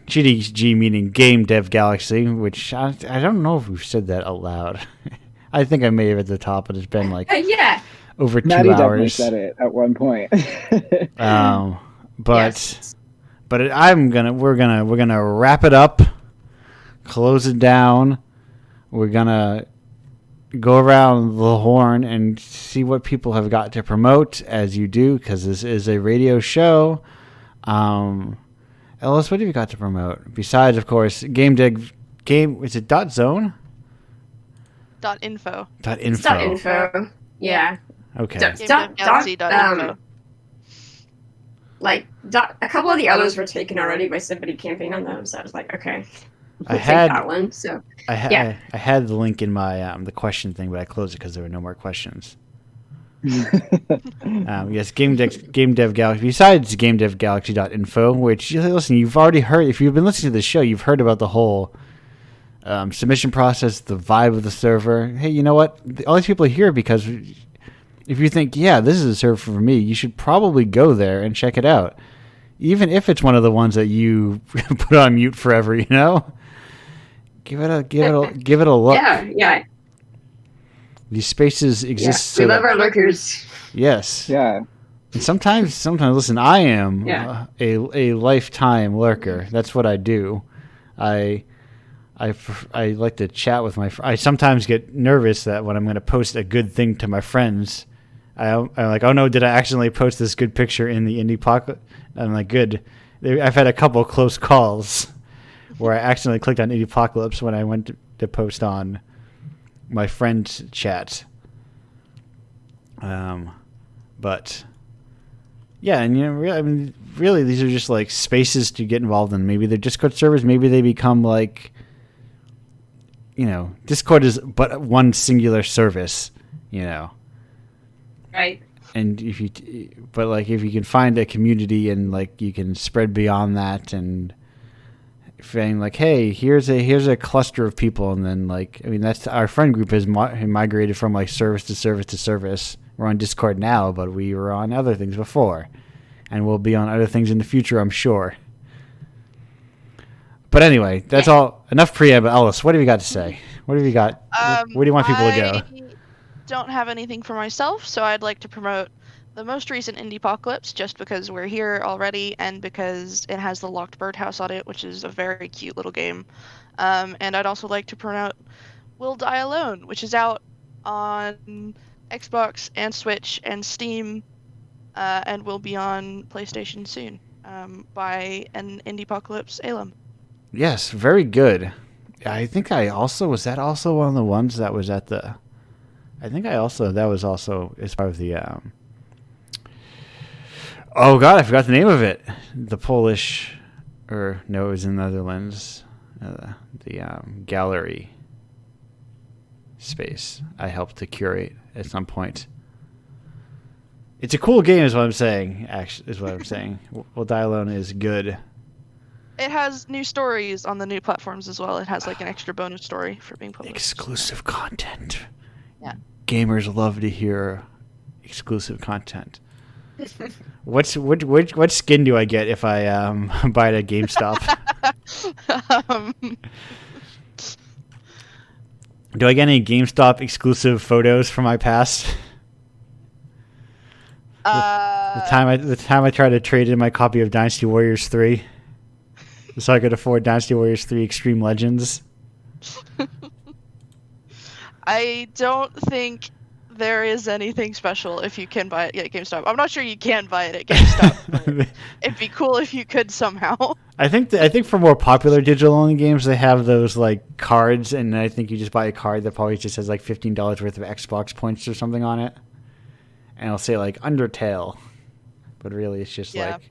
GDG meaning Game Dev Galaxy, which I don't know if we've said that out loud. I think I may have at the top, but it's been like over 2 Maddie hours. Definitely said it at one point. We're gonna wrap it up, close it down. We're gonna go around the horn and see what people have got to promote, as you do, because this is a radio show. Ellis, what have you got to promote besides, of course, Is it .zone? .info. .info. Yeah. Okay. Info. Like a couple of the others were taken already by somebody camping on them, so I was like, okay, I had that one. So I had the link in my the question thing, but I closed it because there were no more questions. Yes, Game Dev Galaxy. Besides GameDevGalaxy.info, which, listen, you've already heard. If you've been listening to the show, you've heard about the whole submission process, the vibe of the server. Hey, you know what? All these people are here because if you think, yeah, this is a server for me, you should probably go there and check it out, even if it's one of the ones that you put on mute forever. You know, give it a look. Yeah. These spaces exist. We love our lurkers. Yes. Yeah. And sometimes, listen, I am a lifetime lurker. That's what I do. I like to chat with my friends. I sometimes get nervous that when I'm going to post a good thing to my friends, I'm like, oh no, did I accidentally post this good picture in the Indiepocalypse? I'm like, good. I've had a couple close calls where I accidentally clicked on Indiepocalypse when I went to post on my friend's chat. But yeah, and really, these are just like spaces to get involved in. Maybe they're Discord servers. Maybe they become like, Discord is but one singular service, Right. And if you can find a community and like you can spread beyond that and saying like, hey, here's a cluster of people, and then that's our friend group has migrated from like service to service to service. We're on Discord now, but we were on other things before, and we'll be on other things in the future, I'm sure. But anyway, that's all. Enough preamble. Ellis, what have you got to say? What have you got? Where do you want people to go? I don't have anything for myself, so I'd like to promote the most recent Indiepocalypse, just because we're here already and because it has the Locked Birdhouse on it, which is a very cute little game. And I'd also like to promote Will Die Alone, which is out on Xbox and Switch and Steam, and will be on PlayStation soon, by an Indiepocalypse alum. Yes, very good. I think was that also one of the ones that was at the... that was also as part of the... Oh God, I forgot the name of it. The Polish... it was in the Netherlands. The gallery. space I helped to curate at some point. It's a cool game, is what I'm saying. Actually, is what I'm saying. Well, Die Alone is good. It has new stories on the new platforms as well. It has like an extra bonus story for being published. Exclusive content. Yeah. Gamers love to hear exclusive content. What skin do I get if I buy it at GameStop? Do I get any GameStop exclusive photos from my past? The time I tried to trade in my copy of Dynasty Warriors 3 so I could afford Dynasty Warriors 3 Extreme Legends. I don't think there is anything special if you can buy it at GameStop. I'm not sure you can buy it at GameStop. But it'd be cool if you could somehow. I think for more popular digital only games, they have those like cards, and I think you just buy a card that probably just has like $15 worth of Xbox points or something on it, and it'll say like Undertale, but really it's just like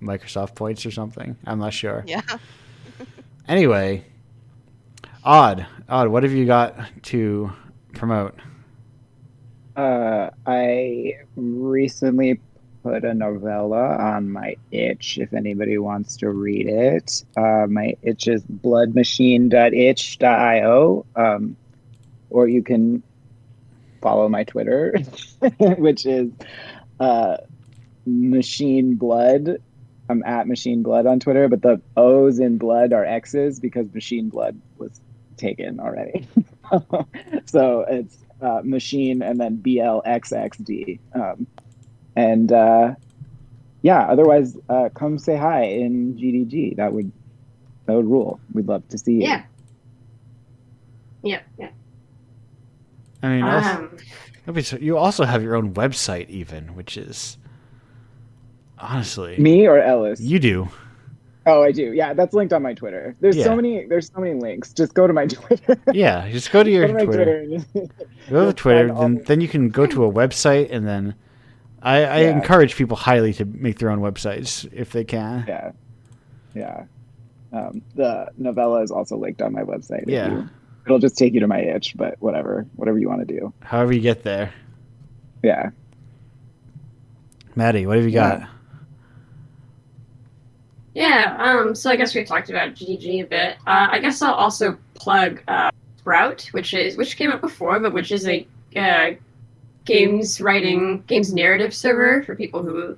Microsoft points or something. I'm not sure. Yeah. Anyway, Odd, what have you got to promote? I recently put a novella on my itch if anybody wants to read it. My itch is bloodmachine.itch.io, or you can follow my Twitter, which is Machine Blood. I'm at Machine Blood on Twitter, but the O's in blood are X's because Machine Blood was taken already. So it's Machine and then BLXXD. Otherwise, come say hi in GDG. That would rule. We'd love to see you. Yeah. I mean, you also have your own website, even, which is honestly me or Ellis. You do. Oh, I do. Yeah, that's linked on my Twitter. There's so many links. Just go to my Twitter. Yeah, just go to your Twitter. Go to Twitter, then you can go to a website, and then I encourage people highly to make their own websites if they can. Yeah. The novella is also linked on my website. Yeah. It'll just take you to my itch, but whatever you want to do. However you get there. Yeah. Maddie, what have you got? Yeah, so I guess we talked about GDG a bit. I guess I'll also plug Sprout, which came up before, but which is a games narrative server for people who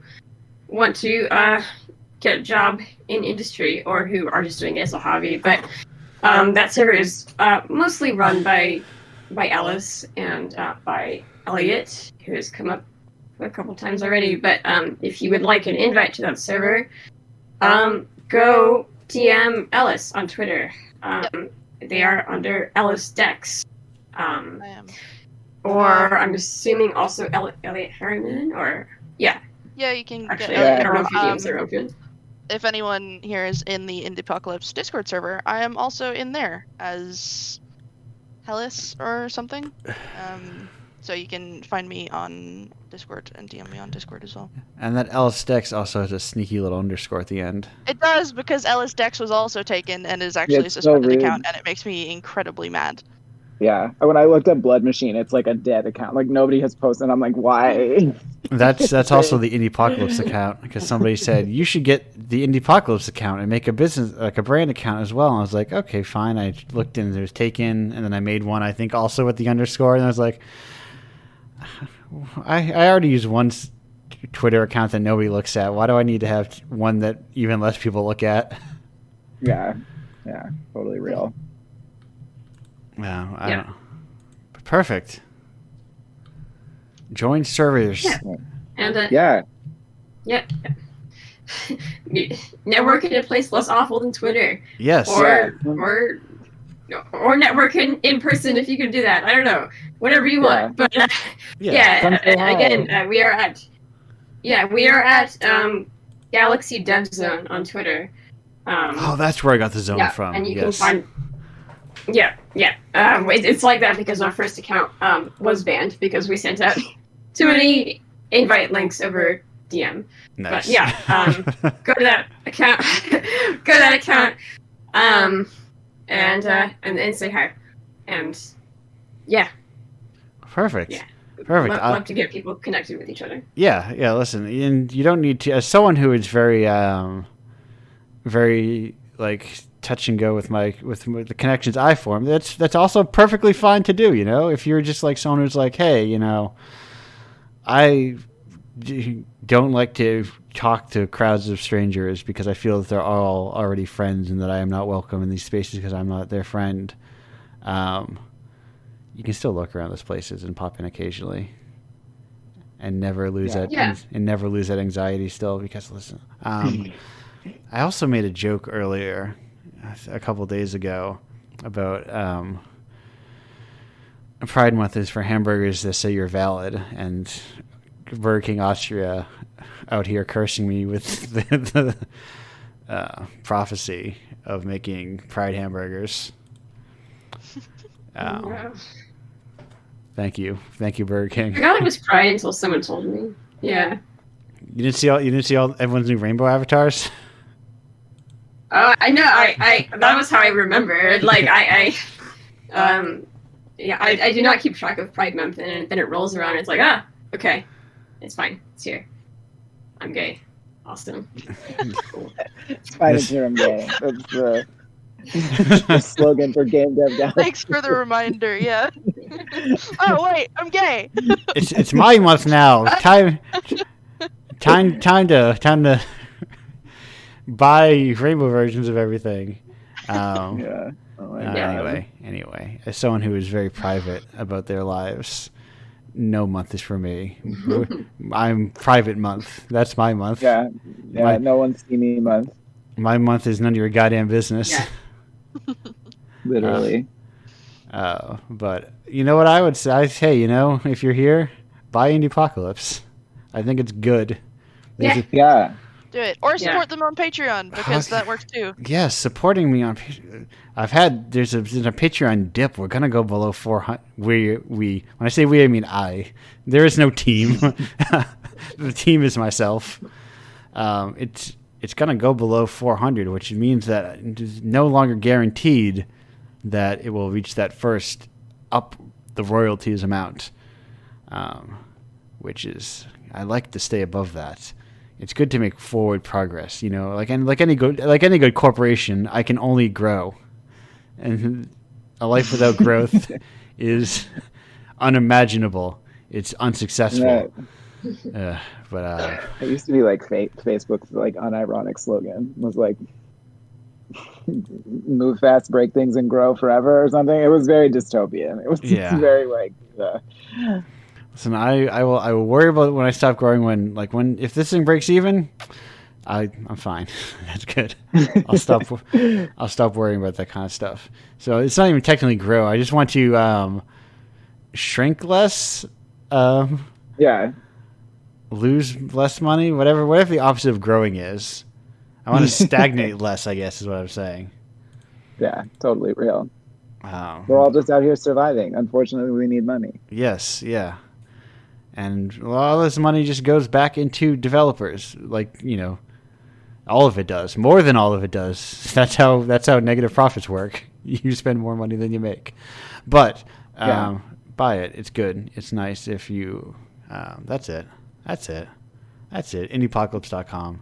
want to get a job in industry or who are just doing it as a hobby. But that server is mostly run by Ellis and by Elliot, who has come up a couple times already. But if you would like an invite to that server, go DM Ellis on Twitter. They are under Ellis Dex. Or I'm assuming also Elliot Harriman, or yeah, you can actually. get I don't know if your names are open. If anyone here is in the Indiepocalypse Discord server, I am also in there as Hellis or something. So you can find me on Discord and DM me on Discord as well. And that Ellis Dex also has a sneaky little underscore at the end. It does, because Ellis Dex was also taken and is actually a suspended account, and it makes me incredibly mad. Yeah. When I looked up Blood Machine, it's like a dead account. Like nobody has posted. I'm like, why? That's also the Indiepocalypse account, because somebody said you should get the Indiepocalypse account and make a business, like a brand account as well. And I was like, okay, fine. I looked and there's taken, and then I made one, I think, also with the underscore, and I was like, I already use one Twitter account that nobody looks at. Why do I need to have one that even less people look at? Yeah, totally real. Wow, I don't know. Perfect. Join servers. Yeah. And yeah. Network in a place less awful than Twitter. Yes. Or network in person if you can do that. I don't know. Whatever you want. But again, we are at Galaxy Dev Zone on Twitter. That's where I got the zone from. And you can find. It's like that because our first account was banned because we sent out too many invite links over DM. Nice. But go to that account. And say hi. And Yeah. Perfect. Yeah. Perfect. Love to get people connected with each other. Yeah, yeah. Listen, and you don't need to. As someone who is very, very like touch and go with the connections I form, that's also perfectly fine to do. You know, if you're just like someone who's like, hey, you know, I don't like to talk to crowds of strangers because I feel that they're all already friends and that I am not welcome in these spaces because I'm not their friend. You can still look around those places and pop in occasionally, and never lose that anxiety still. Because listen, I also made a joke earlier, a couple days ago, about Pride Month is for hamburgers that say you're valid, and Burger King Austria out here cursing me with the prophecy of making Pride hamburgers. Thank you, Burger King. I forgot it was Pride until someone told me. Yeah. You didn't see all everyone's new rainbow avatars. Oh, I know. I that was how I remembered. Like I do not keep track of Pride Month, and then it rolls around. And it's like, okay, it's fine. It's here. I'm gay. Awesome. It's fine if I'm gay. That's the slogan for Game Dev Galaxy. Thanks for the reminder. Yeah. Oh wait, I'm gay. It's my month now. Time to buy rainbow versions of everything. Yeah. Oh my God. Anyway, as someone who is very private about their lives, no month is for me. I'm private month. That's my month. Yeah. No one's seen me month. My month is none of your goddamn business. Yeah. Literally. But you know what I would say? Hey, you know, if you're here, buy Indiepocalypse. I think it's good. Yeah. Do it. Or support them on Patreon, because that works too. Yes, supporting me on Patreon. There's a Patreon dip. We're going to go below 400. When I say we, I mean I. There is no team. The team is myself. It's going to go below 400, which means that it's no longer guaranteed that it will reach that first up the royalties amount, which is, I like to stay above that. It's good to make forward progress, you know. Like any good corporation, I can only grow, and a life without growth is unimaginable. It's unsuccessful. But it used to be like Facebook's like unironic slogan was like "move fast, break things, and grow forever" or something. It was very dystopian. It was very like. Listen, I will worry about it when I stop growing. When if this thing breaks even, I'm fine. That's good. I'll stop worrying about that kind of stuff. So it's not even technically grow. I just want to shrink less. Lose less money. Whatever the opposite of growing is. I want to stagnate less, I guess, is what I'm saying. Yeah, totally real. We're all just out here surviving. Unfortunately, we need money. Yes, yeah. And all this money just goes back into developers. Like, you know, all of it does. More than all of it does. That's how negative profits work. You spend more money than you make. But buy it. It's good. It's nice if you... That's it. Indiepocalypse.com.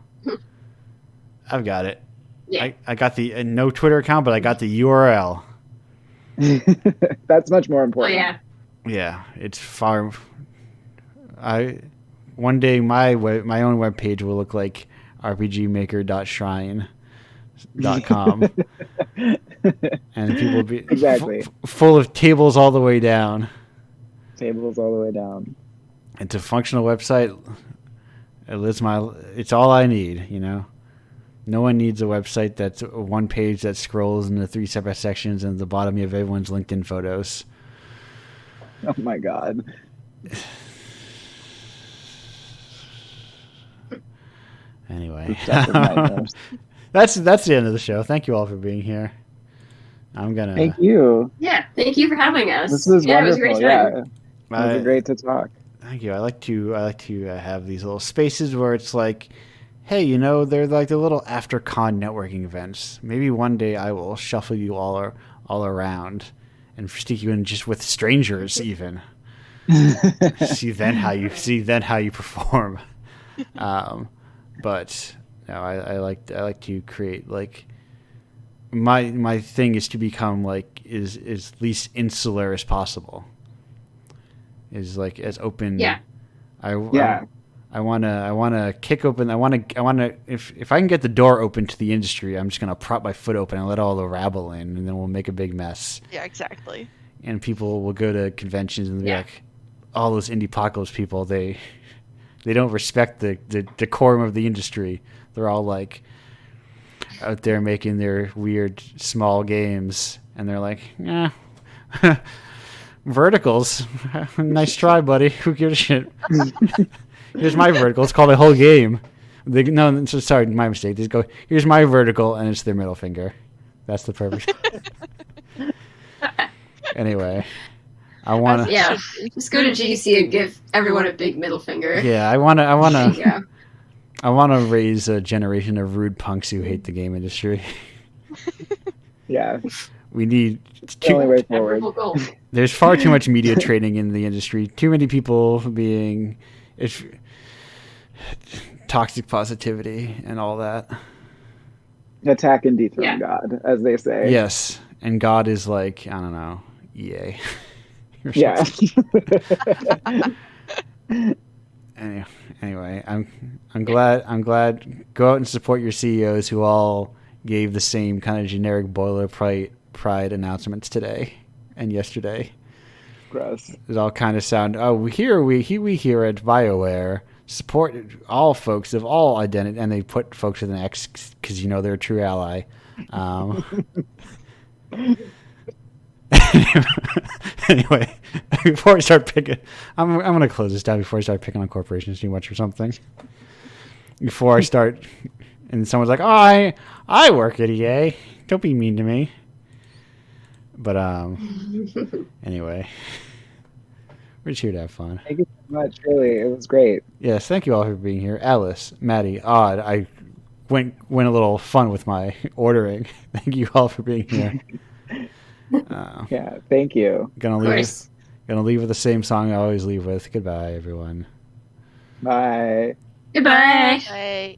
I've got it. Yeah. I got the no Twitter account, but I got the URL. That's much more important. Oh, yeah. Yeah, it's far... one day my own webpage will look like rpgmaker.shrine.com and people will be exactly full of tables all the way down. Tables all the way down. It's a functional website. It's all I need, you know. No one needs a website that's one page that scrolls into 3 separate sections and at the bottom you have everyone's LinkedIn photos. Oh my God. Anyway, that's the end of the show. Thank you all for being here. Thank you. Yeah, thank you for having us. This was wonderful. It was a great time. Yeah, it was great to talk. Thank you. I like to have these little spaces where it's like, hey, you know, they're like the little after con networking events. Maybe one day I will shuffle you all around and stick you in just with strangers even. see then how you perform. But no, I like to create like my thing is to become like is least insular as possible. Is like as open. Yeah. I want to kick open. I want to if I can get the door open to the industry, I'm just gonna prop my foot open and let all the rabble in, and then we'll make a big mess. Yeah, exactly. And people will go to conventions and be like, all those Indiepocalypse people, they don't respect the decorum of the industry. They're all like out there making their weird small games, and they're like, verticals. Nice try, buddy. Who gives a shit? Here's my vertical. It's called a whole game. Sorry, my mistake. They just go, here's my vertical, and it's their middle finger. That's the perfect. Anyway, I want to. Yeah, just go to GDC and give everyone a big middle finger. Yeah, I want to raise a generation of rude punks who hate the game industry. Yeah. We need the only way forward. There's far too much media training in the industry. Too many people being toxic positivity and all that. Attack and dethrone God, as they say. Yes, and God is like, I don't know, EA. Yeah. Anyway, I'm glad. Go out and support your CEOs who all gave the same kind of generic boilerplate pride announcements today and yesterday. Gross. It all kind of sound. Oh, we here at BioWare support all folks of all identity, and they put folks with an X because they're a true ally. Anyway, before I start picking, I'm going to close this down before I start picking on corporations too much or something. Before I start, and someone's like, "Oh, I work at EA. Don't be mean to me." But anyway, we're just here to have fun. Thank you so much. Really, it was great. Yes, thank you all for being here. Alice, Maddie, Odd. I went a little fun with my ordering. Thank you all for being here. Yeah, thank you. Gonna leave with the same song I always leave with. Goodbye, everyone. Bye. Goodbye. Bye.